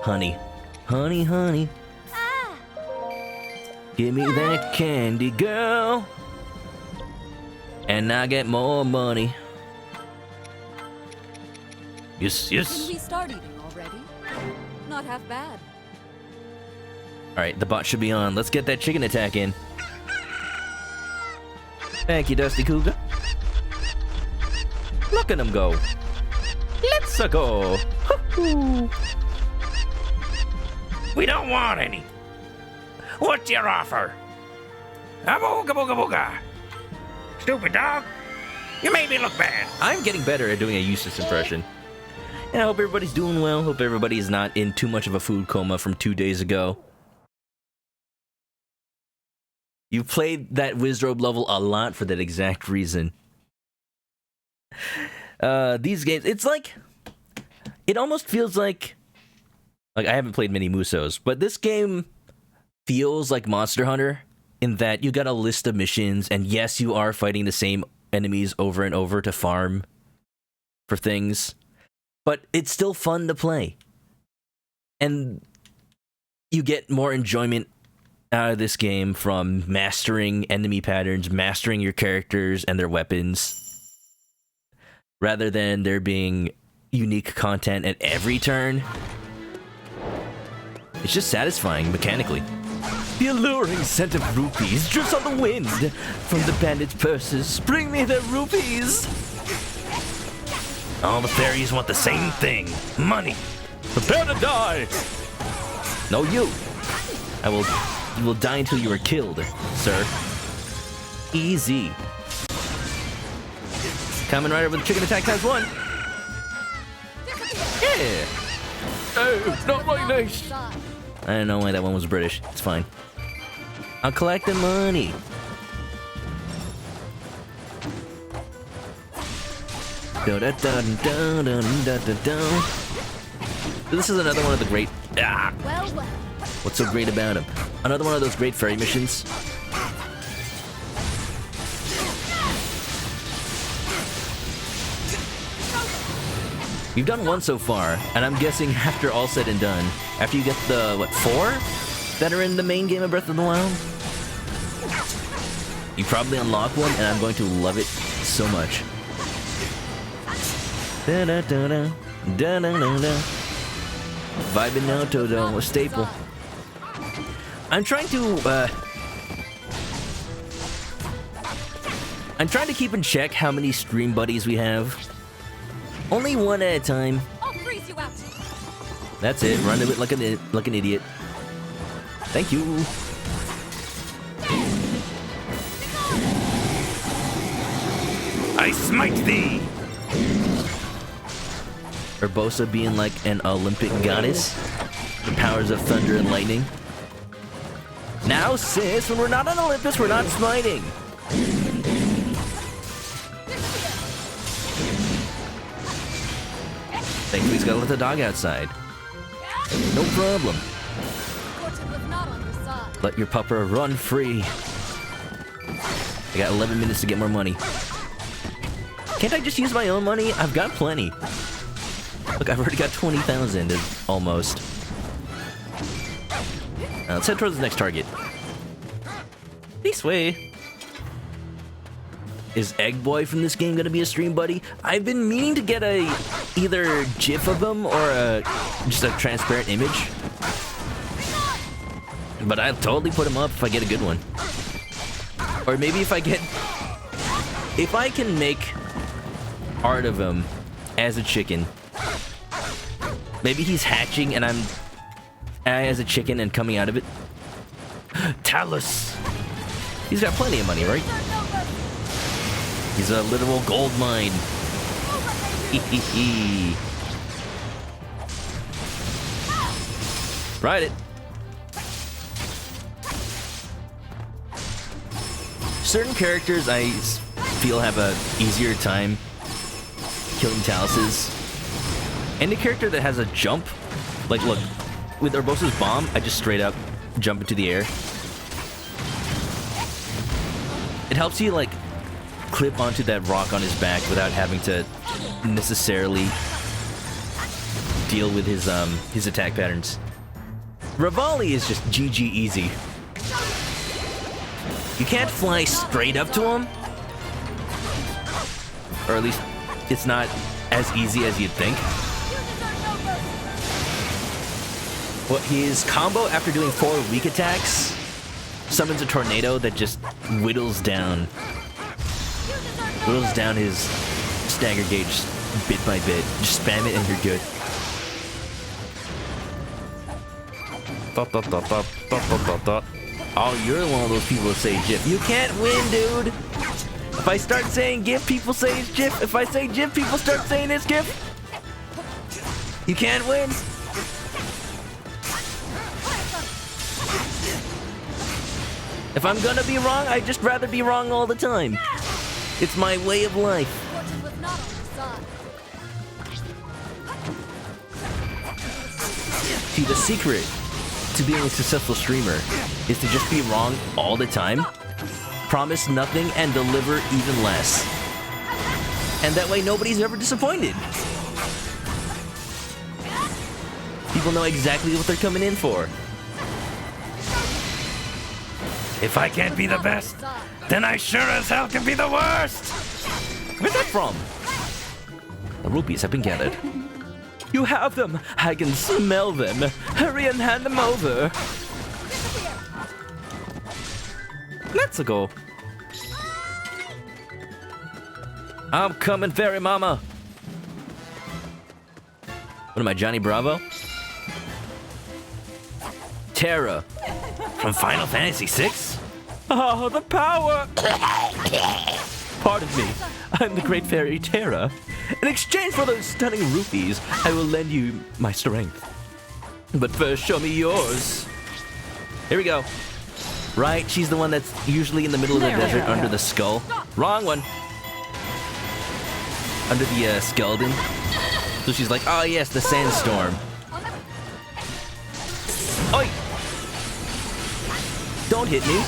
Honey. Honey, honey. Give me that candy, girl. And I get more money. Yes, yes. Can we start eating already? Not half bad. Alright, the bot should be on. Let's get that chicken attack in. Thank you, Dusty Kuga. Look at him go. Let's go. We don't want any. What's your offer? Booga booga booga. Stupid dog. You made me look bad. I'm getting better at doing a Eustace impression. And I hope everybody's doing well. Hope everybody is not in too much of a food coma from 2 days ago. You played that Wizrobe level a lot for that exact reason. These games, it's like... It almost feels like... Like, I haven't played many Musos, but this game feels like Monster Hunter in that you got a list of missions, and yes, you are fighting the same enemies over and over to farm for things, but it's still fun to play. And you get more enjoyment out of this game from mastering enemy patterns, mastering your characters and their weapons, rather than there being unique content at every turn. It's just satisfying mechanically. The alluring scent of rupees drifts on the wind from the bandits' purses. Bring me their rupees! All the fairies want the same thing. Money. Prepare to die! No, you! You will die until you are killed, sir. Easy. Kamen Rider with chicken attack times 1. Yeah! Oh, not my nice! I don't know why that one was British. It's fine. I'll collect the money. This is another one of the great... Ah! What's so great about him? Another one of those great fairy missions. You've done one so far, and I'm guessing after all said and done, after you get the, what, 4 that are in the main game of Breath of the Wild? You probably unlock one, and I'm going to love it so much. Da-da-da-da, da-da-da-da. Vibing now, Todo, a staple. I'm trying to keep in check how many stream buddies we have. Only one at a time. I'll freeze you out. That's it. Run to it like an idiot. Thank you. I smite thee. Urbosa being like an Olympic goddess. The powers of thunder and lightning. Now, sis, when we're not on Olympus, we're not smiting. Thankfully, he's gotta let the dog outside. No problem. Let your pupper run free. I got 11 minutes to get more money. Can't I just use my own money? I've got plenty. Look, I've already got 20,000, almost. Let's head towards the next target. This way. Is Egg Boy from this game gonna be a stream buddy? I've been meaning to get either GIF of him or just a transparent image. But I'll totally put him up if I get a good one. Or maybe if I can make art of him as a chicken. Maybe he's hatching and I'm as a chicken and coming out of it. Talus! He's got plenty of money, right? He's a literal gold mine. Ride it. Certain characters I feel have a easier time killing Taluses. Any character that has a jump, like look, with Urbosa's bomb, I just straight up jump into the air. It helps you like clip onto that rock on his back without having to necessarily deal with his attack patterns. Revali is just GG easy. You can't fly straight up to him, or at least it's not as easy as you'd think. Well, his combo after doing 4 weak attacks summons a tornado that just whittles down his stagger gauge bit by bit. Just spam it and you're good. Oh, you're one of those people that say GIF. You can't win, dude! If I start saying GIF, people say it's GIF. If I say GIF, people start saying it's GIF. You can't win. If I'm gonna be wrong, I'd just rather be wrong all the time. It's my way of life. See, the secret to being a successful streamer is to just be wrong all the time, promise nothing, and deliver even less. And that way nobody's ever disappointed. People know exactly what they're coming in for. If I can't be the best, then I sure as hell can be the worst! Where's that from? The rupees have been gathered. You have them! I can smell them! Hurry and hand them over! Let's go! I'm coming, fairy mama! What am I, Johnny Bravo? Terra from Final Fantasy VI? Oh, the power! Pardon me, I'm the great fairy Terra. In exchange for those stunning rupees, I will lend you my strength. But first, show me yours. Here we go. Right, she's the one that's usually in the middle of the desert under the skull. Wrong one. Under the skeleton. So she's like, oh yes, the sandstorm. Oi! Don't hit me.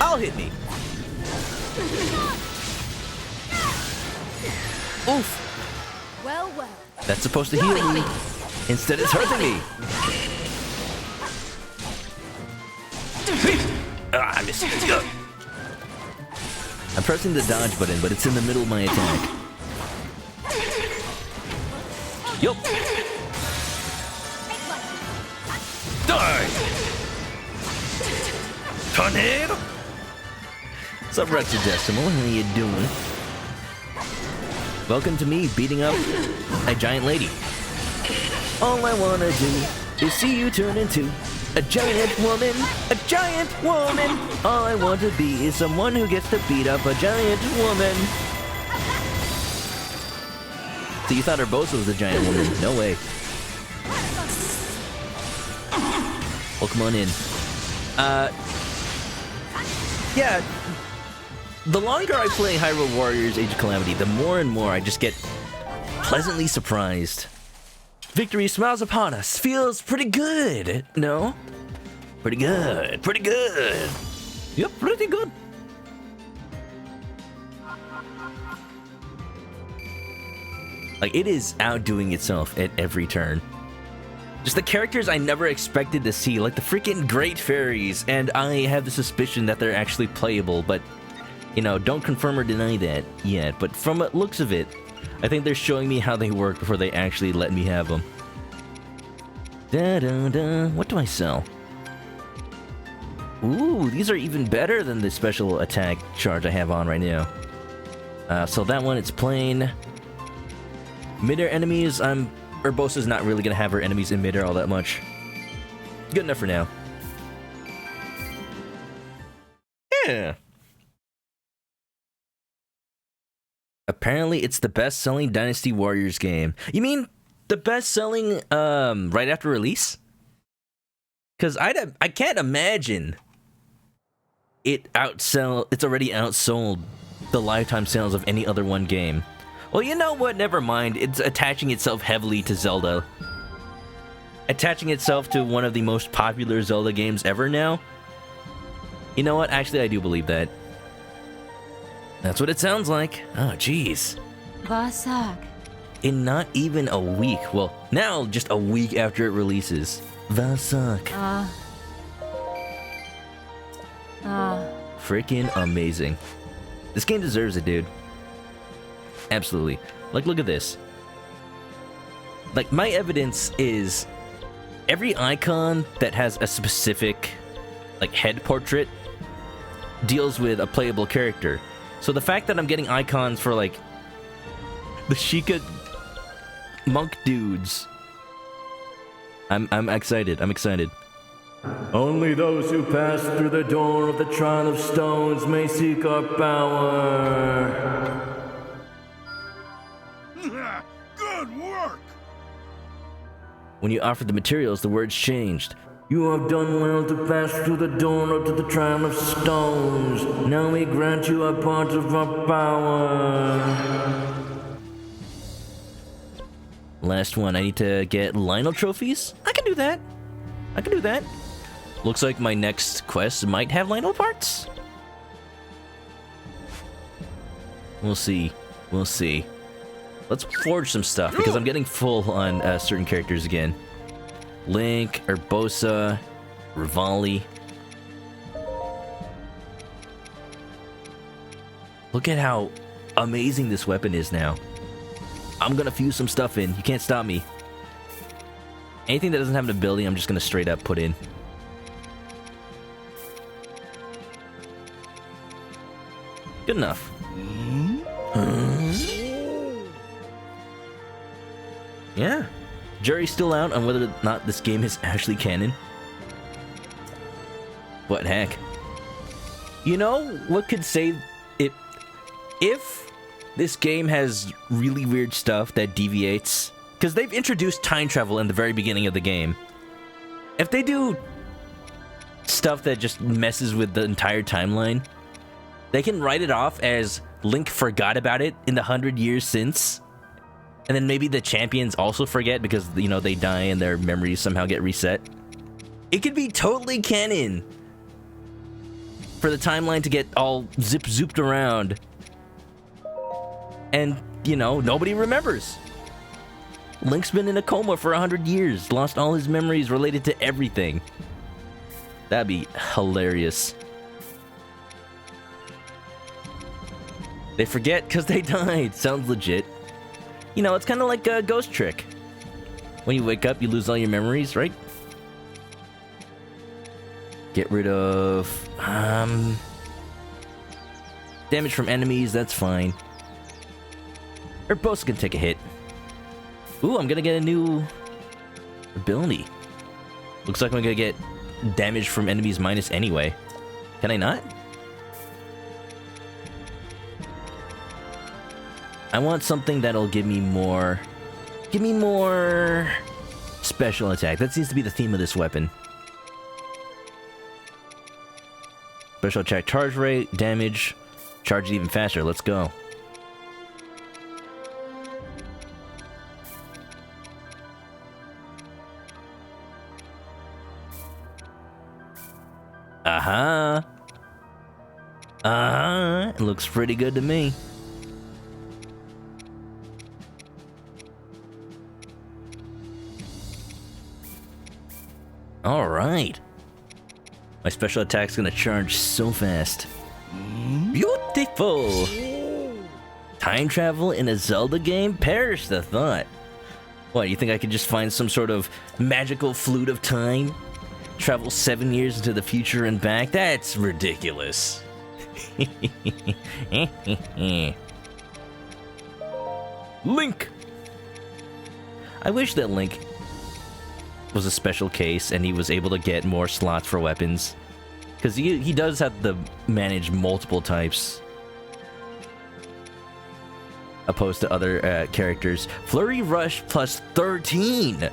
I'll hit me. Oof. Well, well. That's supposed to heal me. Instead, it's hurting me. Ah, I missed it. I'm pressing the dodge button, but it's in the middle of my attack. Yup. Die! Tornado! What's up, Rexadecimal? How you doing? Welcome to me beating up a giant lady. All I wanna do is see you turn into a giant woman. A giant woman! All I want to be is someone who gets to beat up a giant woman. So you thought Urbosa was a giant woman? No way. Well, come on in. Yeah. The longer I play Hyrule Warriors Age of Calamity, the more and more I just get pleasantly surprised. Victory smiles upon us. Feels pretty good, no? Pretty good. Pretty good. Yep, pretty good. Like, it is outdoing itself at every turn. Just the characters I never expected to see, like the freaking Great Fairies, and I have the suspicion that they're actually playable, but, you know, don't confirm or deny that yet. But from the looks of it, I think they're showing me how they work before they actually let me have them. Da-da-da. What do I sell? Ooh, these are even better than the special attack charge I have on right now. So that one, it's plain. Mid-air enemies, Urbosa's not really gonna have her enemies in mid-air all that much. Good enough for now. Yeah. Apparently, it's the best-selling Dynasty Warriors game. You mean the best-selling right after release? Because I can't imagine it's already outsold the lifetime sales of any other one game. Well, you know what? Never mind. It's attaching itself heavily to Zelda. Attaching itself to one of the most popular Zelda games ever now. You know what? Actually, I do believe that. That's what it sounds like. Oh, jeez. Vasak. In not even a week. Well, now just a week after it releases. Vasak. Freaking amazing. This game deserves it, dude. Absolutely. Like, look at this. Like, my evidence is every icon that has a specific, like, head portrait deals with a playable character. So the fact that I'm getting icons for, like, the Sheikah monk dudes, I'm excited. I'm excited. Only those who pass through the door of the Trial of Stones may seek our power. Good work! When you offered the materials, the words changed. You have done well to pass through the door up to the Trial of Stones. Now we grant you a part of our power. Last one, I need to get Lionel trophies? I can do that. I can do that. Looks like my next quest might have Lionel parts. We'll see. We'll see. Let's forge some stuff, because I'm getting full on certain characters again. Link, Urbosa, Rivali. Look at how amazing this weapon is now. I'm gonna fuse some stuff in. You can't stop me. Anything that doesn't have an ability, I'm just gonna straight up put in. Good enough. Yeah. Jury's still out on whether or not this game is actually canon. What heck? You know what could save it? If this game has really weird stuff that deviates, because they've introduced time travel in the very beginning of the game. If they do stuff that just messes with the entire timeline, they can write it off as Link forgot about it in the 100 years since. And then maybe the champions also forget because, you know, they die and their memories somehow get reset. It could be totally canon for the timeline to get all zip-zooped around. And, you know, nobody remembers. Link's been in a coma for 100 years, lost all his memories related to everything. That'd be hilarious. They forget because they died. Sounds legit. You know, it's kind of like a ghost trick. When you wake up, you lose all your memories, right? Get rid of... damage from enemies, that's fine. Urbosa can take a hit. Ooh, I'm gonna get a new ability. Looks like I'm gonna get damage from enemies minus anyway. Can I not? I want something that'll give me more... Give me more... special attack. That seems to be the theme of this weapon. Special attack charge rate, damage, charge it even faster. Let's go. Uh-huh. Uh-huh. It looks pretty good to me. Alright. My special attack's gonna charge so fast. Beautiful! Time travel in a Zelda game? Perish the thought. What, you think I could just find some sort of magical flute of time? Travel 7 years into the future and back? That's ridiculous. Link! I wish that Link was a special case and he was able to get more slots for weapons. Because he does have to manage multiple types. Opposed to other characters. Flurry Rush plus 13!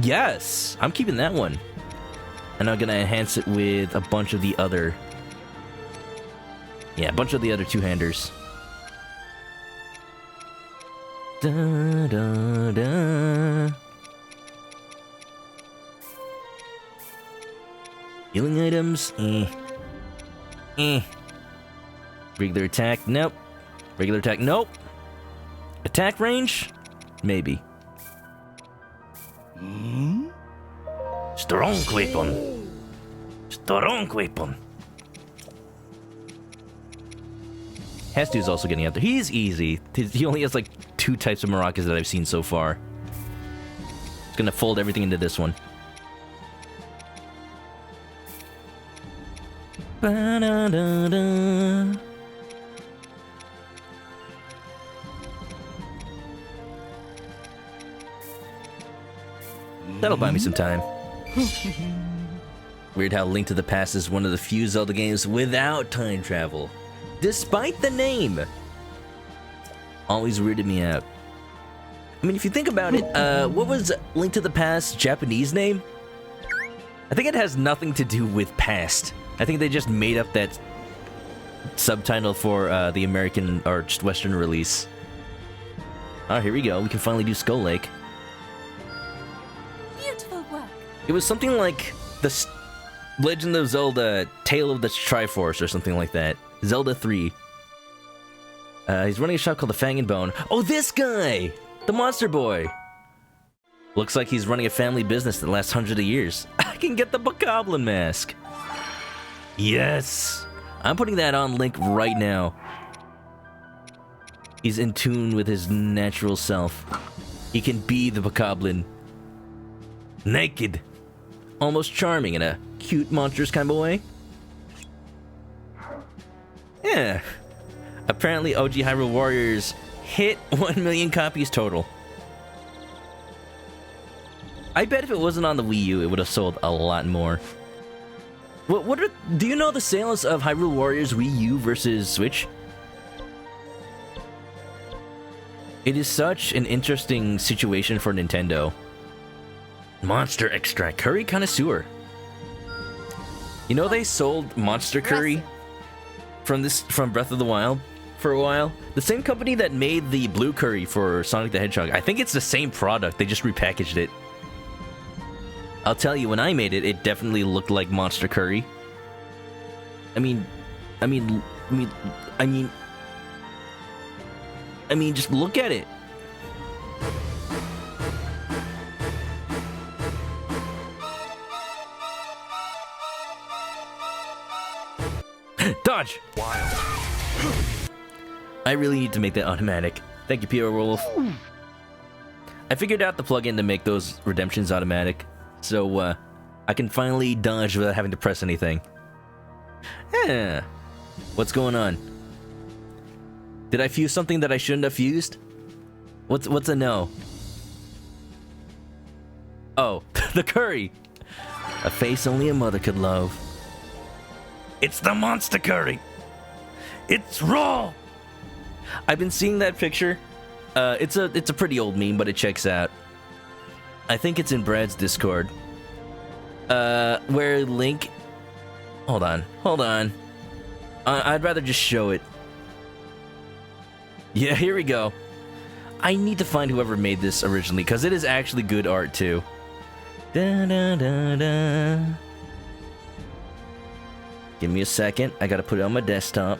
Yes! I'm keeping that one. And I'm gonna enhance it with a bunch of the other... Yeah, a bunch of the other two-handers. Da, da, da. Healing items? Regular attack? Nope. Regular attack? Nope. Attack range? Maybe. Strong weapon. Strong weapon. Hestu's also getting out there. He's easy. He only has like 2 types of maracas that I've seen so far. He's gonna fold everything into this one. Ba-da-da-da. That'll buy me some time. Weird how Link to the Past is one of the few Zelda games without time travel. Despite the name. Always weirded me out. I mean, if you think about it, what was Link to the Past's Japanese name? I think it has nothing to do with past. I think they just made up that subtitle for the American or just Western release. Oh, here we go. We can finally do Skull Lake. Beautiful work. It was something like the Legend of Zelda Tale of the Triforce or something like that. Zelda 3. He's running a shop called the Fang and Bone. Oh, this guy! The monster boy! Looks like he's running a family business that lasts hundreds of years. I can get the Bokoblin mask! Yes! I'm putting that on Link right now. He's in tune with his natural self. He can be the Bokoblin. Naked. Almost charming in a cute, monstrous kind of way. Yeah. Apparently OG Hyrule Warriors hit 1 million copies total. I bet if it wasn't on the Wii U, it would have sold a lot more. What are... Do you know the sales of Hyrule Warriors Wii U versus Switch? It is such an interesting situation for Nintendo. Monster Extract Curry Connoisseur. You know they sold Monster Curry from Breath of the Wild for a while? The same company that made the blue curry for Sonic the Hedgehog. I think it's the same product, they just repackaged it. I'll tell you, when I made it, it definitely looked like Monster Curry. I mean, just look at it. Dodge! I really need to make that automatic. Thank you, Pierre Wolf. I figured out the plugin to make those redemptions automatic, so I can finally dodge without having to press anything. Yeah. What's going on? Did I fuse something that I shouldn't have fused? What's a no? Oh, the curry. A face only a mother could love. It's the monster curry. It's raw. I've been seeing that picture. It's a pretty old meme, but it checks out. I think it's in Brad's Discord. Where Link... Hold on. I'd rather just show it. Yeah, here we go. I need to find whoever made this originally, because it is actually good art, too. Da, da, da, da. Give me a second. I gotta put it on my desktop.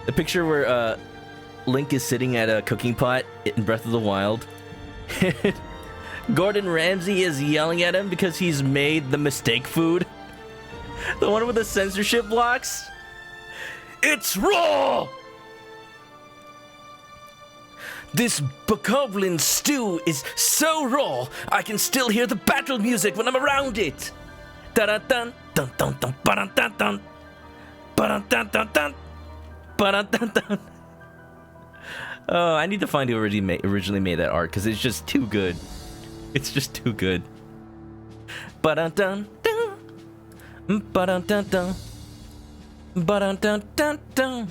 The picture where Link is sitting at a cooking pot in Breath of the Wild. Gordon Ramsay is yelling at him because he's made the mistake food. The one with the censorship blocks. It's raw! This bokoblin stew is so raw, I can still hear the battle music when I'm around it. Da-da-dun, dun-dun-dun, ba-dun-dun-dun. Ba-dun-dun-dun-dun. Ba-dun-dun-dun. Oh, I need to find who originally made that art, because it's just too good. It's just too good. Ba-dun-dun-dun. Ba-dun-dun-dun. Ba-dun-dun-dun-dun.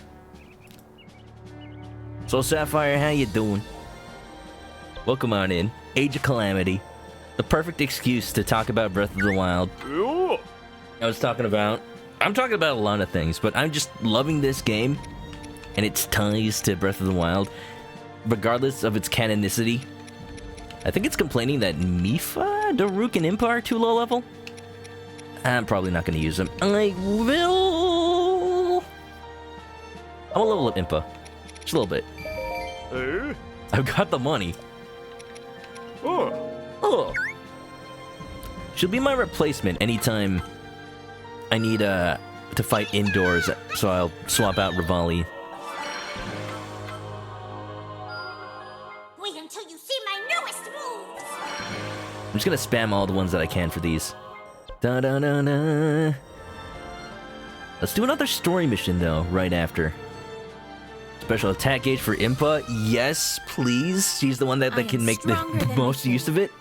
So, Sapphire, how you doing? Welcome on in. Age of Calamity. The perfect excuse to talk about Breath of the Wild. I'm talking about a lot of things, but I'm just loving this game and its ties to Breath of the Wild, regardless of its canonicity. I think it's complaining that Mipha, Daruk, and Impa are too low level. I'm probably not going to use them. I will... I'm gonna level up Impa. Just a little bit. I've got the money. Oh. She'll be my replacement anytime I need to fight indoors, so I'll swap out Rivali. Wait until you see my newest moves! I'm just gonna spam all the ones that I can for these. Da-da-da-da. Let's do another story mission, though, right after. Special attack gauge for Impa. Yes, please. She's the one that can make the most use of it.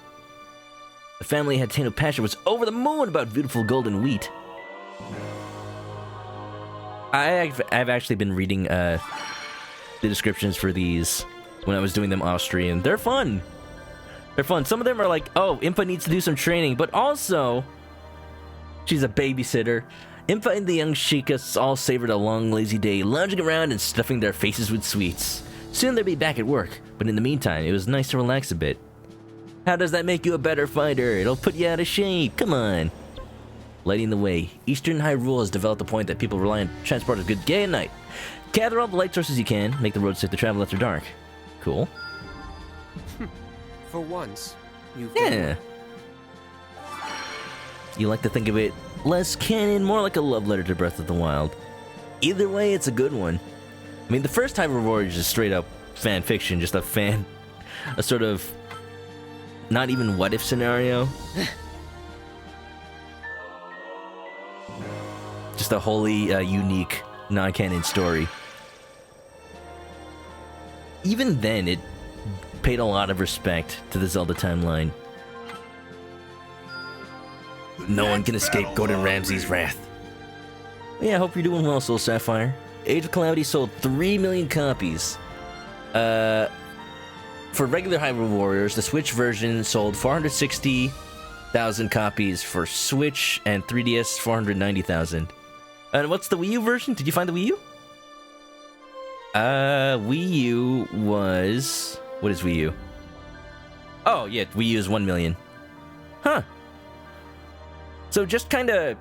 The family had Tano Pasha was over the moon about beautiful golden wheat. I've actually been reading the descriptions for these when I was doing them off stream. They're fun. They're fun. Some of them are like, oh, Impa needs to do some training, but also she's a babysitter. Impa and the young Sheikah all savored a long, lazy day, lounging around and stuffing their faces with sweets. Soon they'd be back at work, but in the meantime, it was nice to relax a bit. How does that make you a better fighter? It'll put you out of shape. Come on. Lighting the way, Eastern Hyrule has developed a point that people rely on transport as good day and night. Gather all the light sources you can, make the road safe to travel after dark. Cool. For once, you've Yeah. You like to think of it less canon, more like a love letter to Breath of the Wild. Either way, it's a good one. I mean, the first Hyrule Warriors is straight up fan fiction, just a sort of not even what if scenario. Just a wholly unique, non-canon story. Even then, it paid a lot of respect to the Zelda timeline. No one can escape Gordon Ramsay's wrath. Yeah, I hope you're doing well, Soul Sapphire. Age of Calamity sold 3 million copies. For regular Hyrule Warriors, the Switch version sold 460,000 copies for Switch, and 3DS 490,000. And what's the Wii U version? Did you find the Wii U? Wii U was... What is Wii U? Oh, yeah, Wii U is 1 million. Huh. So just kind of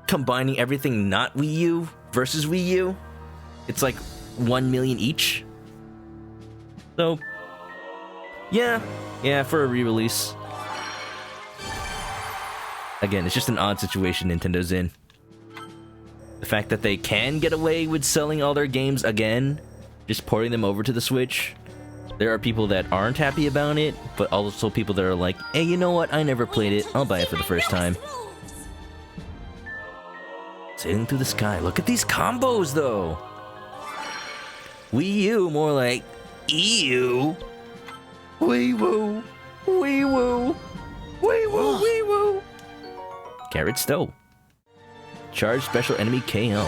combining everything not Wii U versus Wii U, it's like 1 million each. So, yeah, for a re-release. Again, it's just an odd situation Nintendo's in. The fact that they can get away with selling all their games again, just porting them over to the Switch. There are people that aren't happy about it, but also people that are like, hey, you know what? I never played it. I'll buy it for the first time. Sailing through the sky. Look at these combos, though. Wii U, more like EU. Wee woo. Wee woo. Wee woo. Wee woo. Carrot Stow. Charge special enemy KO.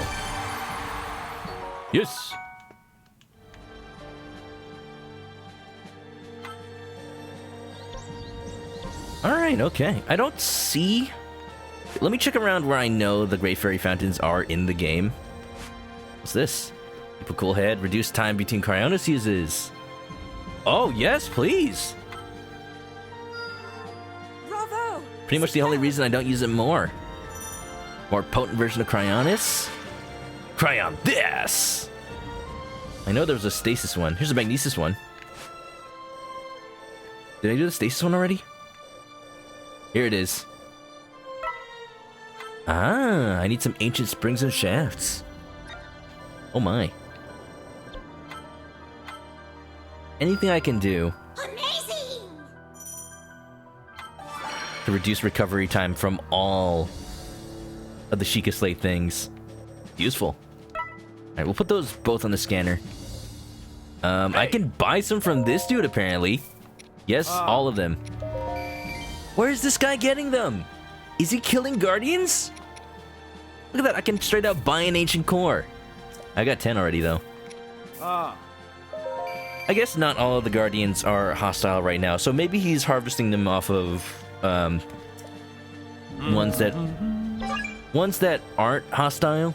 Yes. Alright, okay. I don't see... Let me check around where I know the Great Fairy Fountains are in the game. What's this? Keep a cool head. Reduce time between Cryonis uses. Oh, yes, please. Bravo! Pretty much the only reason I don't use it more. More potent version of Cryonis. Cryon this! I know there was a Stasis one. Here's a Magnesis one. Did I do the Stasis one already? Here it is. Ah, I need some ancient springs and shafts. Oh my. Anything I can do Amazing! to reduce recovery time from all of the Sheikah Slate things. Useful. Alright, we'll put those both on the scanner. I can buy some from this dude, apparently. Yes, all of them. Where is this guy getting them? Is he killing Guardians? Look at that, I can straight up buy an Ancient Core. I got 10 already, though. I guess not all of the Guardians are hostile right now, so maybe he's harvesting them off of, ones that aren't hostile.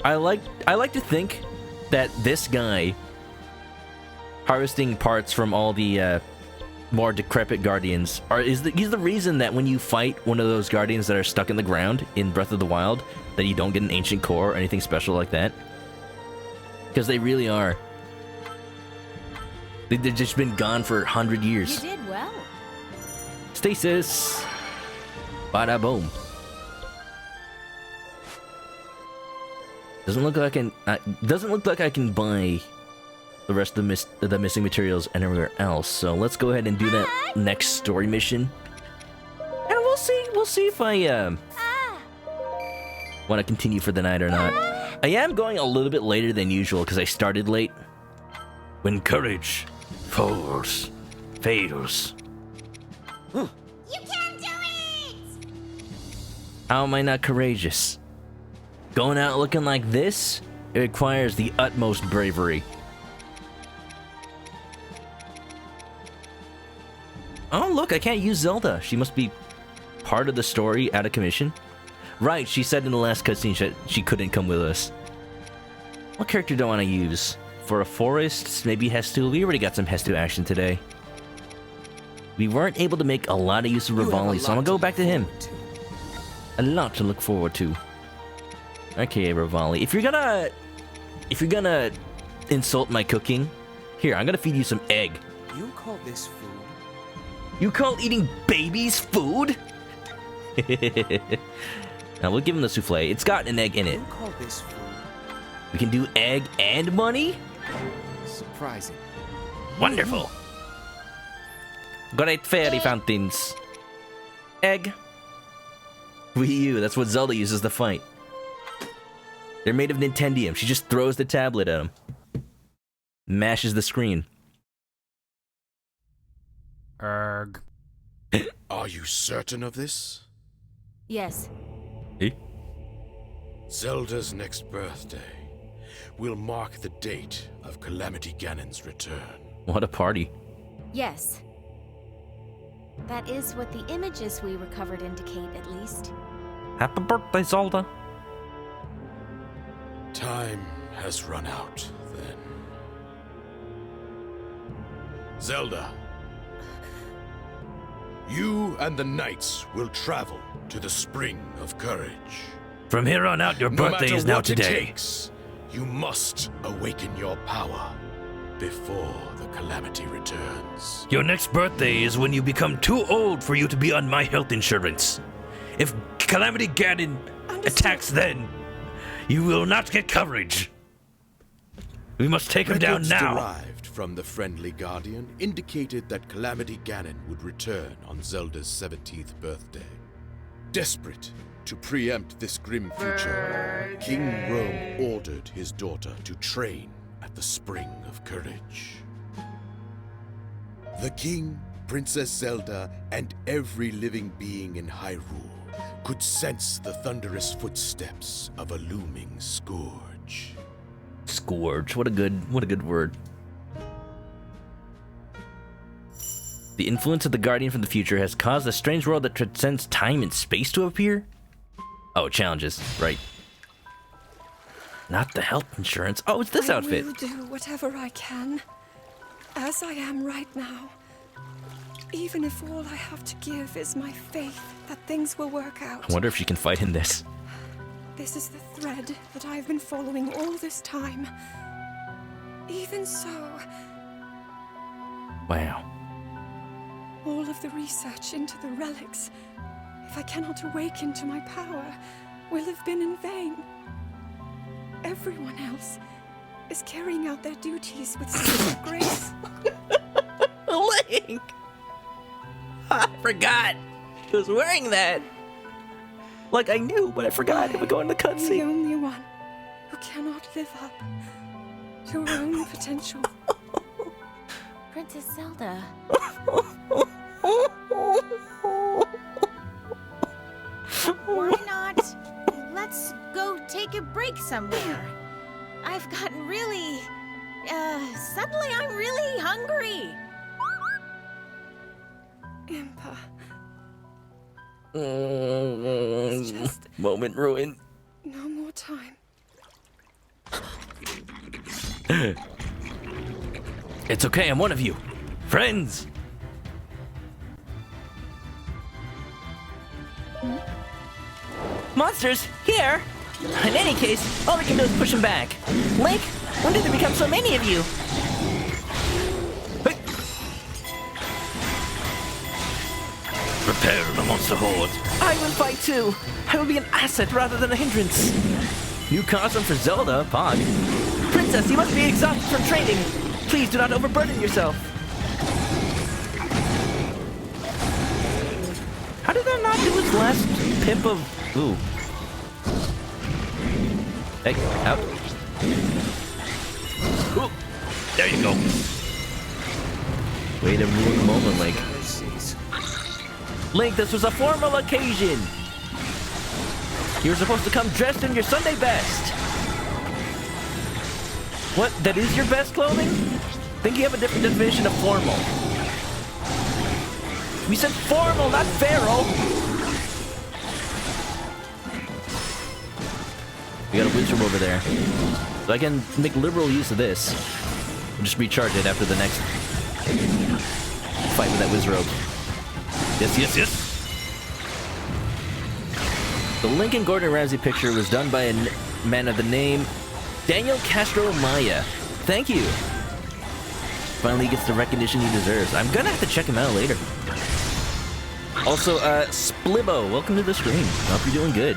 I like to think that this guy harvesting parts from all the more decrepit Guardians he's the reason that when you fight one of those Guardians that are stuck in the ground in Breath of the Wild, that you don't get an Ancient Core or anything special like that. Because they really are. They've just been gone for 100 years. You did well. Stasis. Bada boom. Doesn't look like I can buy the rest of the missing materials anywhere else. So let's go ahead and do that next story mission. And we'll see if I want to continue for the night or not. I am going a little bit later than usual because I started late. When courage fails. You can do it! How am I not courageous? Going out looking like this, it requires the utmost bravery. Oh, look, I can't use Zelda. She must be part of the story out of commission. Right, she said in the last cutscene she couldn't come with us. What character do I want to use? For a forest, maybe Hestu. We already got some Hestu action today. We weren't able to make a lot of use of Rivali, so I'm gonna go back to him. A lot to look forward to. Okay, Rivali. If you're gonna insult my cooking, here, I'm gonna feed you some egg. You call this food? You call eating babies food? Now we'll give him the souffle. It's got an egg in it. You call this food? We can do egg and money? Surprising. Wonderful. Great fairy fountains. Egg. Wii U, that's what Zelda uses to fight. They're made of Nintendium. She just throws the tablet at him. Mashes the screen. Erg. Are you certain of this? Yes. Eh? Zelda's next birthday will mark the date of Calamity Ganon's return. What a party. Yes. That is what the images we recovered indicate, at least. Happy birthday, Zelda. Time has run out, then. Zelda, you and the knights will travel to the Spring of Courage. From here on out, your birthday is now today. It takes, you must awaken your power before the Calamity returns. Your next birthday is when you become too old for you to be on my health insurance. If Calamity Ganon attacks then, you will not get coverage. We must take him down Records now. derived from the friendly Guardian indicated that Calamity Ganon would return on Zelda's 17th birthday. Desperate to preempt this grim future, King Rome ordered his daughter to train at the Spring of Courage. The king, Princess Zelda, and every living being in Hyrule could sense the thunderous footsteps of a looming scourge. Scourge. What a good word. The influence of the Guardian from the future has caused a strange world that transcends time and space to appear? Oh, challenges. Right. Not the health insurance. Oh, it's this outfit. I will do whatever I can, as I am right now. Even if all I have to give is my faith that things will work out. I wonder if she can fight in this. This is the thread that I've been following all this time. Even so... Wow. All of the research into the relics, if I cannot awaken to my power, will have been in vain. Everyone else is carrying out their duties with such grace. Link! I forgot. He was wearing that. Like I knew, but I forgot. It would go in the I'm the cutscene. only one who cannot live up to her own potential. Princess Zelda. Why not? Let's go take a break somewhere. I've gotten really... suddenly I'm really hungry. Impa. It's just... Moment ruined. No more time. It's okay, I'm one of you. Friends! Monsters, here! In any case, all we can do is push them back. Link, when did there become so many of you? Hey. Prepare the monster horde. I will fight too. I will be an asset rather than a hindrance. New costume for Zelda, Pog. Princess, you must be exhausted from training. Please do not overburden yourself. How did that not do his last pip of... Ooh. Hey, out. Ooh, there you go. Way to ruin the moment, Link. Link, this was a formal occasion. You were supposed to come dressed in your Sunday best. What? That is your best clothing? Think you have a different definition of formal. We said formal, not feral. We got a wizard over there. So I can make liberal use of this. I'll just recharge it after the next fight with that wizrobe. Yes, yes, yes. The Lincoln Gordon Ramsay picture was done by a man of the name Daniel Castro Maya. Thank you. Finally gets the recognition he deserves. I'm gonna have to check him out later. Also, Splibbo, welcome to the stream. Hope you're doing good.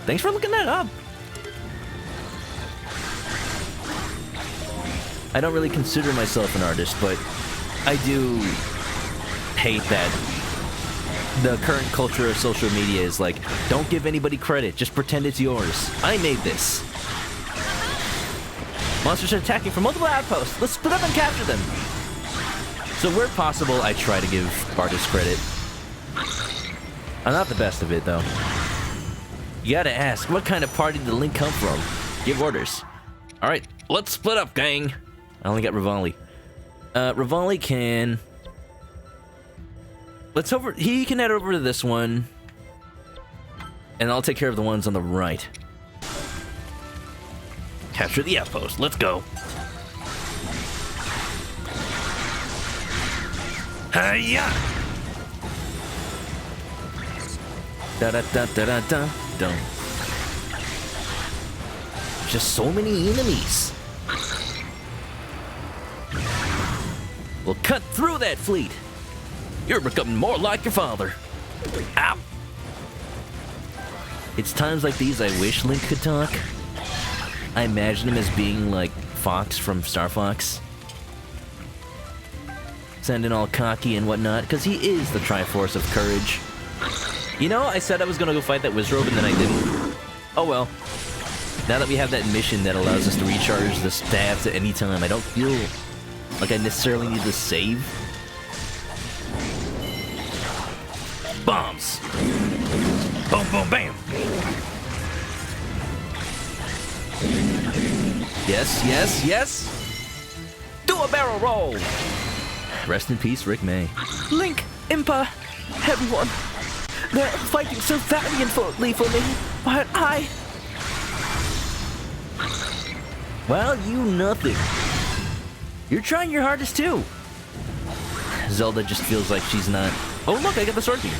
Thanks for looking that up. I don't really consider myself an artist, but I do hate that the current culture of social media is like, don't give anybody credit, just pretend it's yours. I made this. Monsters are attacking from multiple outposts. Let's split up and capture them. So where possible, I try to give artists credit. I'm not the best of it, though. You gotta ask, what kind of party did Link come from? Give orders. Alright, let's split up, gang. I only got Rivali. Rivali can... He can head over to this one. And I'll take care of the ones on the right. Capture the outpost. Let's go. Hiya! Da da da da da da da. Just so many enemies. We'll cut through that fleet. You're becoming more like your father. Ow! It's times like these I wish Link could talk. I imagine him as being like Fox from Star Fox. Sounding all cocky and whatnot, because he is the Triforce of Courage. You know, I said I was gonna go fight that Wizrobe and then I didn't. Oh well. Now that we have that mission that allows us to recharge the staffs at any time, I don't feel like I necessarily need to save. Bombs! Boom, boom, bam! Yes, yes, yes! Do a barrel roll! Rest in peace, Rick May. Link, Impa, everyone, they're fighting so valiantly for me, but I... Well, you nothing. You're trying your hardest too. Zelda just feels like she's not... Oh look, I got the sword beam.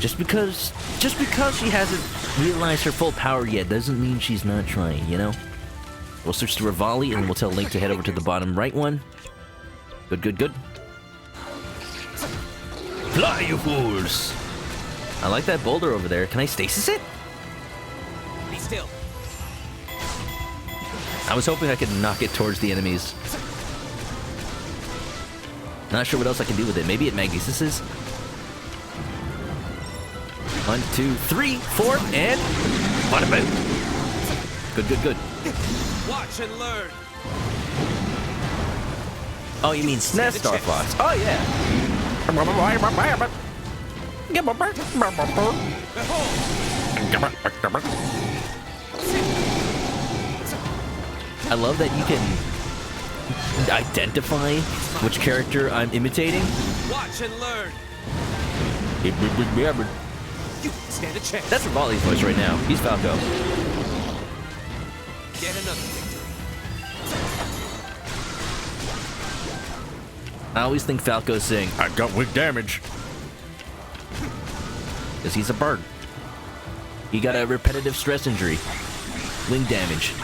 Just because she hasn't realized her full power yet doesn't mean she's not trying, you know? We'll switch to Rivali and we'll tell Link to head over to the bottom right one. Good, good, good. Fly, you fools! I like that boulder over there. Can I stasis it? Be still. I was hoping I could knock it towards the enemies. Not sure what else I can do with it. Maybe it magnesis. 1, 2, 3, 4, and... Bada boom! Good, good, good. Watch and learn. Oh, you mean SNES Star Fox? Oh, yeah. I love that you can identify which character I'm imitating. Watch and learn. You stand a chance. That's Rivali's voice right now. He's Falco. Get another victory. I always think Falco's saying, I got weak damage. Because he's a bird. He got a repetitive stress injury. Wing damage.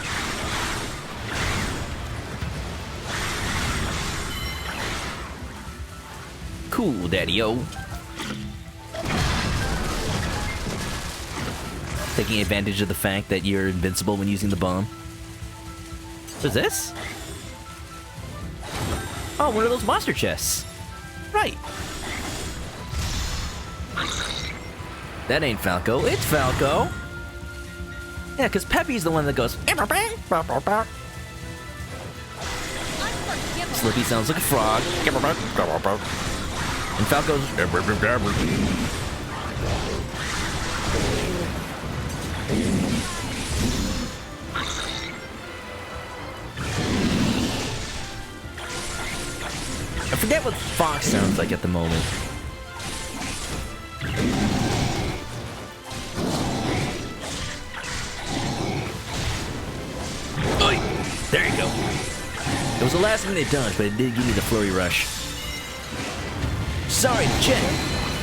Cool, daddy-o. Taking advantage of the fact that you're invincible when using the bomb. What is this? Oh, one of those monster chests. Right. That ain't Falco, it's Falco. Yeah, because Peppy's the one that goes... Slippy sounds like a frog. And Falco's... I forget what Fox sounds like at the moment. Oi! There you go. It was a last minute dodge, but it did give me the flurry rush. Sorry to check,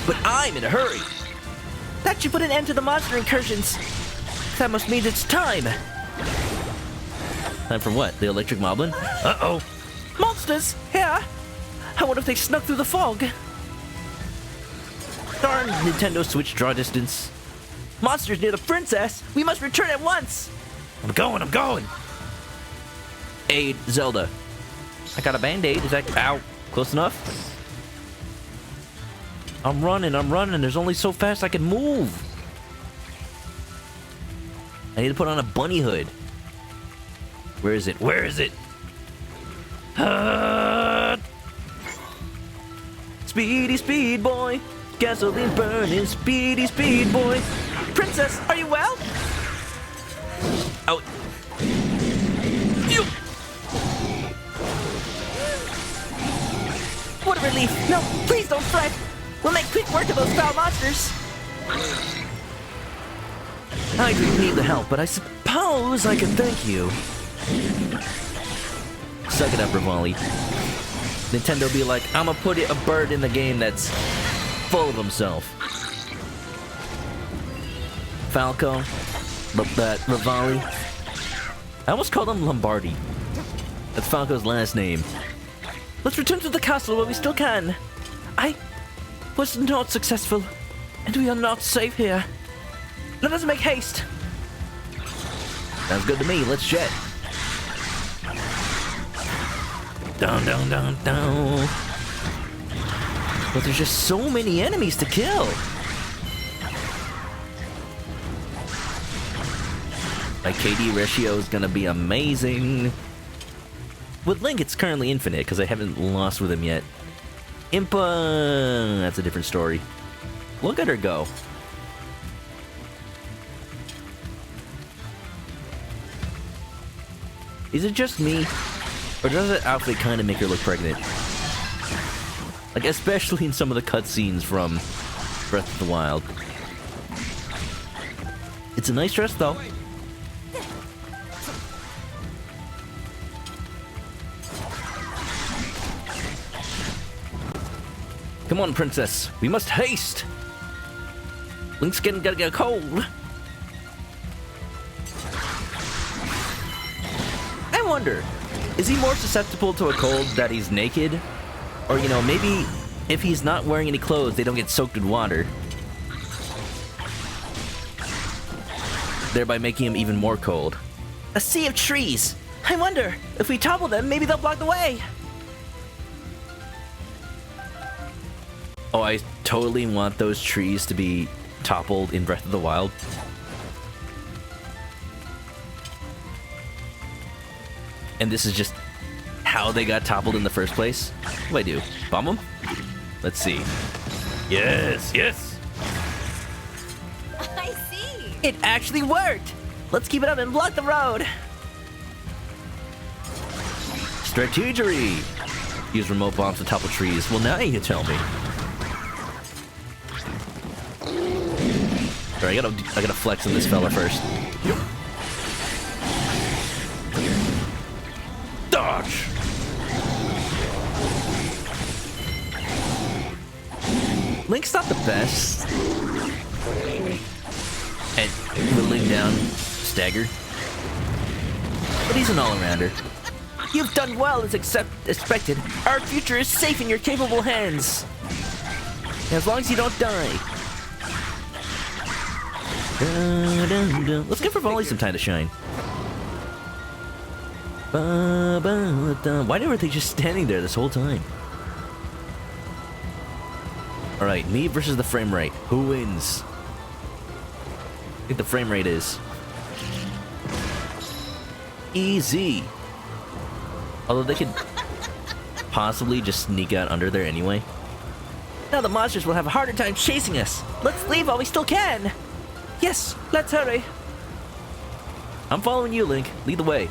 but I'm in a hurry. That should put an end to the monster incursions. That must mean it's time. Time for what? The electric moblin? Uh-oh. Monsters! Here! I wonder if they snuck through the fog. Darn Nintendo Switch draw distance. Monsters near the princess! We must return at once! I'm going, I'm going! Aid, Zelda. I got a band-aid. Is that... Ow. Close enough? I'm running. There's only so fast I can move. I need to put on a bunny hood. Where is it? Where is it? speedy speed boy. Gasoline burning, speedy speed boy. Princess, are you well? Oh. Phew. What a relief. No, please don't fret. We'll make quick work of those foul monsters. I didn't need the help, but I suppose I can thank you. Suck it up, Rivali. Nintendo be like, I'ma put a bird in the game that's full of himself. Falco, Rivali. I almost called him Lombardi. That's Falco's last name. Let's return to the castle while we still can. I was not successful, and we are not safe here. Let us make haste. Sounds good to me. Let's jet. Down, down, down, down. But there's just so many enemies to kill. My KD ratio is gonna be amazing. With Link, it's currently infinite because I haven't lost with him yet. Impa, that's a different story. Look at her go. Is it just me, or does that outfit kind of make her look pregnant? Like, especially in some of the cutscenes from Breath of the Wild. It's a nice dress, though. Come on, princess. We must haste. Link's gonna get cold. I wonder, is he more susceptible to a cold that he's naked? Or, you know, maybe if he's not wearing any clothes, they don't get soaked in water. Thereby making him even more cold. A sea of trees. I wonder, if we topple them, maybe they'll block the way. Oh, I totally want those trees to be toppled in Breath of the Wild. And this is just how they got toppled in the first place. What do I do? Bomb them? Let's see. Yes, yes! I see! It actually worked! Let's keep it up and block the road! Strategery! Use remote bombs to topple trees. Well, now you tell me. Alright, I gotta flex on this fella first. Dodge! Link's not the best at whittling down stagger, but he's an all-arounder. You've done well as expected. Our future is safe in your capable hands. As long as you don't die. Let's give Rivali some time to shine. Why were they just standing there this whole time? Alright, me versus the frame rate. Who wins? I think the frame rate is easy. Although they could possibly just sneak out under there anyway. Now the monsters will have a harder time chasing us. Let's leave while we still can. Yes, let's hurry. I'm following you, Link. Lead the way.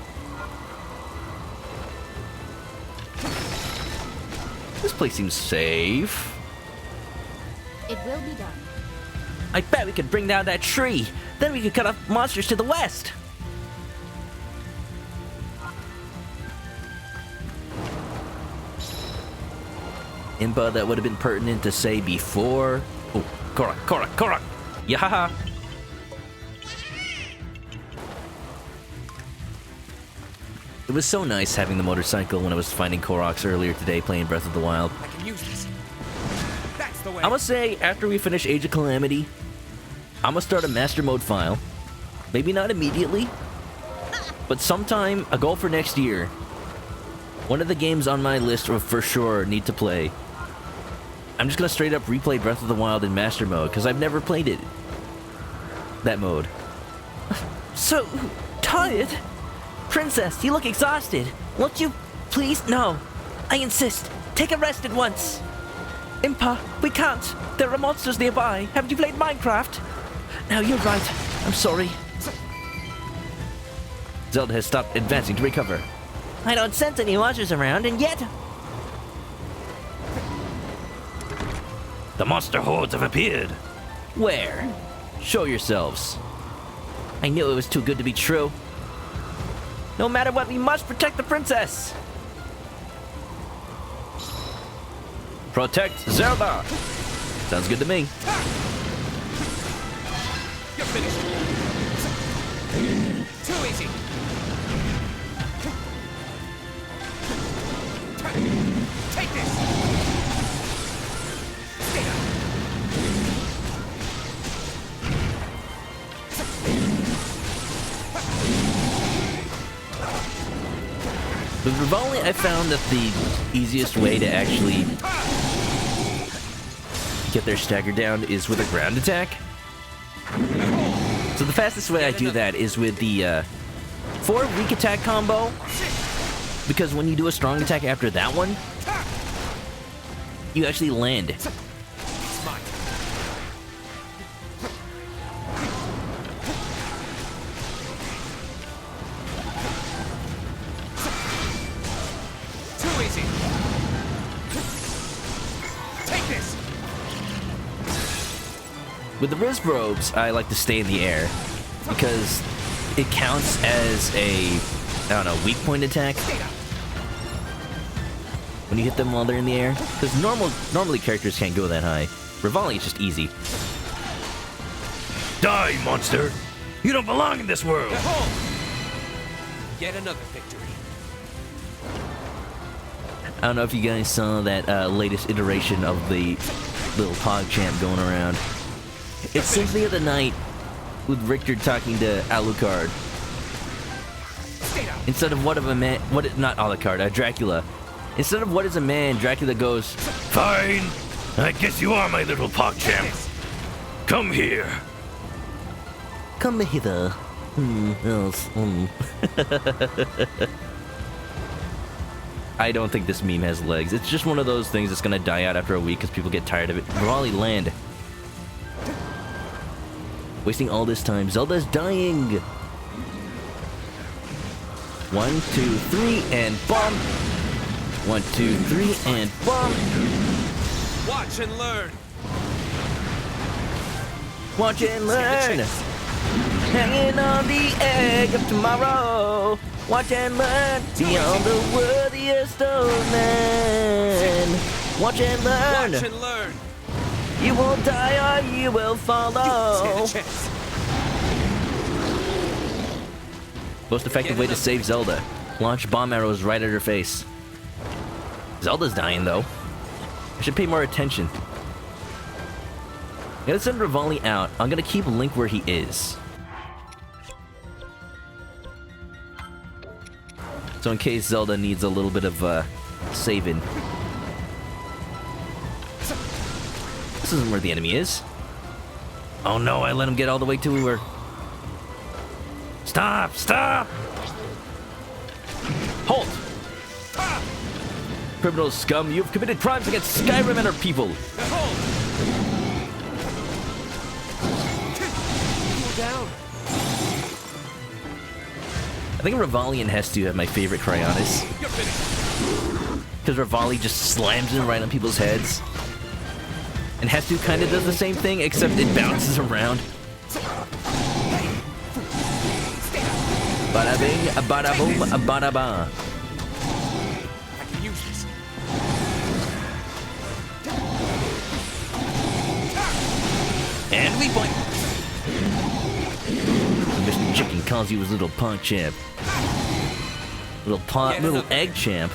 This place seems safe. It will be done. I bet we could bring down that tree. Then we could cut off monsters to the west. Impa, that would have been pertinent to say before. Oh, Korok, Korok, Korok. Yahaha. It was so nice having the motorcycle when I was finding Koroks earlier today playing Breath of the Wild. I can use this. That's the way. I'm gonna say, after we finish Age of Calamity, I'm gonna start a Master Mode file. Maybe not immediately, but sometime, a goal for next year. One of the games on my list of for sure need to play. I'm just gonna straight up replay Breath of the Wild in Master Mode, because I've never played it. That mode. So tired. Princess, you look exhausted. Won't you please? No. I insist. Take a rest at once. Impa, we can't. There are monsters nearby. Haven't you played Minecraft? No, you're right. I'm sorry. Zelda has stopped advancing to recover. I don't sense any monsters around, and yet... The monster hordes have appeared. Where? Show yourselves. I knew it was too good to be true. No matter what, we must protect the princess! Protect Zelda! Sounds good to me. You're finished. Too easy. Take this. Stay down. With Rivali, I found that the easiest way to actually get their stagger down is with a ground attack. So the fastest way I do that is with the 4 weak attack combo, because when you do a strong attack after that one, you actually land. Too easy. Take this. With the Riz Robes, I like to stay in the air because it counts as a, I don't know, weak point attack when you hit them while they're in the air. Because normally characters can't go that high. Rivali is just easy. Die, monster! You don't belong in this world! Yet another victory. I don't know if you guys saw that latest iteration of the little PogChamp going around. It's Symphony of the Night with Richter talking to Alucard. Instead of what of a man, not Alucard, Dracula. Instead of what is a man, Dracula goes, Fine. I guess you are my little PogChamp. Come here. Come hither. Yes. I don't think this meme has legs. It's just one of those things that's gonna die out after a week because people get tired of it. Raleigh land. Wasting all this time. Zelda's dying. 1, 2, 3, and bomb. 1, 2, 3, and bomb. Watch and learn. Watch and learn. Hanging on the egg of tomorrow. Watch and learn. Beyond the worthiest of men. Watch and learn. Watch and learn. You will die or you will follow. Most effective way to save Zelda. Launch bomb arrows right at her face. Zelda's dying though. I should pay more attention. I'm gonna send Rivali out. I'm gonna keep Link where he is. So in case Zelda needs a little bit of saving. This isn't where the enemy is. Oh no, I let him get all the way to her. Stop! Stop! Halt! Criminal scum, you've committed crimes against Skyrim and her people. Down. I think Rivali and Hestu have my favorite Cryonis. Because Rivali just slams them right on people's heads. And Hestu kind of does the same thing, except it bounces around. Bada bing, bada boom, bada ba. I can use this. And we point. Mr. Chicken calls you his little punk champ. Little egg champ.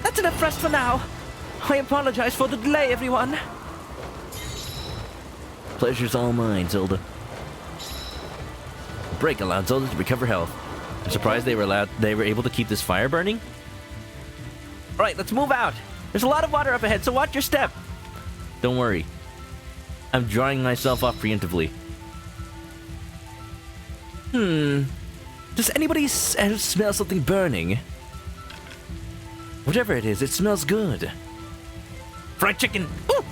That's enough for us for now. I apologize for the delay, everyone. Pleasure's all mine, Zelda. The break allowed Zelda to recover health. I'm surprised they were able to keep this fire burning. Alright, let's move out. There's a lot of water up ahead, so watch your step. Don't worry. I'm drying myself off preemptively. Does anybody smell something burning? Whatever it is, it smells good. Fried chicken! Ooh!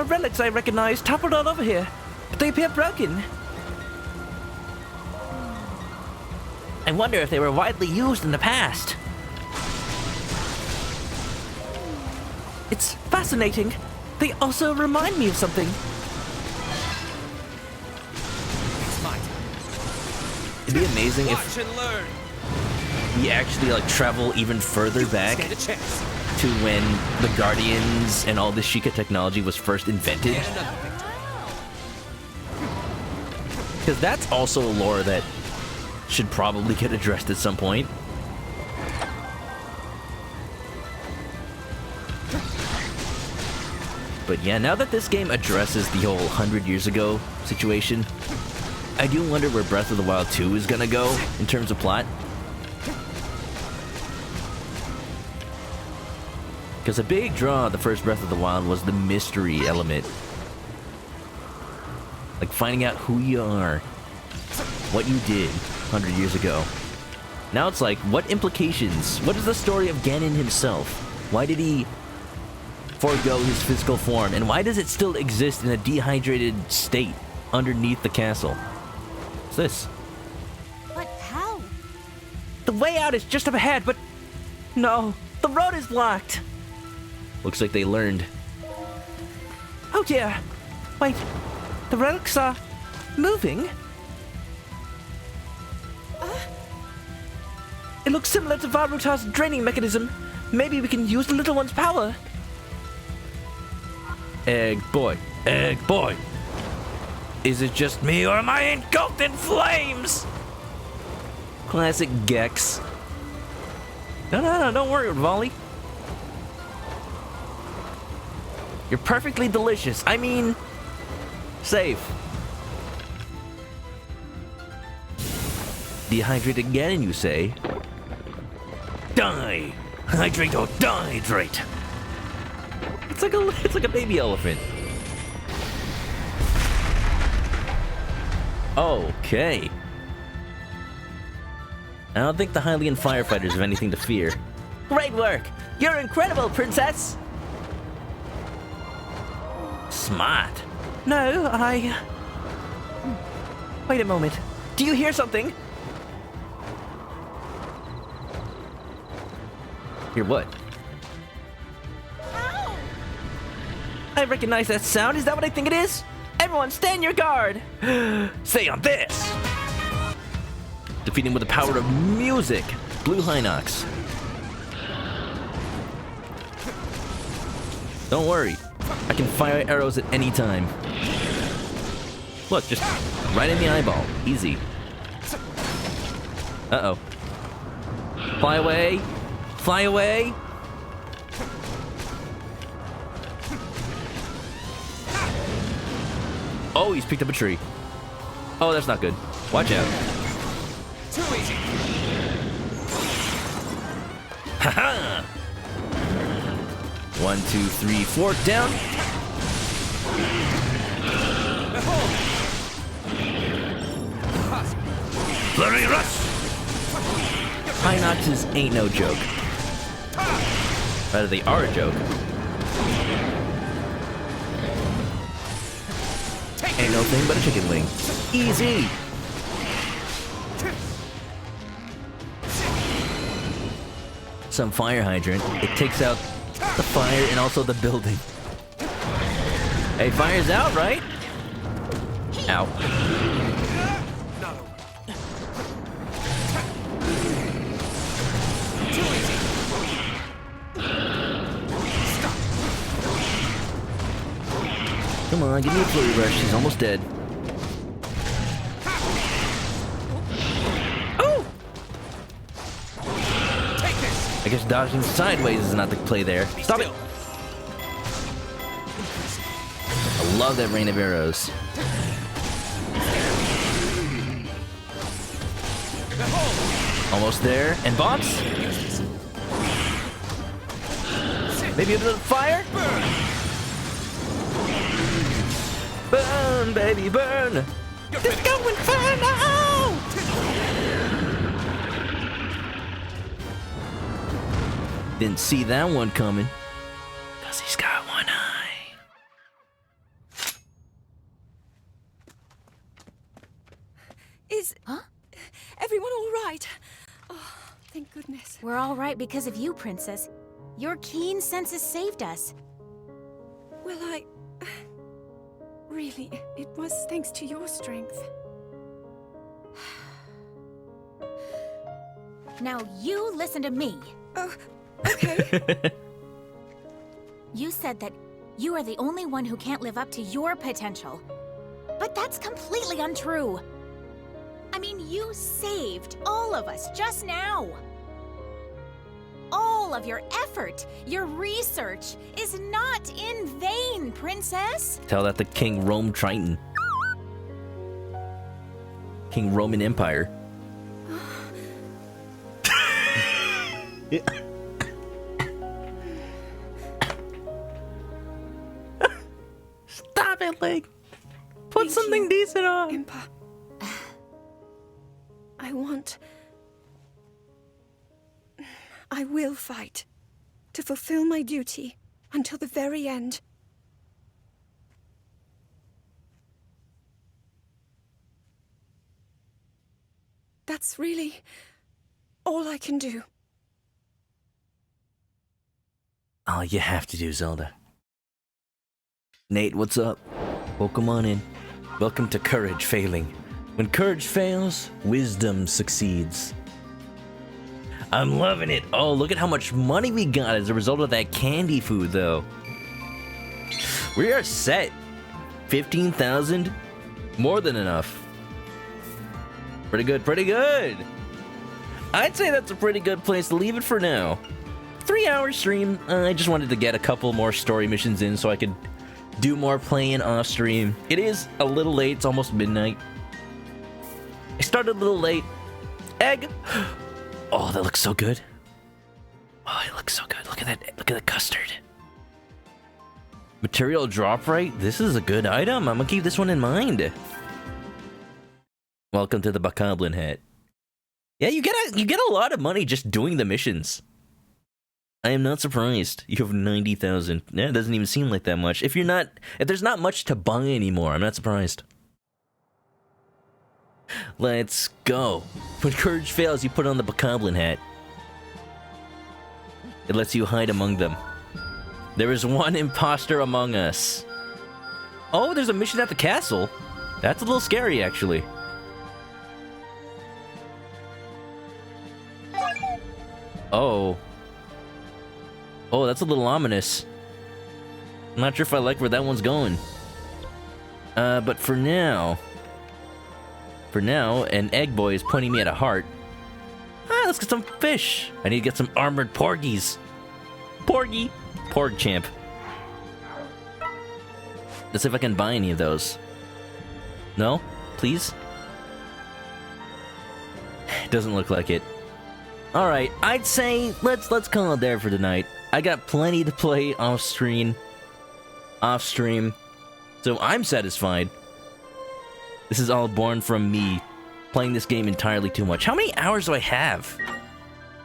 are relics I recognize toppled all over here, but they appear broken. I wonder if they were widely used in the past. It's fascinating. They also remind me of something. It's mine. It'd be amazing Watch if and learn. we actually like travel even further back Stand a chance. to when the Guardians and all this Sheikah technology was first invented. Get another victory. Because that's also a lore that should probably get addressed at some point. But yeah, now that this game addresses the whole 100 years ago situation, I do wonder where Breath of the Wild 2 is gonna go in terms of plot. Because a big draw of the first Breath of the Wild was the mystery element. Like finding out who you are, what you did 100 years ago. Now it's like, what implications? What is the story of Ganon himself? Why did he forego his physical form? And why does it still exist in a dehydrated state underneath the castle? What's this? But how? The way out is just up ahead, but no, the road is blocked. Looks like they learned. Oh dear. Wait, the relics are moving? It looks similar to Varuta's draining mechanism. Maybe we can use the little one's power. Egg boy. Is it just me or am I engulfed in flames? Classic Gex. No, don't worry, Rivali. You're perfectly delicious. I mean, safe. Dehydrated Ganon, you say? Die! Hydrate or dehydrate! It's like a baby elephant. Okay. I don't think the Hylian firefighters have anything to fear. Great work! You're incredible, princess! Smart. No, Wait a moment. Do you hear something? Hear what? Ow! I recognize that sound. Is that what I think it is? Everyone, stand your guard! Say on this! Defeat him with the power of music. Blue Hinox. Don't worry. I can fire arrows at any time. Look, just right in the eyeball. Easy. Uh-oh. Fly away. Fly away. Oh, he's picked up a tree. Oh, that's not good. Watch out. Too easy. Haha! 1, 2, 3, 4, down. Flurry rush! Hinoxes ain't no joke. Rather, they are a joke. Ain't no thing but a chicken wing. Easy! Some fire hydrant. It takes out the fire and also the building. Hey, fire's out, right? Ow. Come on, give me a flurry rush. She's almost dead. Oh! I guess dodging sideways is not the play there. Stop it! I love that rain of arrows. Almost there. And bombs? Maybe a bit of fire? Burn, baby, burn! Disco Inferno! Didn't see that one coming. 'Cause he's got one eye. Is everyone all right? Oh, thank goodness. We're all right because of you, Princess. Your keen senses saved us. Well, really, it was thanks to your strength. Now you listen to me. Oh, okay. You said that you are the only one who can't live up to your potential. But that's completely untrue. I mean, you saved all of us just now. All of your effort, your research is not in vain, Princess. Tell that to King Rome Triton. King Roman Empire. Stop it, Link. Put something decent on. Impa. I will fight to fulfill my duty until the very end. That's really all I can do. All you have to do, Zelda. Nate, what's up? Welcome on in. Welcome to Courage Failing. When courage fails, wisdom succeeds. I'm loving it. Oh, look at how much money we got as a result of that candy food, though. We are set. 15,000? More than enough. Pretty good, pretty good. I'd say that's a pretty good place to leave it for now. 3-hour stream. I just wanted to get a couple more story missions in so I could do more playing off stream. It is a little late. It's almost midnight. I started a little late. Egg. Oh, that looks so good. Oh, it looks so good. Look at that. Look at the custard. Material drop rate. This is a good item. I'm gonna keep this one in mind. Welcome to the Bokoblin hat. Yeah, you get a lot of money just doing the missions. I am not surprised. You have 90,000. Yeah, it doesn't even seem like that much. If there's not much to buy anymore, I'm not surprised. Let's go. When courage fails, you put on the Bokoblin hat. It lets you hide among them. There is one imposter among us. Oh, there's a mission at the castle. That's a little scary, actually. Oh. Oh, that's a little ominous. I'm not sure if I like where that one's going. But for now, an egg boy is pointing me at a heart. Ah, let's get some fish. I need to get some armored porgies. Porgy. Porg champ. Let's see if I can buy any of those. No? Please? Doesn't look like it. Alright, I'd say let's call it there for tonight. I got plenty to play off stream, so I'm satisfied. This is all born from me playing this game entirely too much. How many hours do I have?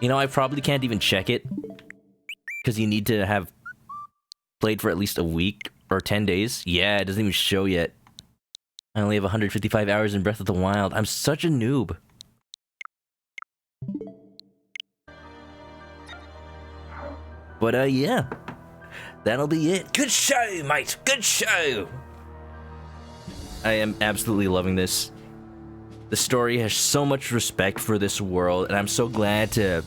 You know, I probably can't even check it, because you need to have played for at least a week or 10 days. Yeah, it doesn't even show yet. I only have 155 hours in Breath of the Wild. I'm such a noob. But yeah, that'll be it. Good show, mate. Good show. I am absolutely loving this. The story has so much respect for this world, and I'm so glad to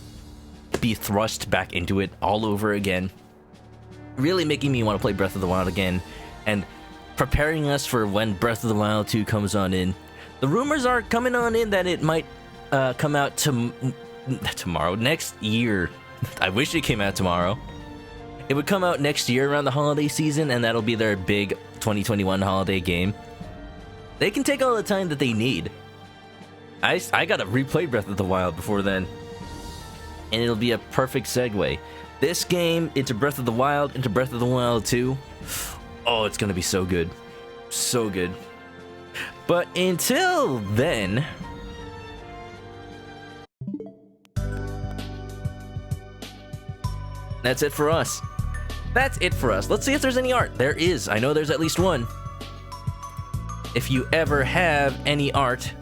be thrust back into it all over again. Really making me want to play Breath of the Wild again, and preparing us for when Breath of the Wild 2 comes on in. The rumors are coming on in that it might come out tomorrow, next year. I wish it came out tomorrow. It would come out next year around the holiday season, and that'll be their big 2021 holiday game. They can take all the time that they need. I gotta replay Breath of the Wild before then. And it'll be a perfect segue. This game into Breath of the Wild, into Breath of the Wild 2. Oh, it's gonna be so good. So good. But until then... that's it for us. That's it for us. Let's see if there's any art. There is. I know there's at least one. If you ever have any art,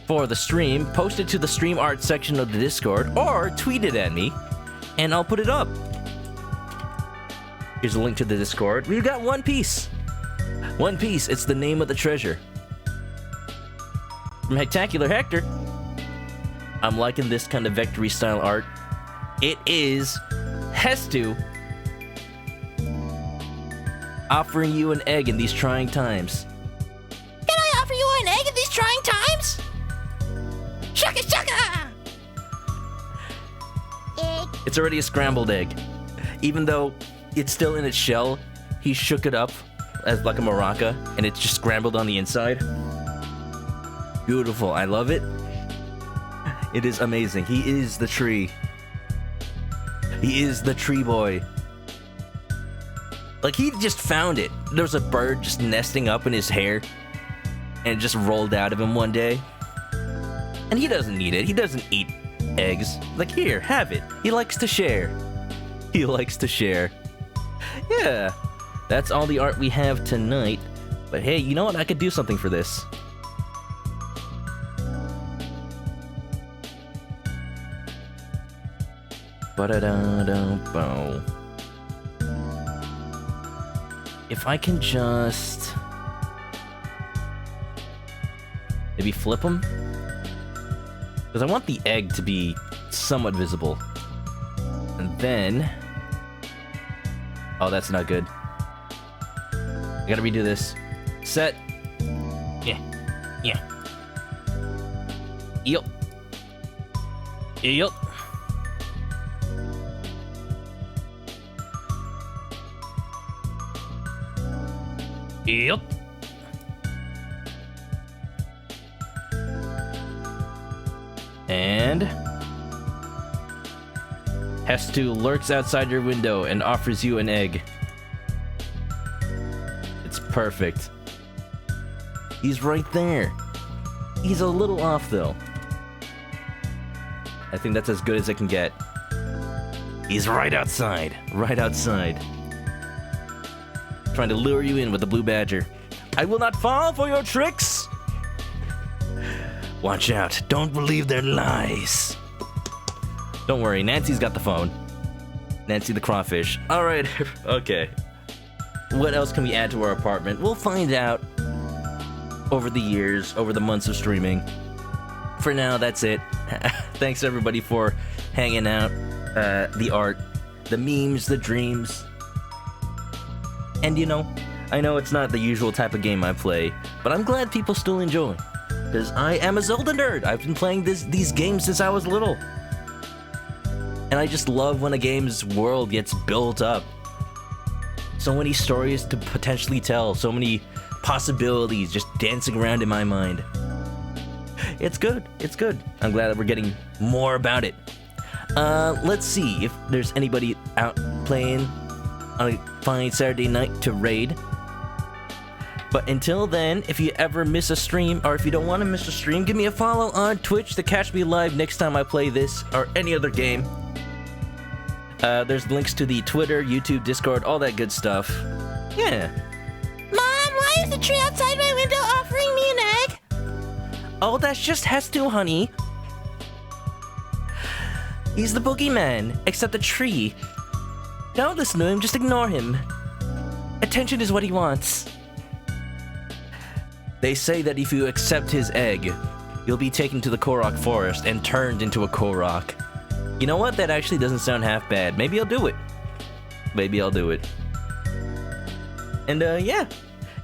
for the stream, post it to the stream art section of the Discord, or tweet it at me, and I'll put it up. Here's a link to the Discord. We've got One Piece. One Piece, it's the name of the treasure. From Hectacular Hector. I'm liking this kind of Vectory style art. It is Hestu offering you an egg in these trying times. Can I offer you an egg in these trying times? Shaka shaka! Egg. It's already a scrambled egg. Even though it's still in its shell, he shook it up as like a maraca, and it's just scrambled on the inside. Beautiful, I love it. It is amazing. He is the tree. He is the tree boy. Like, he just found it. There's a bird just nesting up in his hair, and it just rolled out of him one day. And he doesn't need it. He doesn't eat eggs. Like, here, have it. He likes to share. He likes to share. Yeah, that's all the art we have tonight. But hey, you know what? I could do something for this. Ba-da-da-da-bow. If I can just maybe flip them, because I want the egg to be somewhat visible. And then, oh, that's not good. I gotta redo this. Set. Yeah. Yup. Yup. Yup. And Hestu lurks outside your window and offers you an egg. It's perfect. He's right there. He's a little off though. I think that's as good as it can get. He's right outside. Right outside. Trying to lure you in with the blue badger. I will not fall for your tricks. Watch out. Don't believe their lies. Don't worry. Nancy's got the phone. Nancy the crawfish. All right. Okay. What else can we add to our apartment? We'll find out over the years, over the months of streaming. For now, that's it. Thanks everybody for hanging out. The art, the memes, the dreams. And you know, I know it's not the usual type of game I play, but I'm glad people still enjoy. Because I am a Zelda nerd. I've been playing these games since I was little. And I just love when a game's world gets built up. So many stories to potentially tell, so many possibilities just dancing around in my mind. It's good, it's good. I'm glad that we're getting more about it. Let's see if there's anybody out playing on a fine Saturday night to raid. But until then, if you ever miss a stream, or if you don't want to miss a stream, give me a follow on Twitch to catch me live next time I play this or any other game. There's links to the Twitter, YouTube, Discord, all that good stuff. Yeah. Mom, why is the tree outside my window offering me an egg? Oh, that's just Hestu, honey. He's the boogeyman, except a tree. Don't listen to him, just ignore him. Attention is what he wants. They say that if you accept his egg, you'll be taken to the Korok forest and turned into a Korok. You know what? That actually doesn't sound half bad. Maybe I'll do it. Maybe I'll do it. And yeah.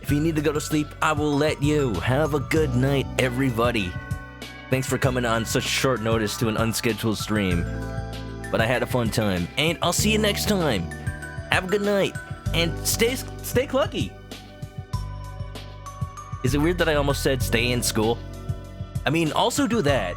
If you need to go to sleep, I will let you. Have a good night, everybody. Thanks for coming on such short notice to an unscheduled stream. But I had a fun time. And I'll see you next time. Have a good night. And stay clucky. Is it weird that I almost said stay in school? I mean, also do that.